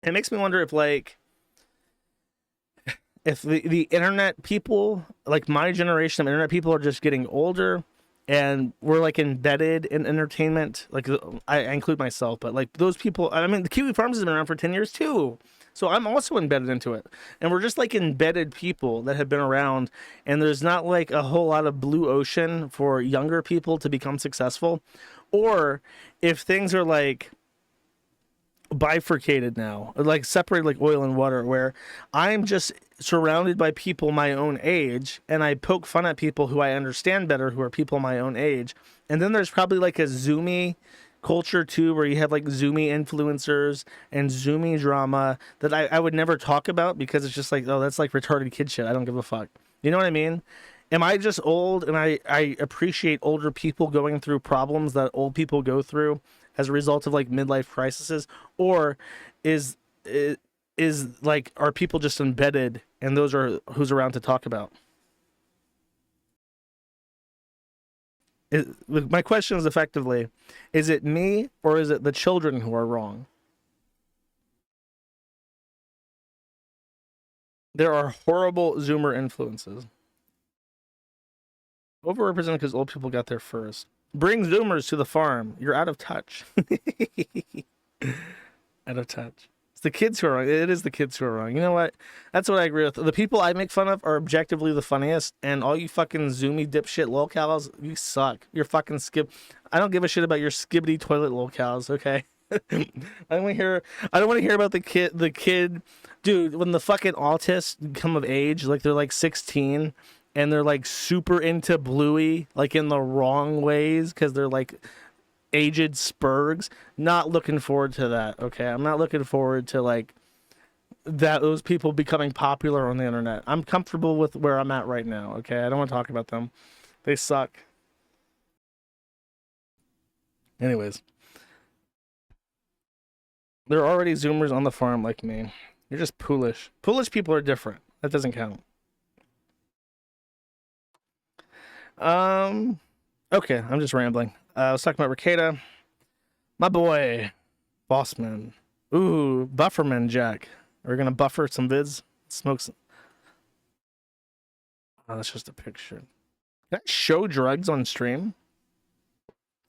It makes me wonder if the internet people, like my generation of internet people, are just getting older and we're like embedded in entertainment. Like I include myself, but like those people, I mean, the Kiwi Farms has been around for 10 years too. So I'm also embedded into it. And we're just like embedded people that have been around, and there's not like a whole lot of blue ocean for younger people to become successful. Or if things are like bifurcated now, like separated like oil and water, where I'm just surrounded by people my own age and I poke fun at people who I understand better, who are people my own age. And then there's probably like a Zoomy culture too, where you have like Zoomy influencers and Zoomy drama that I would never talk about because it's just like, oh, that's like retarded kid shit. I don't give a fuck. You know what I mean? Am I just old and I appreciate older people going through problems that old people go through as a result of like midlife crises? Or is like, are people just embedded and those are who's around to talk about? My question is effectively, is it me or is it the children who are wrong? There are horrible Zoomer influences. Overrepresented because old people got there first. Bring Zoomers to the farm. You're out of touch. Out of touch. It's the kids who are wrong. It is the kids who are wrong. You know what? That's what I agree with. The people I make fun of are objectively the funniest, and all you fucking zoomy dipshit lolcows, you suck. You're fucking skip. I don't give a shit about your skibbity toilet lolcows, okay? I don't want to hear about the kid, dude, when the fucking autists come of age, like they're like 16 and they're like super into Bluey, like in the wrong ways because they're like aged spurgs. Not looking forward to that, okay? I'm not looking forward to like that, those people becoming popular on the internet. I'm comfortable with where I'm at right now, okay? I don't want to talk about them. They suck. Anyways. There are already Zoomers on the farm like me. You're just poolish. Poolish people are different. That doesn't count. Okay, I'm just rambling. I was talking about Ricada. My boy, Bossman. Ooh, Bufferman Jack. We're gonna buffer some vids. Smoke some. Oh, that's just a picture. Can I show drugs on stream?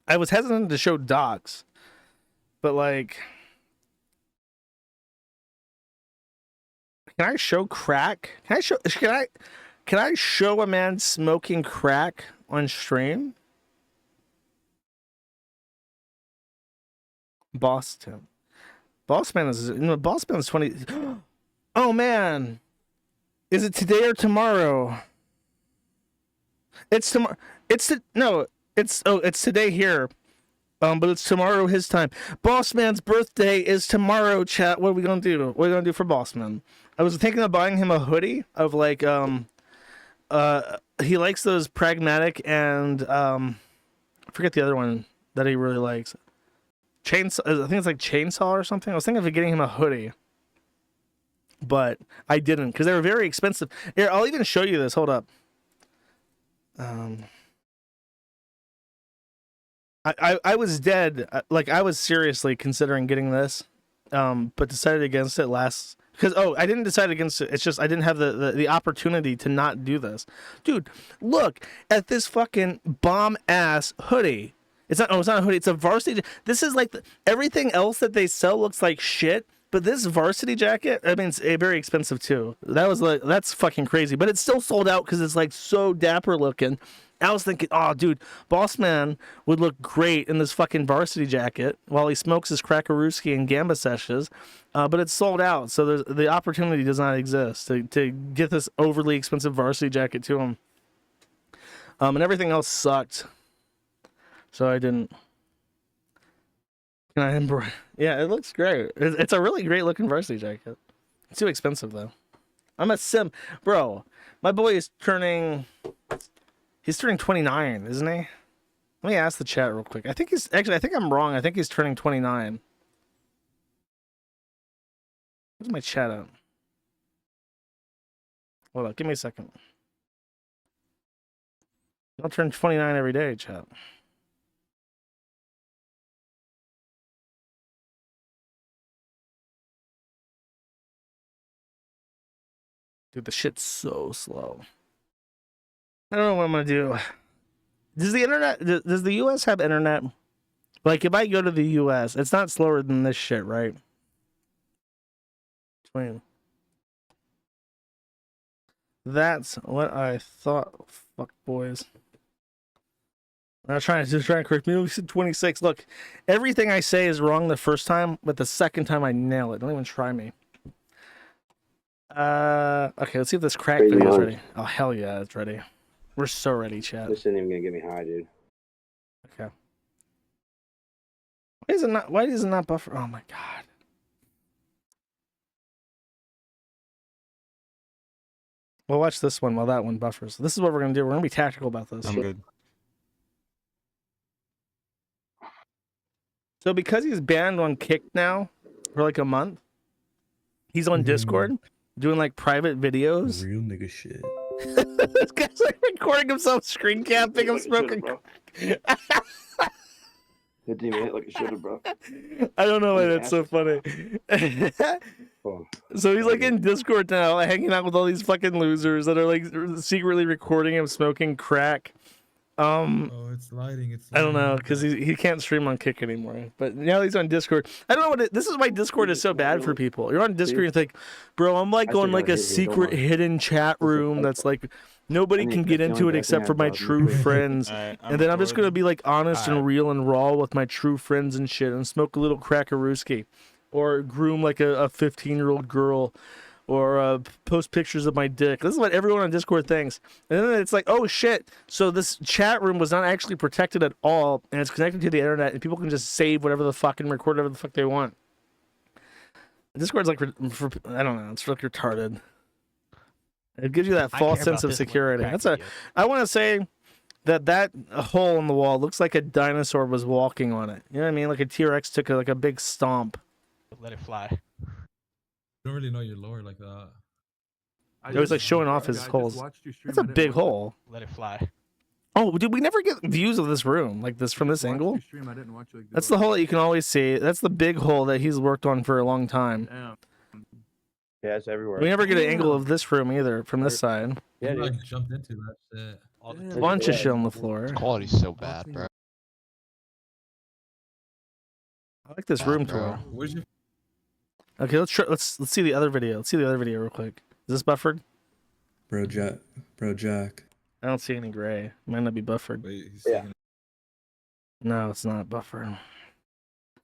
I was hesitant to show docs, but like, can I show crack? Can I show a man smoking crack on stream? Boston. Bossman is, Bossman's 20. Oh man. Is it today or tomorrow? It's tomorrow. It's today here. But it's tomorrow his time. Bossman's birthday is tomorrow, chat. What are we gonna do? What are we gonna do for Bossman? I was thinking of buying him a hoodie of like he likes those pragmatic and I forget the other one that he really likes. Chainsaw, I think it's like Chainsaw or something. I was thinking of getting him a hoodie, but I didn't because they were very expensive. Here, I'll even show you this. Hold up. I was dead. Like I was seriously considering getting this, but decided against it last. Because I didn't decide against it. It's just I didn't have the opportunity to not do this. Dude, look at this fucking bomb ass hoodie. It's not a hoodie. It's a varsity. This is like everything else that they sell looks like shit. But this varsity jacket, I mean, it's very expensive too. That's fucking crazy. But it's still sold out because it's like so dapper looking. I was thinking, oh, dude, Bossman would look great in this fucking varsity jacket while he smokes his crackarooski and gamba sessions. But it's sold out, so the opportunity does not exist to get this overly expensive varsity jacket to him. And everything else sucked. So I didn't. Can I embroider? Yeah, it looks great. It's a really great looking varsity jacket. It's too expensive though. I'm a sim, bro. My boy is turning. He's turning 29, isn't he? Let me ask the chat real quick. I think I'm wrong. I think he's turning 29. Where's my chat at? Hold on, give me a second. I'll turn 29 every day, chat. Dude, the shit's so slow. I don't know what I'm gonna do. Does the US have internet? Like, if I go to the US, it's not slower than this shit, right? That's what I thought. Fuck boys. I'm trying to correct me. We said 26. Look, everything I say is wrong the first time, but the second time I nail it. Don't even try me. Okay, let's see if this crack video is ready. Oh, hell yeah, it's ready. We're so ready, chat. This isn't even gonna get me high, dude. Okay. Why is it not buffer? Oh my god. We'll watch this one while that one buffers. This is what we're gonna do. We're gonna be tactical about this. I'm good. So because he's banned on Kick now for like a month, he's on Discord doing like private videos. Real nigga shit. This guy's like recording himself screen capping him smoking. Good team hit like a shooter, bro. I don't know why that's so funny. So he's like in Discord now, like, hanging out with all these fucking losers that are like secretly recording him smoking crack. Oh, it's lighting. It's I don't know because he can't stream on Kick anymore. But now he's on Discord. I don't know what this is. Why Discord is so bad for people. You're on Discord, you think, bro, I'm like on like a secret hidden chat room that's like nobody can get into it except for my true friends. And then I'm just gonna be like honest and real and raw with my true friends and shit, and smoke a little crackarooski, or groom like a 15-year-old girl. Or post pictures of my dick. This is what everyone on Discord thinks. And then it's like, oh shit. So this chat room was not actually protected at all, and it's connected to the internet, and people can just save whatever the fuck and record whatever the fuck they want. Discord's like, for I don't know, it's like retarded. It gives you that false sense of security. I want to say that hole in the wall looks like a dinosaur was walking on it. You know what I mean? Like a T-Rex took like a big stomp. Let it fly. I don't really know your lore like that. It was like showing off his holes. That's a big hole. Let it fly. Oh, dude, we never get views of this room like this from this angle. That's the hole that you can always see. That's the big hole that he's worked on for a long time. Yeah, it's everywhere. We never get an angle of this room either from this side. Yeah, I jumped into that shit. Bunch of shit on the floor. Quality's so bad, bro. I like this room tour. Where's your... Okay, let's see the other video. Let's see the other video real quick. Is this buffered? Bro Jack. I don't see any gray. Might not be buffered. Wait, No, it's not buffered.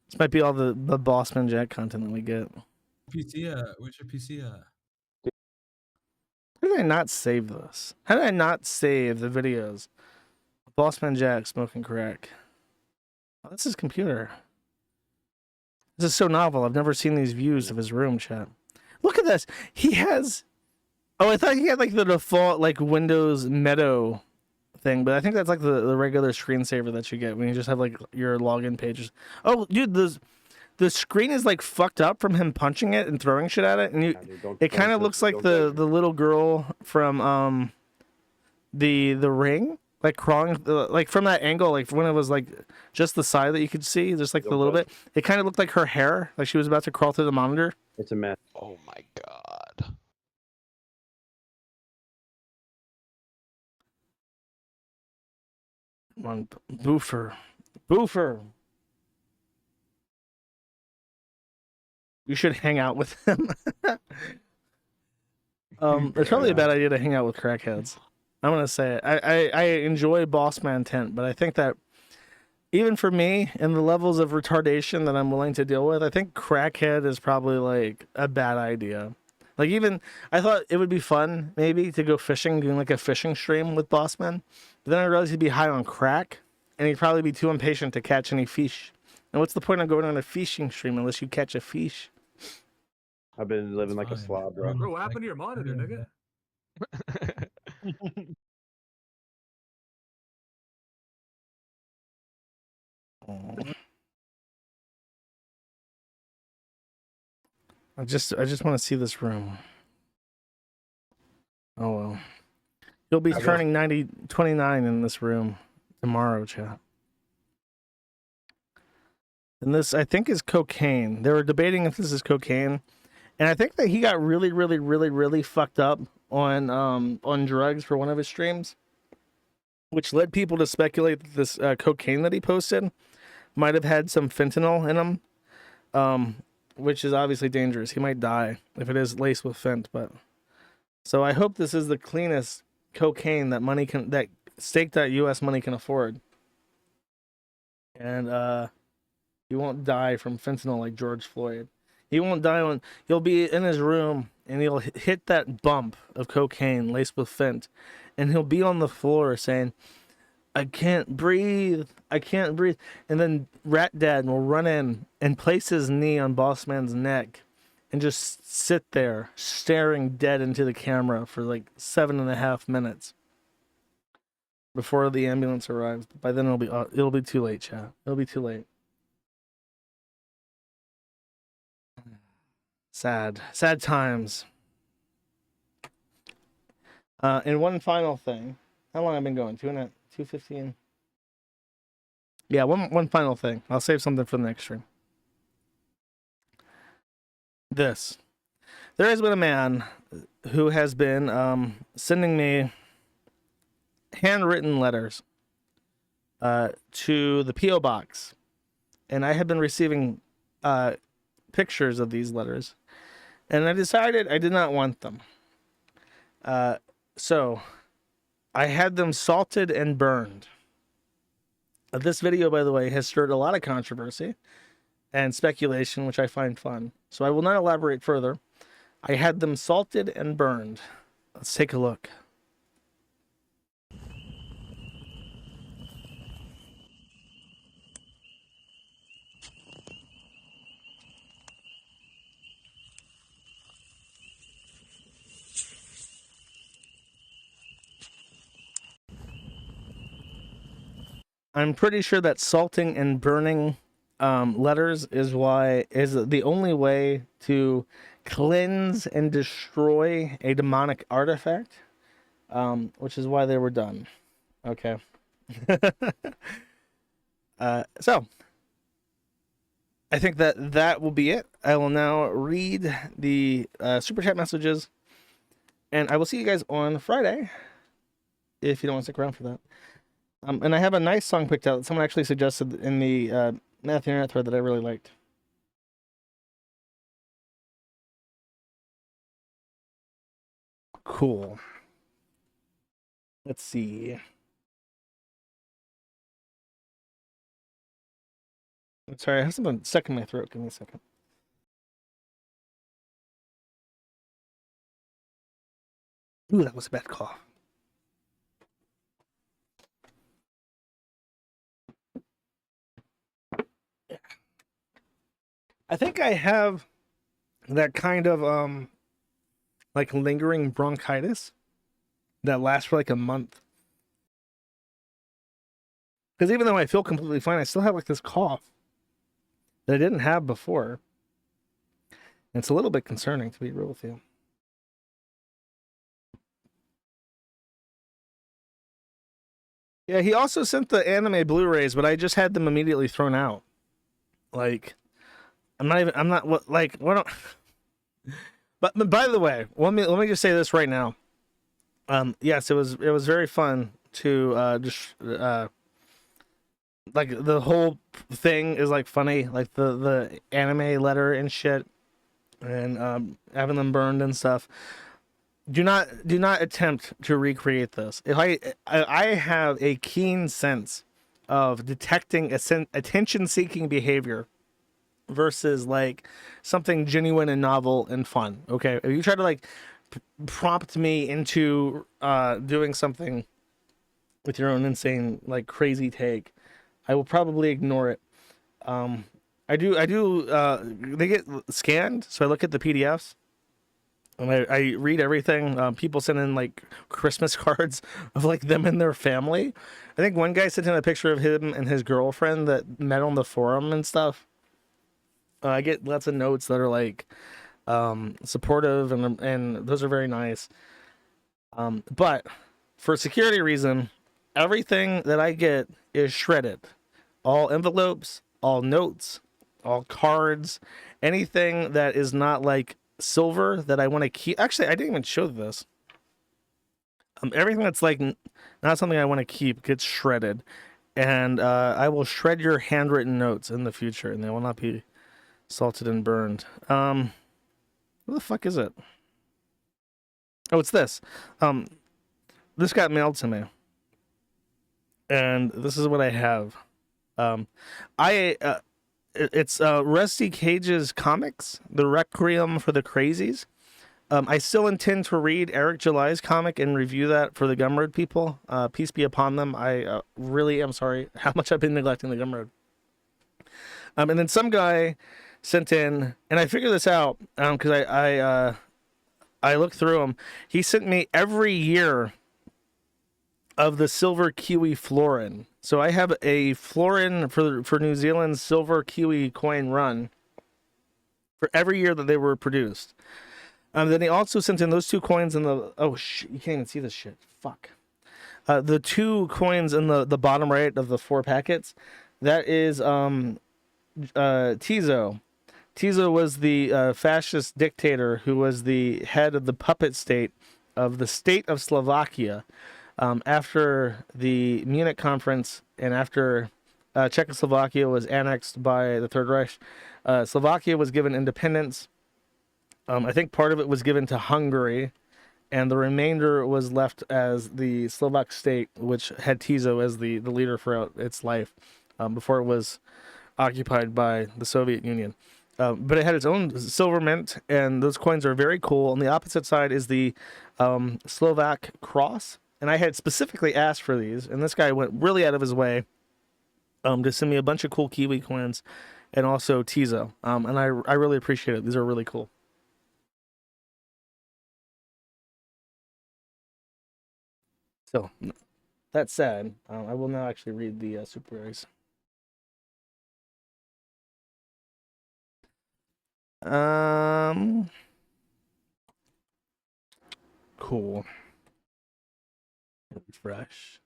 This might be all the Bossman Jack content that we get. PC at? Where's your PC at? How did I not save this? How did I not save the videos? Bossman Jack smoking crack. Oh, that's his computer. This is so novel. I've never seen these views of his room, chat. Look at this. He has... Oh, I thought he had like the default like Windows Meadow thing, but I think that's like the regular screensaver that you get when you just have like your login pages. Oh, dude, the screen is like fucked up from him punching it and throwing shit at it, and it kind of looks like the little girl from the Ring. Like crawling, like from that angle, like when it was like just the side that you could see, just like a little bit. It kind of looked like her hair, like she was about to crawl through the monitor. It's a mess. Oh my god. One Boofer. You should hang out with him. It's probably a bad idea to hang out with crackheads. I'm gonna say it. I enjoy Bossman Tent, but I think that even for me and the levels of retardation that I'm willing to deal with, I think crackhead is probably like a bad idea. Like even I thought it would be fun maybe to go fishing, doing like a fishing stream with Bossman, but then I realized he'd be high on crack and he'd probably be too impatient to catch any fish. And what's the point of going on a fishing stream unless you catch a fish? I've been living like a slob, bro. Bro, what happened to your monitor, nigga? I just want to see this room. Oh well. You'll be turning 29 in this room tomorrow, chat. And this, I think, is cocaine. They were debating if this is cocaine. And I think that he got really fucked up on drugs for one of his streams, which led people to speculate that this cocaine that he posted might have had some fentanyl in him, which is obviously dangerous. He might die if it is laced with fent. But so I hope this is the cleanest cocaine that stake.us money can afford, and he won't die from fentanyl like George Floyd. He won't die when he'll be in his room and he'll hit that bump of cocaine laced with fent, and he'll be on the floor saying, I can't breathe. And then Rat Dad will run in and place his knee on Bossman's neck and just sit there staring dead into the camera for like 7.5 minutes before the ambulance arrives. By then it'll be too late, chat. It'll be too late. Sad times. And one final thing. How long have I been going? 2:15. Yeah, one final thing. I'll save something for the next stream. There has been a man who has been sending me handwritten letters to the P.O. box, and I had been receiving pictures of these letters, and I decided I did not want them. So I had them salted and burned. This video, by the way, has stirred a lot of controversy and speculation, which I find fun. So I will not elaborate further. I had them salted and burned. Let's take a look. I'm pretty sure that salting and burning letters is the only way to cleanse and destroy a demonic artifact, which is why they were done. Okay. So I think that will be it. I will now read the super chat messages, and I will see you guys on Friday if you don't want to stick around for that. And I have a nice song picked out that someone actually suggested in the Matthew Internet thread that I really liked. Cool. Let's see. I'm sorry, I have something stuck in my throat. Give me a second. Ooh, that was a bad cough. I think I have that kind of like lingering bronchitis that lasts for like a month. Because even though I feel completely fine, I still have like this cough that I didn't have before. And it's a little bit concerning, to be real with you. Yeah, he also sent the anime Blu-rays, but I just had them immediately thrown out. Like, what don't... But by the way, let me just say this right now. Yes, it was very fun to like the whole thing is like funny, like the anime letter and shit, and having them burned and stuff. Do not attempt to recreate this. If I have a keen sense of detecting attention-seeking behavior versus like something genuine and novel and fun. Okay, if you try to like prompt me into doing something with your own insane, like crazy take, I will probably ignore it. I do. They get scanned, so I look at the PDFs. And I read everything. People send in like Christmas cards of like them and their family. I think one guy sent in a picture of him and his girlfriend that met on the forum and stuff. I get lots of notes that are like supportive and those are very nice. But for security reason, everything that I get is shredded. All envelopes, all notes, all cards, anything that is not like silver that I want to keep. Actually, I didn't even show this. Everything that's like not something I want to keep gets shredded, and I will shred your handwritten notes in the future, and they will not be salted and burned. What the fuck is it? Oh, it's this. This got mailed to me, and this is what I have. It's Rusty Cage's comics, The Requiem for the Crazies. I still intend to read Eric July's comic and review that for the Gumroad people. Peace be upon them. I really am sorry how much I've been neglecting the Gumroad. And then some guy sent in, and I figured this out because I looked through them. He sent me every year of the silver kiwi florin. So I have a florin for New Zealand's silver kiwi coin run for every year that they were produced. Then he also sent in those 2 coins in the... Oh, shit, you can't even see this shit. Fuck. The 2 coins in the bottom right of the 4 packets, that is Tiso. Tiso was the fascist dictator who was the head of the puppet state of the state of Slovakia. After the Munich conference and after Czechoslovakia was annexed by the Third Reich, Slovakia was given independence. I think part of it was given to Hungary, and the remainder was left as the Slovak state, which had Tiso as the leader throughout its life before it was occupied by the Soviet Union. But it had its own silver mint, and those coins are very cool. On the opposite side is the Slovak cross, and I had specifically asked for these, and this guy went really out of his way to send me a bunch of cool Kiwi coins and also Tiso, and I really appreciate it. These are really cool. So, that said, I will now actually read the Super Rares. Cool. Refresh.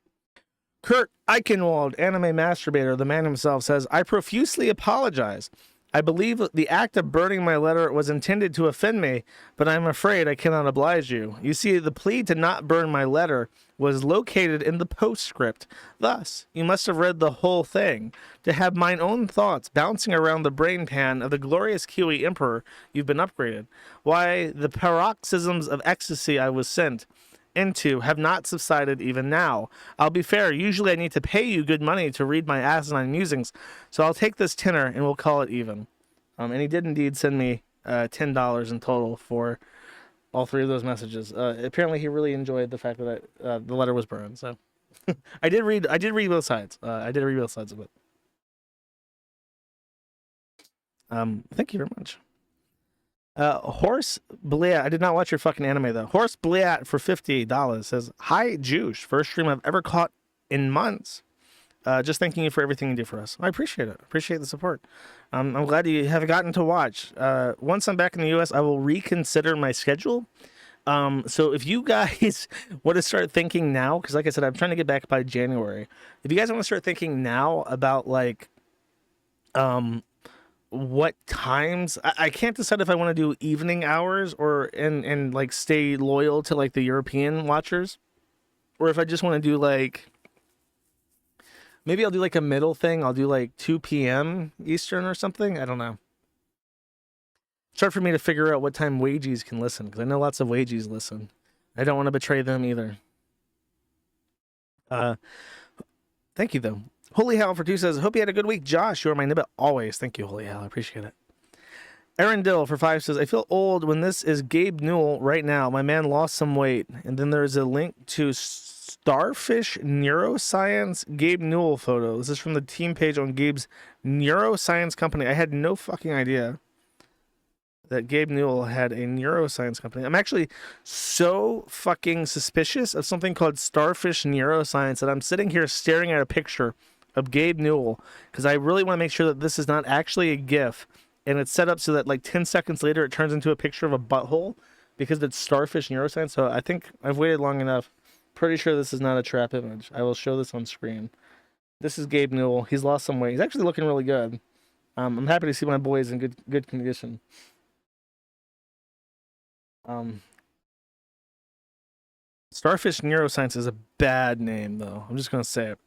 Kurt Eichenwald, anime masturbator, the man himself, says, I profusely apologize. I believe the act of burning my letter was intended to offend me, but I'm afraid I cannot oblige you. You see, the plea to not burn my letter was located in the postscript. Thus, you must have read the whole thing. To have mine own thoughts bouncing around the brain pan of the glorious Kiwi Emperor, you've been upgraded. Why, the paroxysms of ecstasy I was sent into have not subsided even now. I'll be fair, usually I need to pay you good money to read my asinine musings, so I'll take this tenner and we'll call it even. And he did indeed send me $10 in total for all three of those messages. Apparently he really enjoyed the fact that the letter was burned, so I did read both sides. I did read both sides of it. Thank you very much. Horse Bliat, I did not watch your fucking anime though. Horse Bliat for $50 says, hi Juice, first stream I've ever caught in months. Just thanking you for everything you do for us. I appreciate it. Appreciate the support. I'm glad you have gotten to watch. Once I'm back in the US, I will reconsider my schedule. So if you guys want to start thinking now, because like I said, I'm trying to get back by January. If you guys want to start thinking now about like, what times I can't decide if I want to do evening hours or and like stay loyal to like the European watchers, or if I just want to do like maybe I'll do like a middle thing. I'll do like 2 p.m. Eastern or something. I don't know. It's hard for me to figure out what time Wagies can listen, because I know lots of Wagies listen. I don't want to betray them either. Thank you though. Holy Hell for 2 says, hope you had a good week, Josh. You are my nibble always. Thank you, Holy Hell. I appreciate it. Aaron Dill for 5 says, I feel old when this is Gabe Newell right now. My man lost some weight. And then there's a link to Starfish Neuroscience Gabe Newell photo. This is from the team page on Gabe's Neuroscience company. I had no fucking idea that Gabe Newell had a neuroscience company. I'm actually so fucking suspicious of something called Starfish Neuroscience that I'm sitting here staring at a picture of Gabe Newell, because I really want to make sure that this is not actually a GIF, and it's set up so that like 10 seconds later it turns into a picture of a butthole because it's Starfish Neuroscience. So I think I've waited long enough. Pretty sure this is not a trap image. I will show this on screen. This is Gabe Newell. He's lost some weight. He's actually looking really good. I'm happy to see my boys in good condition. Starfish Neuroscience is a bad name though. I'm just gonna say it.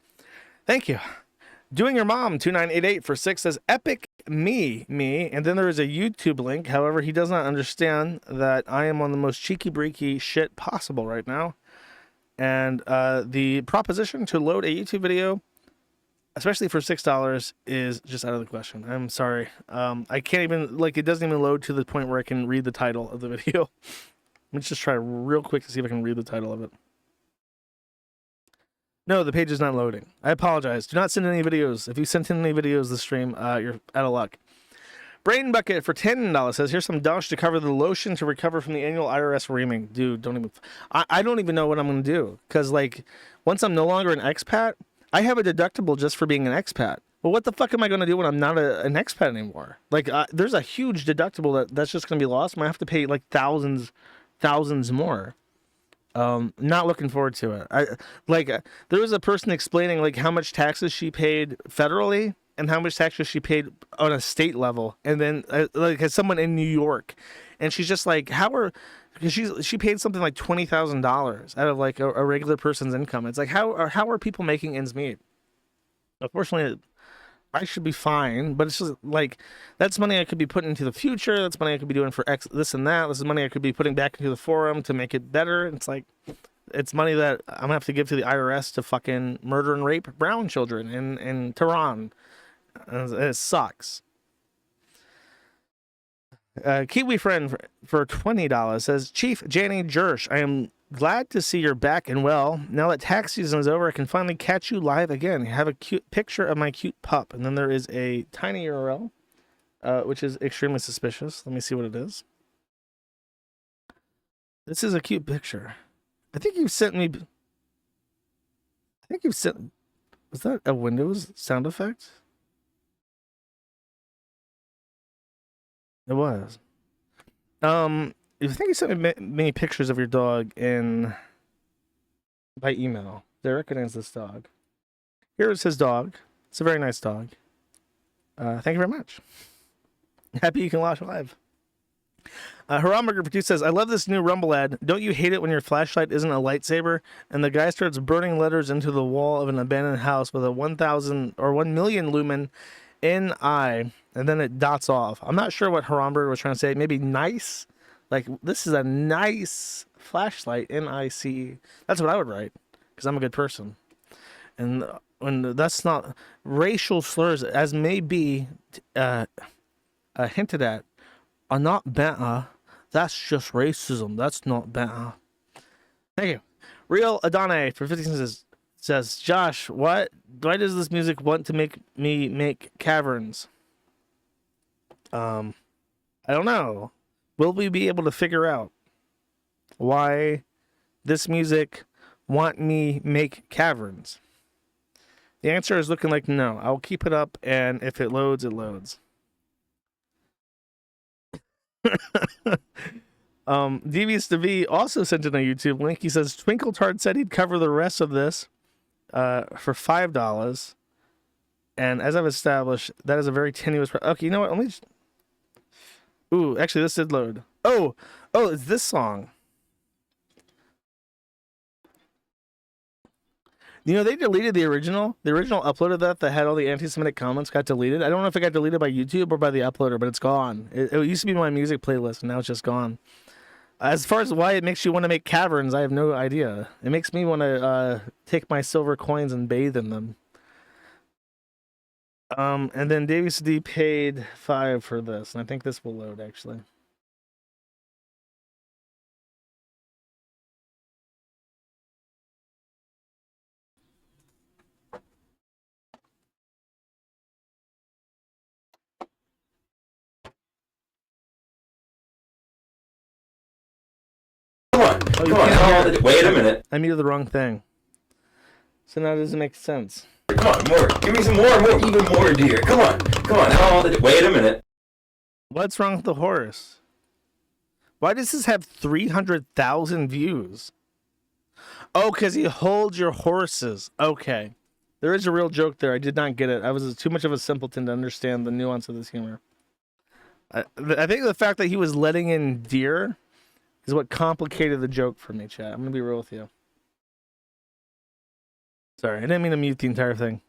Thank you. Doing Your Mom 2988 for 6 says epic me, and then there is a YouTube link. However, he does not understand that I am on the most cheeky breaky shit possible right now, and the proposition to load a YouTube video, especially for $6, is just out of the question. I'm sorry. I can't even, like, it doesn't even load to the point where I can read the title of the video. Let's just try real quick to see if I can read the title of it. No, the page is not loading. I apologize. Do not send any videos. If you sent in any videos this stream, you're out of luck. Brain Bucket for $10 says, here's some dosh to cover the lotion to recover from the annual IRS reaming. Dude, don't even... I don't even know what I'm going to do. Because, like, once I'm no longer an expat, I have a deductible just for being an expat. Well, what the fuck am I going to do when I'm not an expat anymore? Like, there's a huge deductible that's just going to be lost. I'm going to have to pay, like, thousands more. Not looking forward to it. There was a person explaining like how much taxes she paid federally and how much taxes she paid on a state level, and then like as someone in New York, and she's just like, because she paid something like $20,000 out of like a regular person's income. It's like how are people making ends meet? Unfortunately, I should be fine, but it's just like that's money I could be putting into the future. That's money I could be doing for this and that. This is money I could be putting back into the forum to make it better. It's like it's money that I'm gonna have to give to the IRS to fucking murder and rape brown children in Tehran. And it sucks. Kiwi friend for $20 says, Chief Janny Jersh, I am glad to see you're back and well. Now that tax season is over, I can finally catch you live again. I have a cute picture of my cute pup, and then there is a tiny URL, which is extremely suspicious. Let me see what it is. This is a cute picture. I think you've sent me. Was that a Windows sound effect? It was. I think you sent me many pictures of your dog by email. They recognize this dog. Here is his dog. It's a very nice dog. Thank you very much. Happy you can watch live. Haramburger Produce says, I love this new Rumble ad. Don't you hate it when your flashlight isn't a lightsaber and the guy starts burning letters into the wall of an abandoned house with a 1,000 or 1 million lumen NI, and then it dots off. I'm not sure what Haramburger was trying to say. Maybe nice? Like, this is a nice flashlight, N-I-C-E. That's what I would write, because I'm a good person. And when that's not racial slurs, as may be hinted at, are not better. That's just racism. That's not better. Thank you. Real Adonai for 50 cents says, Josh, why does this music want to make me make caverns? I don't know. Will we be able to figure out why this music want me make caverns? The answer is looking like no. I'll keep it up, and if it loads, it loads. Devious to V also sent in a YouTube link. He says Twinkle Tart said he'd cover the rest of this for $5, and as I've established, that is a very tenuous. Okay, you know what? Let me. Just... Ooh, actually, this did load. Oh, it's this song. You know, they deleted the original. The original upload of that had all the anti-Semitic comments got deleted. I don't know if it got deleted by YouTube or by the uploader, but it's gone. It used to be my music playlist, and now it's just gone. As far as why it makes you want to make caverns, I have no idea. It makes me want to take my silver coins and bathe in them. And then Davies D paid $5 for this, and I think this will load, actually. Come on, wait a minute. I muted the wrong thing. So now it doesn't make sense. Come on, more. Give me some more, even more, dear. Come on. Wait a minute. What's wrong with the horse? Why does this have 300,000 views? Oh, because he holds your horses. Okay. There is a real joke there. I did not get it. I was too much of a simpleton to understand the nuance of this humor. I think the fact that he was letting in deer is what complicated the joke for me, chat. I'm going to be real with you. Sorry, I didn't mean to mute the entire thing.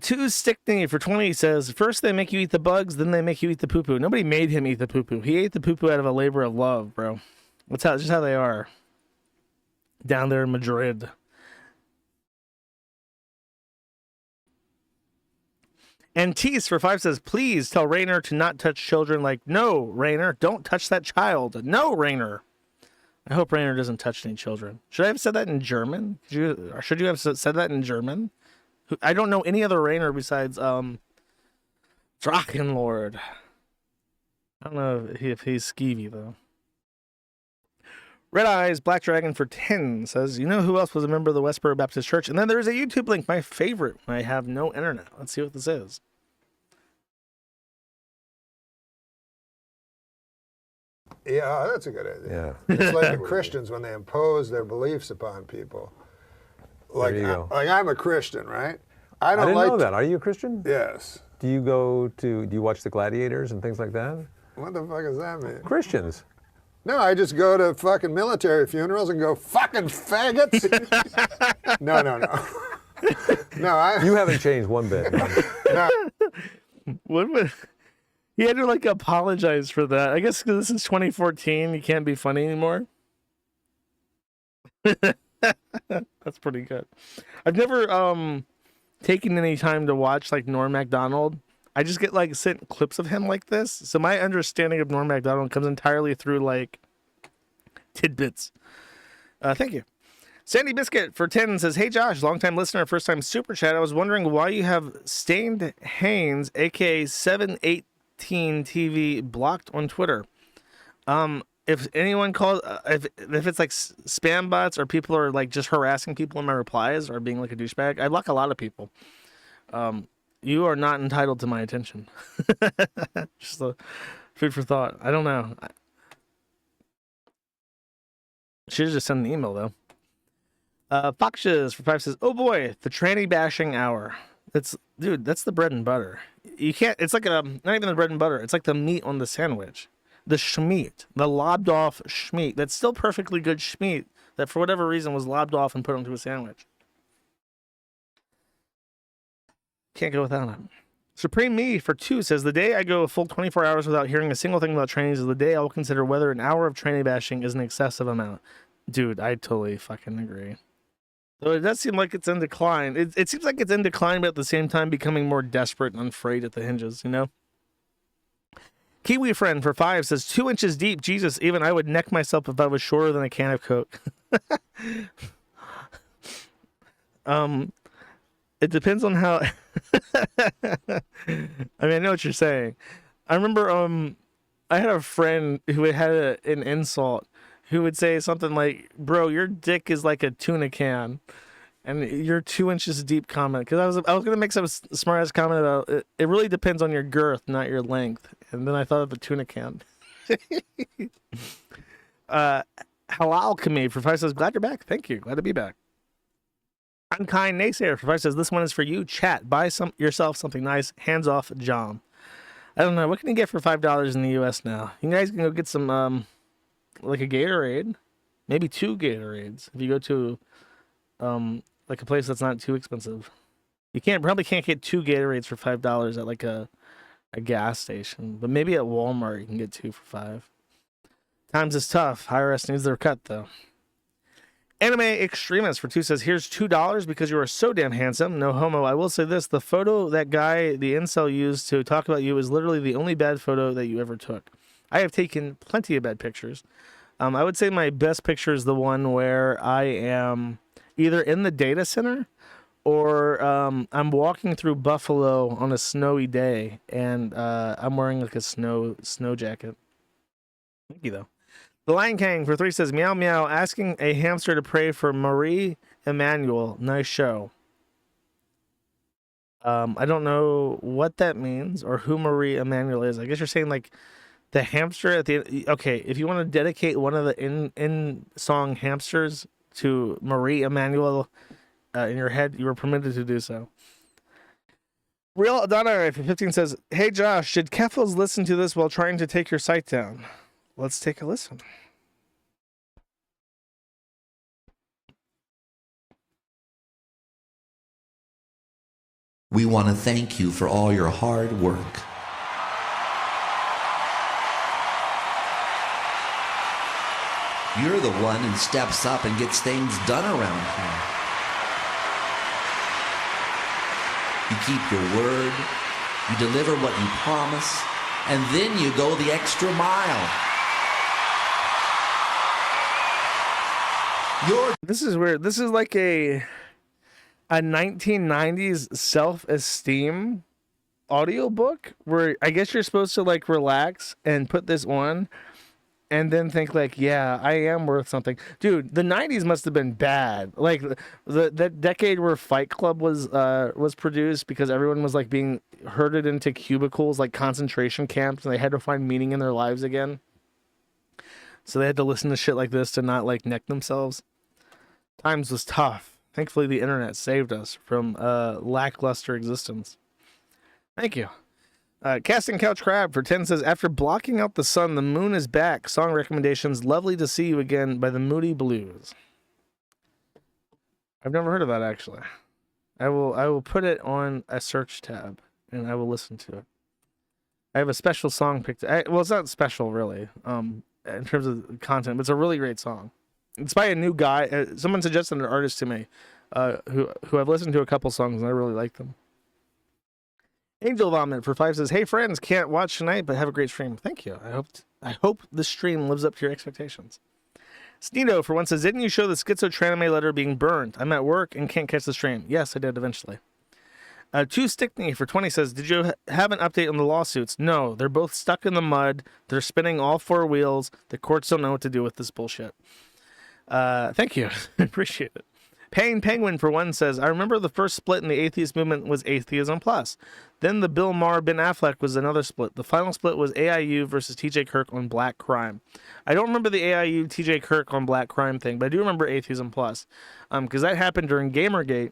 Two Stickney for 20 says, first they make you eat the bugs, then they make you eat the poo-poo. Nobody made him eat the poo-poo. He ate the poo-poo out of a labor of love, bro. That's just how they are. Down there in Madrid. And Tease for 5 says, please tell Rainer to not touch children. Like, no, Rainer, don't touch that child. No, Rainer. I hope Rainer doesn't touch any children. Should I have said that in German? Should you have said that in German? I don't know any other Rainer besides Drachenlord. I don't know if he's skeevy, though. Red Eyes Black Dragon for 10 says, you know who else was a member of the Westboro Baptist Church? And then there's a YouTube link, my favorite when I have no internet. Let's see what this is. Yeah, that's a good idea. Yeah. It's like the Christians when they impose their beliefs upon people. Like, I'm a Christian, right? I didn't know that. Are you a Christian? Yes. Do you watch the Gladiators and things like that? What the fuck does that mean? Christians. No, I just go to fucking military funerals and go, fucking faggots. No. No, You haven't changed one bit. no. What would he had to like apologize for that? I guess because this is 2014, you can't be funny anymore. That's pretty good. I've never taken any time to watch like Norm Macdonald. I just get like sent clips of him like this. So my understanding of Norm Macdonald comes entirely through like tidbits. Thank you. Sandy Biscuit for 10 says, "Hey Josh, longtime listener, first time super chat. I was wondering why you have Stained Haynes, aka 718 TV, blocked on Twitter. If anyone calls, if it's like spam bots or people are like just harassing people in my replies or being like a douchebag, I block a lot of people. You are not entitled to my attention." Just a food for thought. I don't know. Should have just sent an email though. Foxes for 5 says, "Oh boy, the tranny bashing hour. That's the bread and butter. You can't. It's like not even the bread and butter. It's like the meat on the sandwich, the schmeat, the lobbed off schmeat. That's still perfectly good schmeat that for whatever reason was lobbed off and put onto a sandwich. Can't go without it." Supreme Me for 2 says, "The day I go a full 24 hours without hearing a single thing about trannies is the day I will consider whether an hour of tranny bashing is an excessive amount." Dude, I totally fucking agree. Though it does seem like it's in decline. It seems like it's in decline, but at the same time becoming more desperate and unafraid at the hinges, you know? Kiwi Friend for 5 says, 2 inches deep. Jesus, even I would neck myself if I was shorter than a can of Coke. It depends on how... I mean, I know what you're saying. I remember I had a friend who had an insult who would say something like, "Bro, your dick is like a tuna can, and you're 2 inches deep." Comment, because I was gonna make some smart ass comment about it. It really depends on your girth, not your length. And then I thought of a tuna can. Halal Kami for 5 says, "Glad you're back. Thank you. Glad to be back." Unkind Naysayer for 5 says, "This one is for you. Chat. Buy yourself something nice. Hands off, John." I don't know. What can you get for $5 in the U.S. now? You guys can go get some like a Gatorade, maybe 2 Gatorades if you go to like a place that's not too expensive. You probably can't get 2 Gatorades for $5 at like a gas station, but maybe at Walmart you can get 2 for $5. Times is tough. IRS needs their cut though. Anime Extremist for 2 says, "Here's $2 because you are so damn handsome. No homo. I will say this: the photo that guy, the incel, used to talk about you is literally the only bad photo that you ever took. I have taken plenty of bad pictures. I would say my best picture is the one where I am either in the data center or I'm walking through Buffalo on a snowy day, and I'm wearing like a snow jacket." Thank you though. The Lion King for 3 says, "Meow meow, asking a hamster to pray for Marie Emmanuel. Nice show." I don't know what that means or who Marie Emmanuel is. I guess you're saying like the hamster at the end. Okay, if you want to dedicate one of the in song hamsters to Marie Emmanuel in your head, you were permitted to do so. Real Adana for 15 says, "Hey Josh, should Keffels listen to this while trying to take your site down?" Let's take a listen. We want to thank you for all your hard work. You're the one who steps up and gets things done around here. You keep your word, you deliver what you promise, and then you go the extra mile. This is weird. This is like a 1990s self-esteem audiobook where I guess you're supposed to like relax and put this on and then think like, yeah, I am worth something. Dude, the 90s must have been bad. Like that decade where Fight Club was produced because everyone was like being herded into cubicles like concentration camps and they had to find meaning in their lives again. So they had to listen to shit like this to not like neck themselves. Times was tough. Thankfully, the internet saved us from lackluster existence. Thank you. Casting Couch Crab for 10 says, "After blocking out the sun, the moon is back. Song recommendations, Lovely to See You Again by the Moody Blues." I've never heard of that, actually. I will put it on a search tab and I will listen to it. I have a special song picked. Well, it's not special really, in terms of content, but it's a really great song. It's by a new guy. Someone suggested an artist to me, who I've listened to a couple songs and I really like them. Angel Vomit for 5 says, "Hey friends, can't watch tonight, but have a great stream." Thank you. I hope this stream lives up to your expectations. Sneedo for 1 says, "Didn't you show the Schizotranime letter being burned? I'm at work and can't catch the stream." Yes, I did eventually. 2 Stickney for 20 says, "Did you have an update on the lawsuits?" No, they're both stuck in the mud. They're spinning all 4 wheels. The courts don't know what to do with this bullshit. Thank you. Appreciate it. Paying Penguin for 1 says, "I remember the first split in the atheist movement was Atheism Plus. Then the Bill Maher Ben Affleck was another split. The final split was AIU versus TJ Kirk on Black Crime." I don't remember the AIU TJ Kirk on Black Crime thing, but I do remember Atheism Plus, because that happened during Gamergate.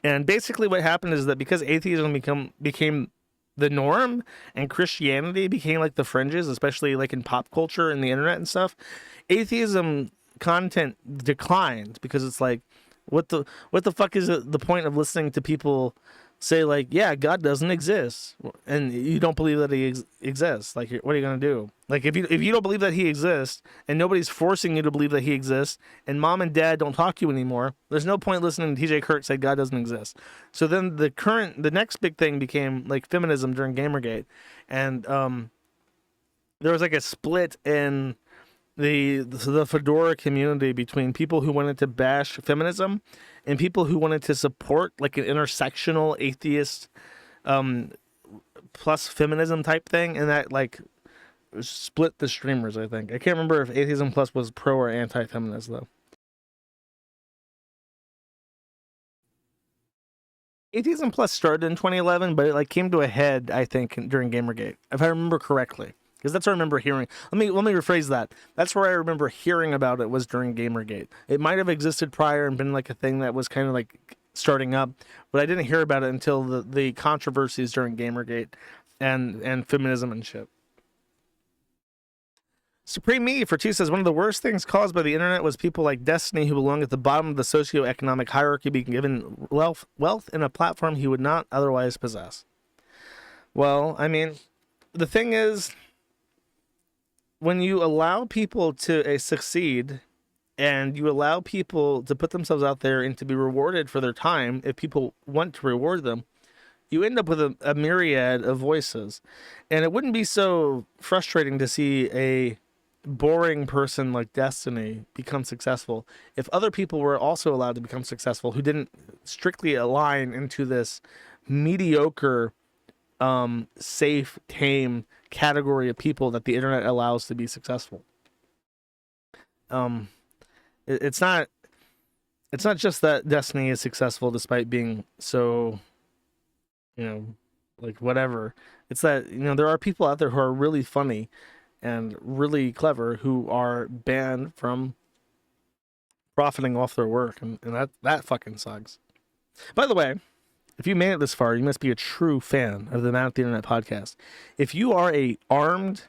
And basically what happened is that because atheism became the norm and Christianity became like the fringes, especially like in pop culture and the internet and stuff, atheism content declined because it's like, what the fuck is the point of listening to people say like, yeah, God doesn't exist, and you don't believe that he exists? Like, what are you gonna do? Like, if you don't believe that he exists, and nobody's forcing you to believe that he exists, and mom and dad don't talk to you anymore, there's no point listening to TJ Kirk say God doesn't exist. So then the next big thing became like feminism during Gamergate, and there was like a split in the Fedora community between people who wanted to bash feminism and people who wanted to support like an intersectional atheist plus feminism type thing, and that like split the streamers. I think I can't remember if Atheism Plus was pro or anti-feminist though. Atheism Plus started in 2011, but it like came to a head, I think, during Gamergate, if I remember correctly. Because that's what I remember hearing. Let me rephrase that. That's where I remember hearing about it, was during Gamergate. It might have existed prior and been like a thing that was kind of like starting up, but I didn't hear about it until the controversies during Gamergate and feminism and shit. Supreme Me for 2 says, "One of the worst things caused by the internet was people like Destiny who belong at the bottom of the socioeconomic hierarchy being given wealth and a platform he would not otherwise possess." Well, I mean, the thing is, when you allow people to succeed and you allow people to put themselves out there and to be rewarded for their time, if people want to reward them, you end up with a myriad of voices. And it wouldn't be so frustrating to see a boring person like Destiny become successful if other people were also allowed to become successful who didn't strictly align into this mediocre, safe, tame category of people that the internet allows to be successful. It's not just that Destiny is successful despite being so, like whatever. It's that, there are people out there who are really funny and really clever who are banned from profiting off their work, and that fucking sucks. By the way, if you made it this far, you must be a true fan of the Man at the Internet podcast. If you are a armed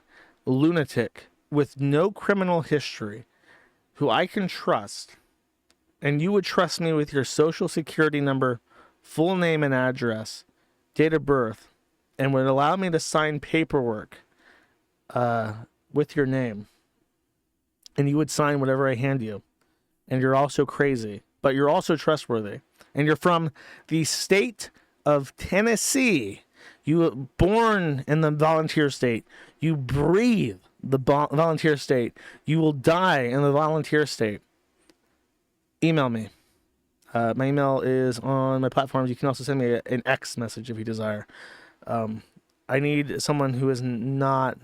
lunatic with no criminal history who I can trust, and you would trust me with your social security number, full name and address, date of birth, and would allow me to sign paperwork with your name, and you would sign whatever I hand you, and you're also crazy, but you're also trustworthy, and you're from the state of Tennessee, you were born in the volunteer state, you breathe the volunteer state, you will die in the volunteer state, email me. My email is on my platforms. You can also send me an X message if you desire. I need someone who is not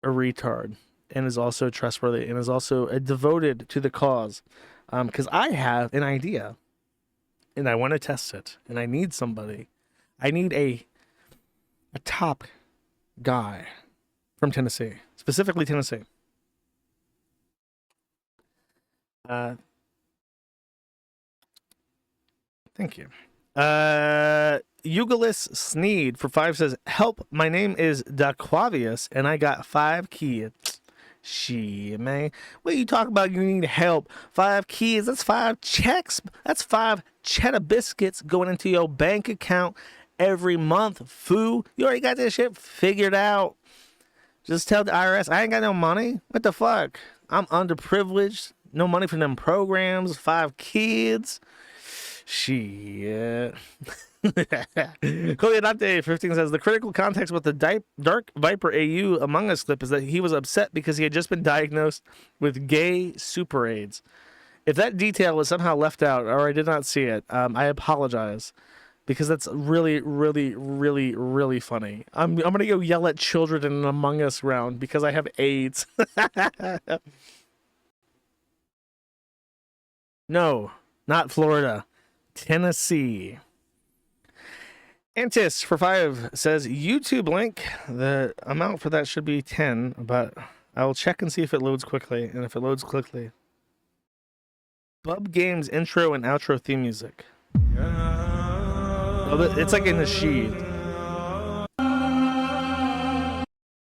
a retard and is also trustworthy and is also devoted to the cause. Because I have an idea and I want to test it, and I need somebody. I need a top guy from Tennessee, specifically Tennessee. Thank you. Eugelis Sneed for 5 says, "Help, my name is Daquavius and I got 5 kids. Shit, man. What you talk about? You need help. 5 kids. That's 5 checks. That's 5 cheddar biscuits going into your bank account every month. Foo. You already got this shit figured out. Just tell the IRS I ain't got no money. What the fuck? I'm underprivileged. No money for them programs. 5 kids. Shit. Coleonate 15 says the critical context with the Dark Viper AU Among Us clip is that he was upset because he had just been diagnosed with gay super AIDS. If that detail was somehow left out or I did not see it, I apologize because that's really, really, really, really funny. I'm gonna go yell at children in an Among Us round because I have AIDS. No, not Florida, Tennessee. Antis for 5 says YouTube link. The amount for that should be 10, but I will check and see if it loads quickly. And if it loads quickly, Bub Games intro and outro theme music. Oh, it's like in the sheet.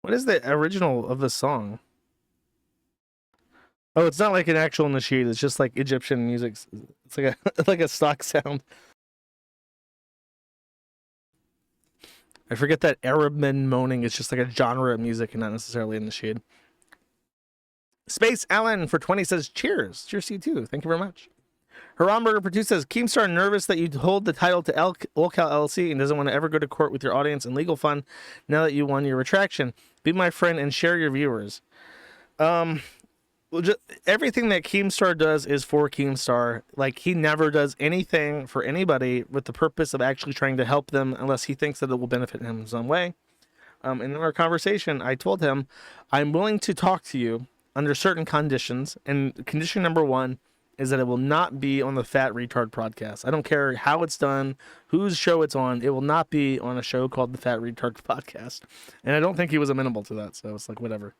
What is the original of the song? Oh, it's not like an actual nasheed. It's just like Egyptian music. It's like a like a stock sound. I forget that Arab men moaning is just like a genre of music and not necessarily in the shade. Space Allen for 20 says, cheers. Cheers to you too. Thank you very much. Haramburger for 2 says, Keemstar nervous that you hold the title to Locale LLC and doesn't want to ever go to court with your audience and legal fund now that you won your retraction. Be my friend and share your viewers. Well, just, everything that Keemstar does is for Keemstar. Like, he never does anything for anybody with the purpose of actually trying to help them unless he thinks that it will benefit him in some way. And in our conversation, I told him, I'm willing to talk to you under certain conditions. And condition number 1 is that it will not be on the Fat Retard podcast. I don't care how it's done, whose show it's on. It will not be on a show called the Fat Retard podcast. And I don't think he was amenable to that. So it's like, whatever.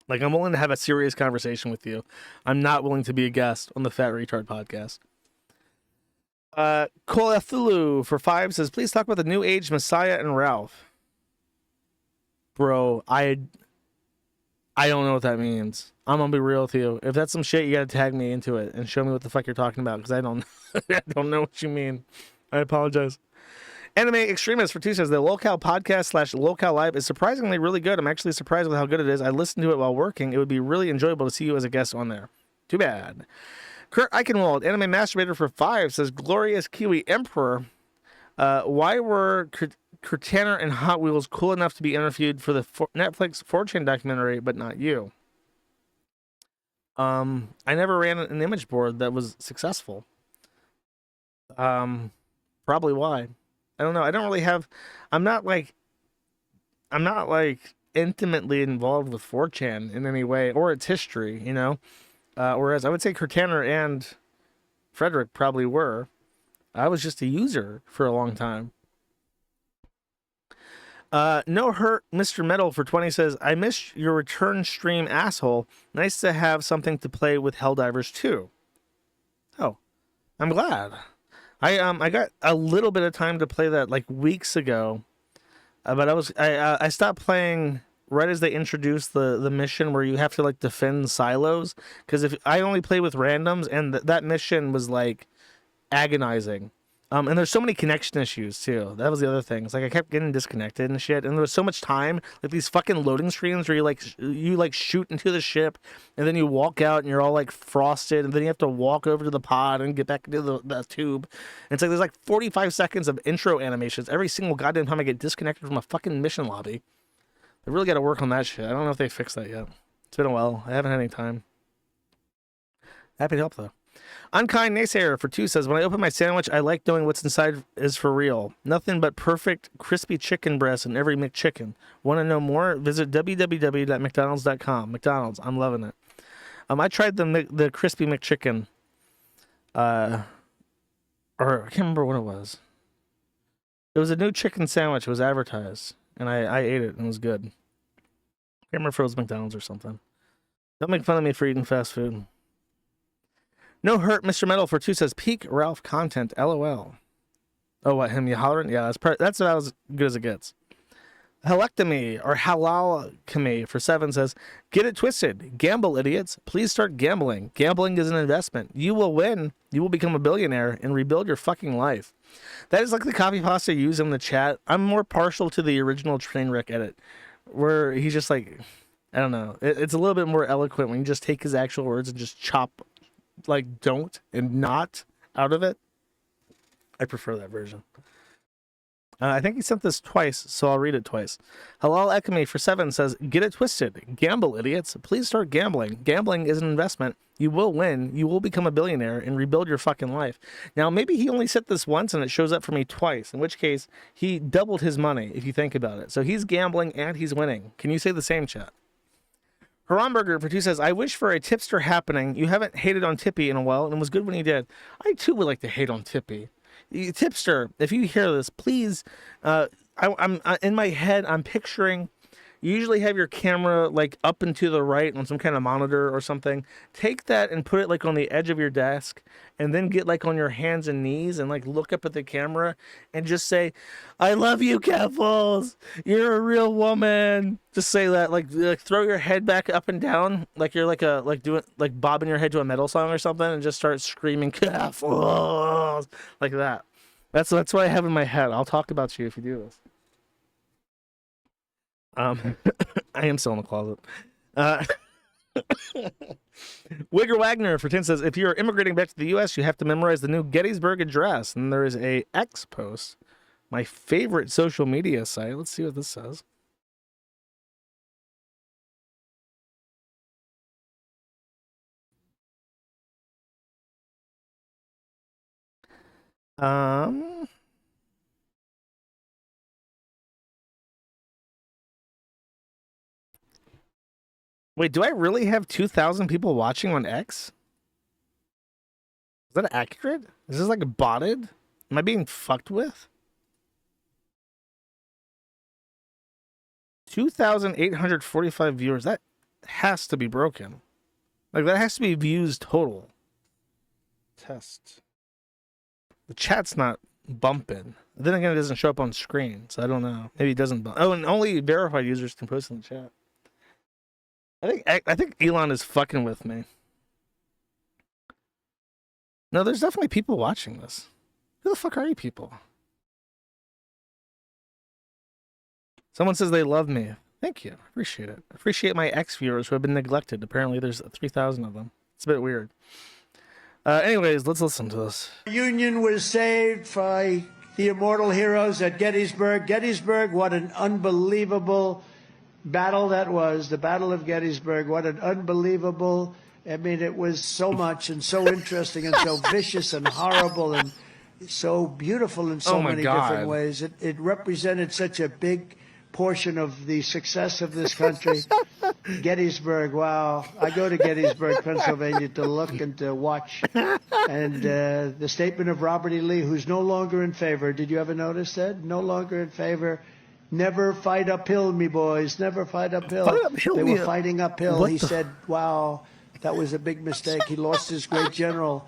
Like, I'm willing to have a serious conversation with you. I'm not willing to be a guest on the Fat Retard podcast. Kolethulu for 5 says, please talk about the New Age Messiah and Ralph. Bro, I don't know what that means. I'm gonna be real with you. If that's some shit, you gotta tag me into it and show me what the fuck you're talking about, because I don't know what you mean. I apologize. Anime Extremist for 2 says the Locale podcast / Locale Live is surprisingly really good. I'm actually surprised with how good it is. I listened to it while working. It would be really enjoyable to see you as a guest on there. Too bad. Kurt Eichenwald, Anime Masturbator for 5 says Glorious Kiwi Emperor. Why were Cortana and Hot Wheels cool enough to be interviewed for the Netflix 4chan documentary, but not you? I never ran an image board that was successful. Probably why. I don't know. I don't really have. I'm not like intimately involved with 4chan in any way or its history, you know. Whereas I would say Cortana and Frederick probably were. I was just a user for a long time. No Hurt Mr. Metal for 20 says, I missed your return stream, asshole. Nice to have something to play with Helldivers 2. Oh, I'm glad. I got a little bit of time to play that like weeks ago, but I stopped playing right as they introduced the mission where you have to like defend silos, because if I only play with randoms, and that mission was like agonizing. And there's so many connection issues too. That was the other thing. It's like I kept getting disconnected and shit. And there was so much time, like these fucking loading screens where you shoot into the ship, and then you walk out and you're all like frosted, and then you have to walk over to the pod and get back into the tube. And it's like there's like 45 seconds of intro animations every single goddamn time I get disconnected from a fucking mission lobby. I really got to work on that shit. I don't know if they fixed that yet. It's been a while. I haven't had any time. Happy to help though. Unkind Naysayer for 2 says, when I open my sandwich, I like knowing what's inside is for real. Nothing but perfect, crispy chicken breast in every McChicken. Want to know more? Visit www.mcdonalds.com. McDonald's, I'm loving it. I tried the crispy McChicken. Or I can't remember what it was. It was a new chicken sandwich. It was advertised, and I ate it, and it was good. I can't remember if it was McDonald's or something. Don't make fun of me for eating fast food. No Hurt Mr. Metal for 2 says, peak Ralph content, LOL. Oh, what, him, you hollering? Yeah, that's about as good as it gets. Halectomy or Halalchemy for 7 says, get it twisted. Gamble, idiots. Please start gambling. Gambling is an investment. You will win. You will become a billionaire and rebuild your fucking life. That is like the copy pasta used in the chat. I'm more partial to the original Trainwreck edit, where he's just like, I don't know. It's a little bit more eloquent when you just take his actual words and just chop, like, don't and not out of it. I prefer that version. I think he sent this twice, so I'll read it twice. Halal Ekame for 7 says, get it twisted. Gamble, idiots. Please start gambling. Gambling is an investment. You will win. You will become a billionaire and rebuild your fucking life. Now, maybe he only said this once and it shows up for me twice, in which case he doubled his money, if you think about it. So he's gambling and he's winning. Can you say the same, chat? Haramburger for 2 says, I wish for a tipster happening. You haven't hated on Tippy in a while, and it was good when you did. I, too, would like to hate on Tippy. Tipster, if you hear this, please, I'm in my head, I'm picturing, you usually have your camera like up and to the right on some kind of monitor or something. Take that and put it like on the edge of your desk, and then get like on your hands and knees and like look up at the camera and just say, I love you, Keffals. You're a real woman. Just say that, like throw your head back up and down like you're doing like bobbing your head to a metal song or something, and just start screaming Keffals like that. That's what I have in my head. I'll talk about you if you do this. I am still in the closet. Wigger Wagner for 10 says, if you're immigrating back to the U.S., you have to memorize the new Gettysburg Address. And there is a X post, my favorite social media site. Let's see what this says. Wait, do I really have 2,000 people watching on X? Is that accurate? Is this like botted? Am I being fucked with? 2,845 viewers. That has to be broken. Like, that has to be views total. Test. The chat's not bumping. Then again, it doesn't show up on screen, so I don't know. Maybe it doesn't bump. Oh, and only verified users can post in the chat. I think Elon is fucking with me. No, there's definitely people watching this. Who the fuck are you people? Someone says they love me. Thank you. Appreciate it. Appreciate my ex-viewers who have been neglected. Apparently there's 3,000 of them. It's a bit weird. Anyways, let's listen to this. Union was saved by the immortal heroes at Gettysburg. Gettysburg, what an unbelievable battle that was. The Battle of Gettysburg, what an unbelievable, I mean, it was so much and so interesting and so vicious and horrible and so beautiful in so many different ways. It represented such a big portion of the success of this country. Gettysburg, wow. I go to Gettysburg, Pennsylvania to look and to watch. And the statement of Robert E. Lee, who's no longer in favor. Did you ever notice that? No longer in favor. Never fight uphill, me boys. Never fight uphill. They were fighting uphill. He said, wow, that was a big mistake. He lost his great general.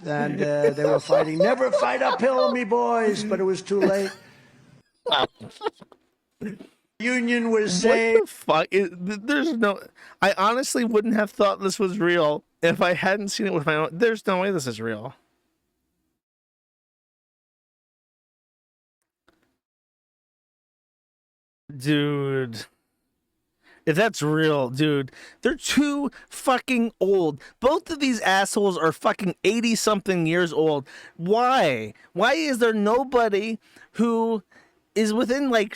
And they were fighting. Never fight uphill, me boys. But it was too late. Union was saved. What the fuck? There's no... I honestly wouldn't have thought this was real if I hadn't seen it with my own... There's no way this is real. Dude. If that's real, dude, they're too fucking old. Both of these assholes are fucking 80-something years old. Why? Why is there nobody who is within like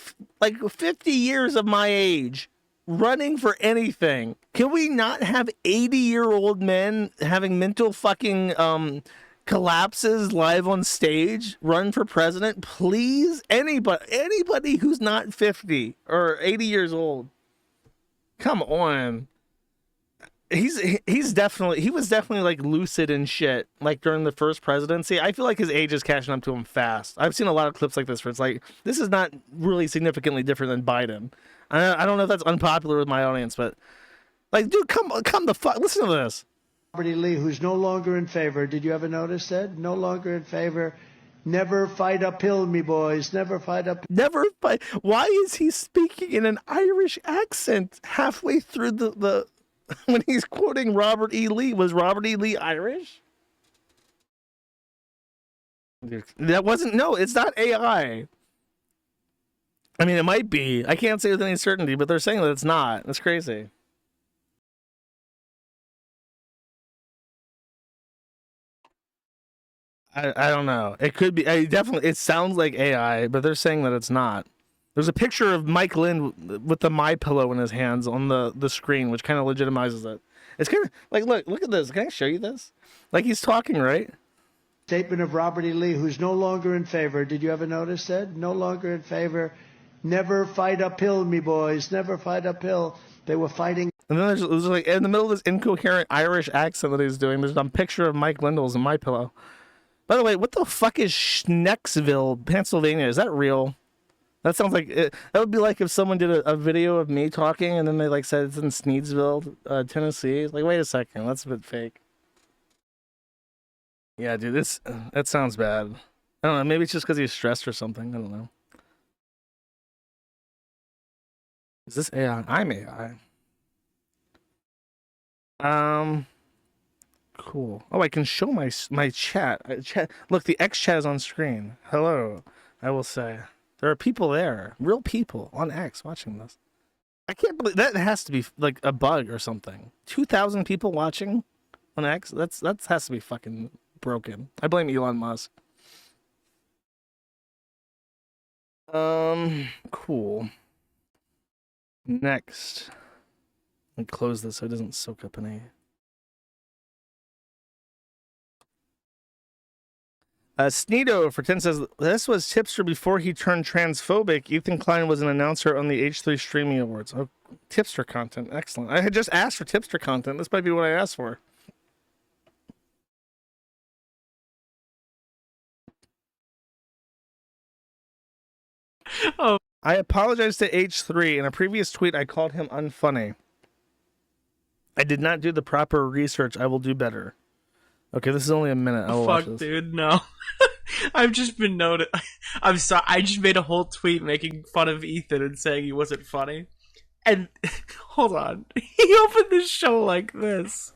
50 years of my age running for anything? Can we not have 80-year-old men having mental fucking collapses live on stage run for president? Please? Anybody who's not 50 or 80 years old. Come on. He was definitely like lucid and shit like during the first presidency. I feel like his age is catching up to him fast. I've seen a lot of clips like this where it's like, this is not really significantly different than Biden. I don't know if that's unpopular with my audience, but like, dude, come the fuck, listen to this. Robert E. Lee, who's no longer in favor. Did you ever notice that? No longer in favor. Never fight uphill, me boys. Never fight up. Never fight. Why is he speaking in an Irish accent halfway through the when he's quoting Robert E. Lee? Was Robert E. Lee Irish? That wasn't. No, it's not AI. I mean, it might be. I can't say with any certainty, but they're saying that it's not. That's crazy. I don't know. It could be. Definitely, it sounds like AI, but they're saying that it's not. There's a picture of Mike Lind with the MyPillow in his hands on the screen, which kind of legitimizes it. It's kind of like, look at this. Can I show you this? Like he's talking, right? Statement of Robert E. Lee, who's no longer in favor. Did you ever notice that? No longer in favor. Never fight uphill, me boys. Never fight uphill. They were fighting. And then there's like in the middle of this incoherent Irish accent that he's doing, there's a picture of Mike Lindell's in MyPillow. By the way, what the fuck is Schnecksville, Pennsylvania? Is that real? That sounds like it. That would be like if someone did a video of me talking and then they like said it's in Sneedsville, Tennessee. It's like, wait a second, that's a bit fake. Yeah, dude, that sounds bad. I don't know. Maybe it's just because he's stressed or something. I don't know. Is this AI? I'm AI. Cool. Oh, I can show my chat. Look, the X chat is on screen. Hello, I will say. There are people there, real people on X watching this. I can't believe that has to be like a bug or something. 2,000 people watching on X. That has to be fucking broken. I blame Elon Musk. Cool. Next. Let me close this so it doesn't soak up any. Sneedo for 10 says, this was Tipster before he turned transphobic. Ethan Klein was an announcer on the H3 Streaming Awards. Oh, Tipster content. Excellent. I had just asked for Tipster content. This might be what I asked for. Oh. I apologized to H3. In a previous tweet, I called him unfunny. I did not do the proper research. I will do better. Okay, this is only a minute. I'll watch this. Dude, no. I've just been noted. I'm sorry. I just made a whole tweet making fun of Ethan and saying he wasn't funny. And hold on, he opened this show like this.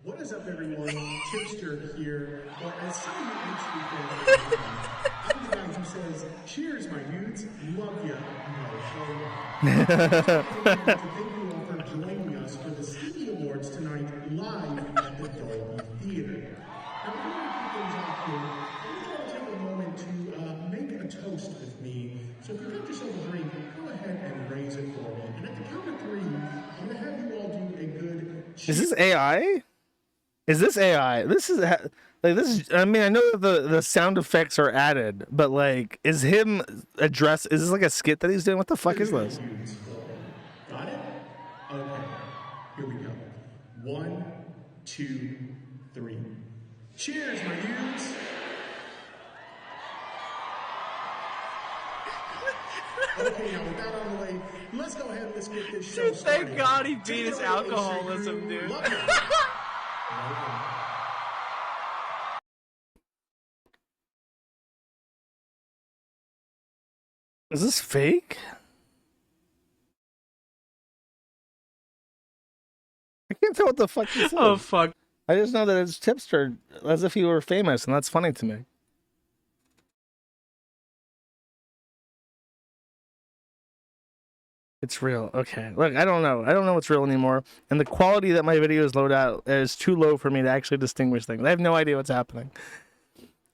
What is up, everyone? Tipster here. Well, as some of you H3 fans, I'm the guy who says, "Cheers, my dudes. Love ya." No, thank you all for joining us for the Stevie Awards tonight, live at the Dolby Theater. Now, before we kick things off here, I just want to take a moment to make a toast with me. So if you got yourself a drink, go ahead and raise it for me. And at the count of 3, I'm going to have you all do a good. Is this AI? Is this AI? This is like this is. I mean, I know that the sound effects are added, but like, is him address? Is this like a skit that he's doing? What the fuck is this? Got it? Okay. Here we go. 1, 2, 3. Cheers, my dudes. Okay, now with that out of the way, let's go ahead and let's get this show Dude, started. thank God he beat his alcoholism, dude. Is this fake? I can't tell what the fuck this is. Oh, fuck. I just know that it's Tipster, as if he were famous, and that's funny to me. It's real. Okay. Look, I don't know. I don't know what's real anymore. And the quality that my videos load out is too low for me to actually distinguish things. I have no idea what's happening.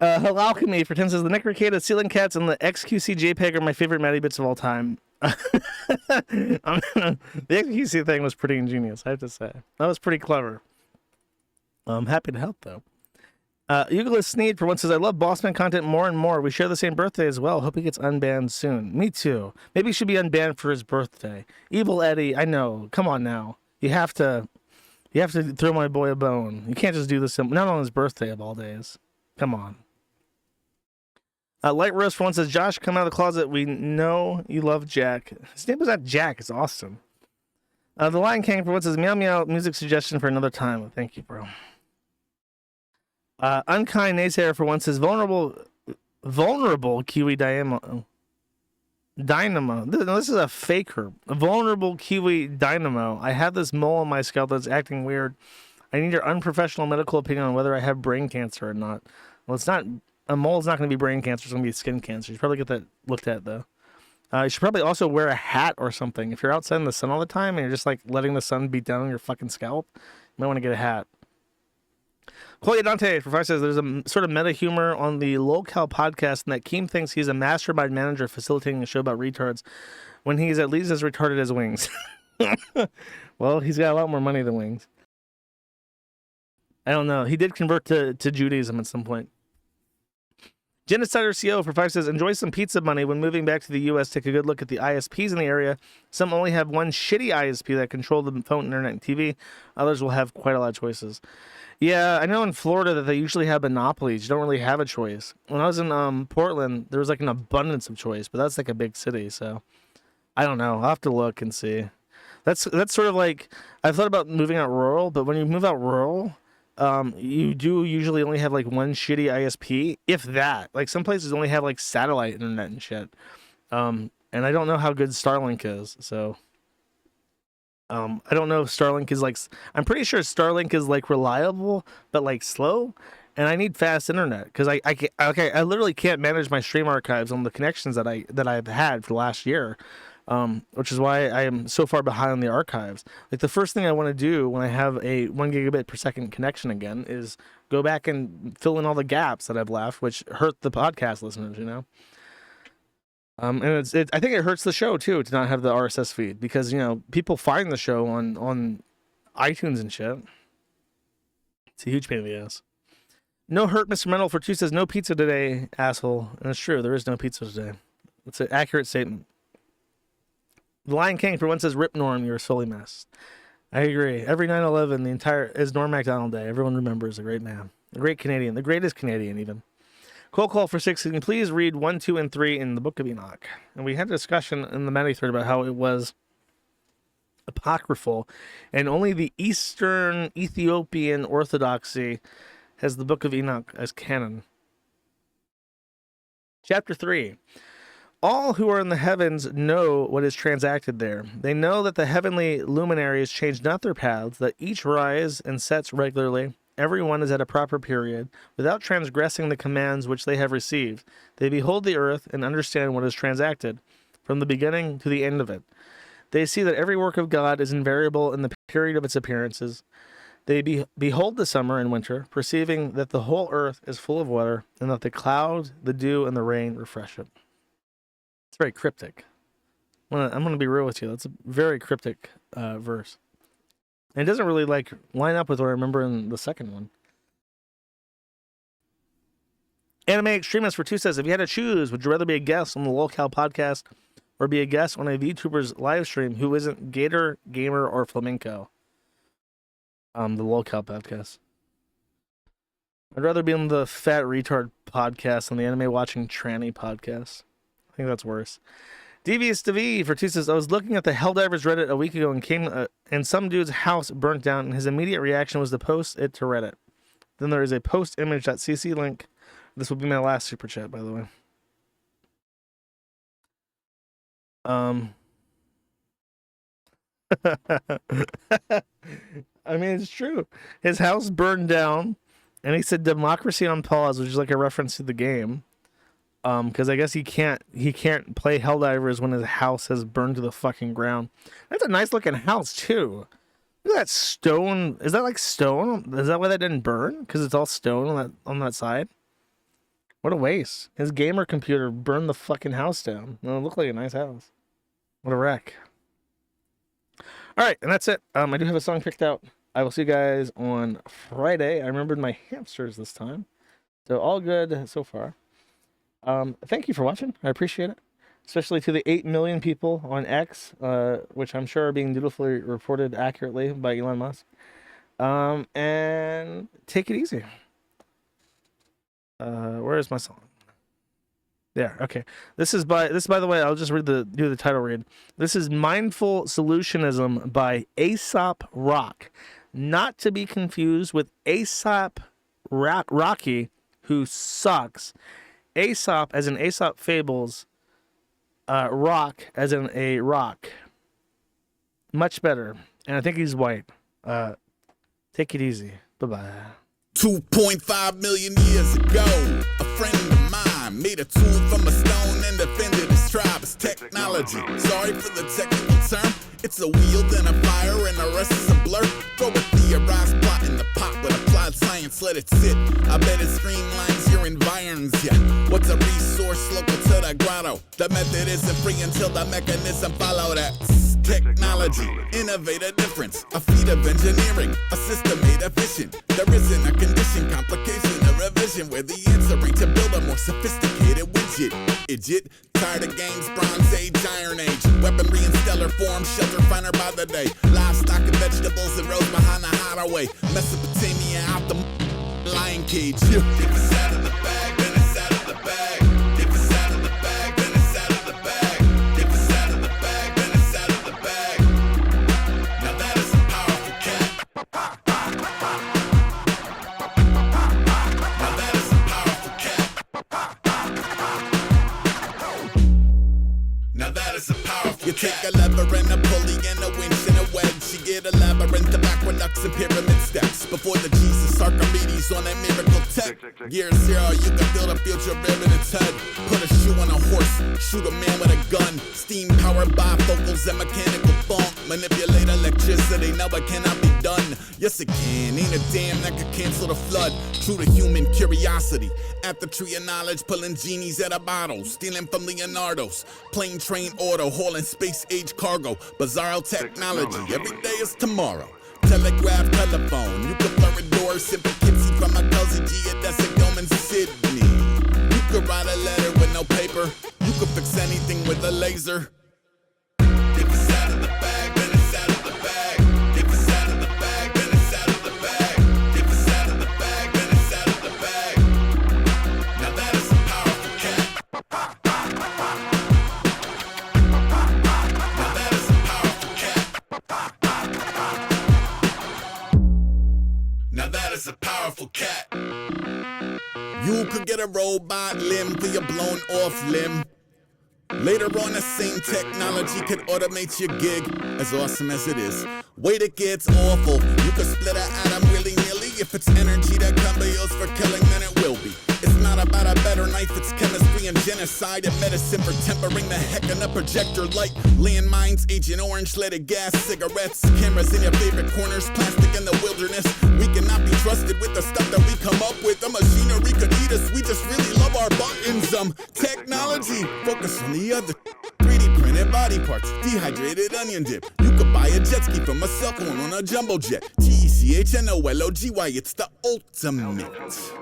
Alchemy for 10 says, the Necrocada, Ceiling Cats, and the XQC JPEG are my favorite Matty bits of all time. The XQC thing was pretty ingenious, I have to say. That was pretty clever. I'm happy to help, though. Euclid Sneed for one says, I love Bossman content more and more. We share the same birthday as well. Hope he gets unbanned soon. Me too. Maybe he should be unbanned for his birthday. Evil Eddie, I know. Come on now. You have to throw my boy a bone. You can't just do this not on his birthday of all days. Come on. Light Rose for one says, Josh, come out of the closet. We know you love Jack. His name was not Jack. It's Austin. The Lion King for one says, meow meow music suggestion for another time. Thank you, bro. Unkind Naysayer for once says vulnerable Kiwi Dynamo. This is a faker. Vulnerable Kiwi Dynamo. I have this mole on my scalp that's acting weird. I need your unprofessional medical opinion on whether I have brain cancer or not. Well, it's not. A mole's not going to be brain cancer. It's going to be skin cancer. You should probably get that looked at, though. You should probably also wear a hat or something. If you're outside in the sun all the time and you're just like letting the sun beat down on your fucking scalp, you might want to get a hat. Chloe Dante for 5 says there's a sort of meta humor on the Lolcow podcast, and that Keem thinks he's a mastermind manager facilitating a show about retards when he's at least as retarded as Wings. Well, he's got a lot more money than Wings. I don't know. He did convert to Judaism at some point. Genocider CO for 5 says, enjoy some pizza money when moving back to the U.S. Take a good look at the ISPs in the area. Some only have one shitty ISP that control the phone, internet, and TV. Others will have quite a lot of choices. Yeah, I know in Florida that they usually have monopolies. You don't really have a choice. When I was in Portland, there was like an abundance of choice, but that's like a big city, so I don't know. I'll have to look and see. That's sort of like, I've thought about moving out rural, but when you move out rural, you do usually only have like one shitty ISP, if that. Like some places only have like satellite internet and shit. And I don't know how good Starlink is, so I don't know if Starlink is like, I'm pretty sure Starlink is like reliable, but like slow. And I need fast internet because I literally can't manage my stream archives on the connections that I've had for the last year. Which is why I am so far behind on the archives. Like the first thing I want to do when I have a 1 gigabit per second connection again is go back and fill in all the gaps that I've left, which hurt the podcast listeners, you know. And I think it hurts the show too to not have the RSS feed because, you know, people find the show on iTunes and shit. It's a huge pain in the ass. No hurt, Mr. Mental for 2 says no pizza today, asshole. And it's true, there is no pizza today. It's an accurate statement. The Lion King for 1 says rip Norm, you're fully messed. I agree. Every 9/11, the entire is Norm Macdonald Day. Everyone remembers a great man, a great Canadian, the greatest Canadian even. Cold Call for 6. Can you please read 1, 2, and 3 in the Book of Enoch? And we had a discussion in the Many thread about how it was apocryphal, and only the Eastern Ethiopian Orthodoxy has the Book of Enoch as canon. Chapter 3. All who are in the heavens know what is transacted there. They know that the heavenly luminaries change not their paths, that each rise and sets regularly. Every one is at a proper period, without transgressing the commands which they have received. They behold the earth and understand what is transacted, from the beginning to the end of it. They see that every work of God is invariable in the period of its appearances. They behold the summer and winter, perceiving that the whole earth is full of water, and that the cloud, the dew, and the rain refresh it. It's very cryptic. I'm going to be real with you. That's a very cryptic verse. And it doesn't really like line up with what I remember in the second one. Anime Extremist for 2 says, if you had to choose, would you rather be a guest on the Lolcow podcast or be a guest on a VTuber's live stream who isn't Gator, Gamer, or Flamenco? The Lolcow podcast. I'd rather be on the Fat Retard podcast than the Anime Watching Tranny podcast. I think that's worse. Devious to V for 2 says, I was looking at the Helldivers Reddit a week ago and some dude's house burnt down, and his immediate reaction was to post it to Reddit. Then there is a postimage.cc link. This will be my last super chat, by the way. I mean, it's true. His house burned down, and he said democracy on pause, which is like a reference to the game. Because I guess he can't play Helldivers when his house has burned to the fucking ground. That's a nice looking house too. Look at that stone. Is that like stone? Is that why that didn't burn? Because it's all stone on that side. What a waste. His gamer computer burned the fucking house down. It looked like a nice house. What a wreck. All right, and that's it. I do have a song picked out. I will see you guys on Friday. I remembered my hamsters this time, so all good so far. Thank you for watching. I appreciate it. Especially to the 8 million people on X, which I'm sure are being dutifully reported accurately by Elon Musk. And take it easy. Where is my song? There. Okay. This is by the way, I'll just do the title read. This is Mindful Solutionism by Aesop Rock. Not to be confused with Aesop Rocky, who sucks. Aesop, as in Aesop Fables. Rock, as in a rock. Much better. And I think he's white. Take it easy. Bye-bye. 2.5 million years ago, a friend of mine made a tool from a stone and defended his tribe. It's technology. Sorry for the technical term. It's a wheel, then a fire, and the rest is a blur. Throw a theorized plot in the pot with applied science, let it sit. I bet it streamlines your environs, yeah. What's a resource local to the grotto? The method isn't free until the mechanism follow that. Technology, innovate a difference. A feat of engineering, a system made efficient. There isn't a condition, complication, or revision where the answer ain't to build a more sophisticated widget. Idiot, tired of games, Bronze Age, Iron Age. Weaponry in stellar form, shelter finer by the day. Livestock and vegetables that rose behind the hideaway. Mesopotamia out the lion cage. If it's out of the bag, then it's out of the bag. If it's out of the bag, then it's out of the bag. If it's out of the bag, then it's out of the bag. Now that is a powerful cat. Now that is a powerful cat. Now that is a powerful cat. You take a lever and a pulley and a winch and a wedge. You get a labyrinth of aqueducts and pyramid steps. Before the Jesus Archimedes on that miracle tech. Year zero, you can build a future rearing its head. Put a shoe on a horse, shoot a man with a gun. Steam powered bifocals and mechanical funk. Manipulate electricity, no it cannot be done. Yes it can, ain't a damn that could cancel the flood. True to human curiosity. At the tree of knowledge, pulling genies out of bottles. Stealing from Leonardo's. Plane, train, auto, hauling space age cargo. Bizarro technology, every day is tomorrow. Telegraph, telephone, you could blur a door. Simple Kipsy from a cozy geodesic dome in Sydney. You could write a letter with no paper. You could fix anything with a laser. If it's out of the bag, then it's out of the bag. If it's out of the bag, then it's out of the bag. If it's out of the bag, then it's out of the bag. Now that is a powerful cat. Now that is a powerful cat. Now that is a powerful cat. You could get a robot limb for your blown off limb. Later on, the same technology could automate your gig, as awesome as it is. Wait, it gets awful. You could split an atom willy-nilly. If it's energy that can be used for killing, then it will be. It's not about a better knife, it's chemistry and genocide and medicine for tempering the heck in a projector light. Landmines, Agent Orange, leaded gas, cigarettes, cameras in your favorite corners, plastic in the wilderness. We cannot be trusted with the stuff that we come up with. The machinery could eat us, we just really love our buttons. Technology, focus on the other. 3D printed body parts, dehydrated onion dip. You could buy a jet ski from a cell phone on a jumbo jet. TECHNOLOGY, it's the ultimate.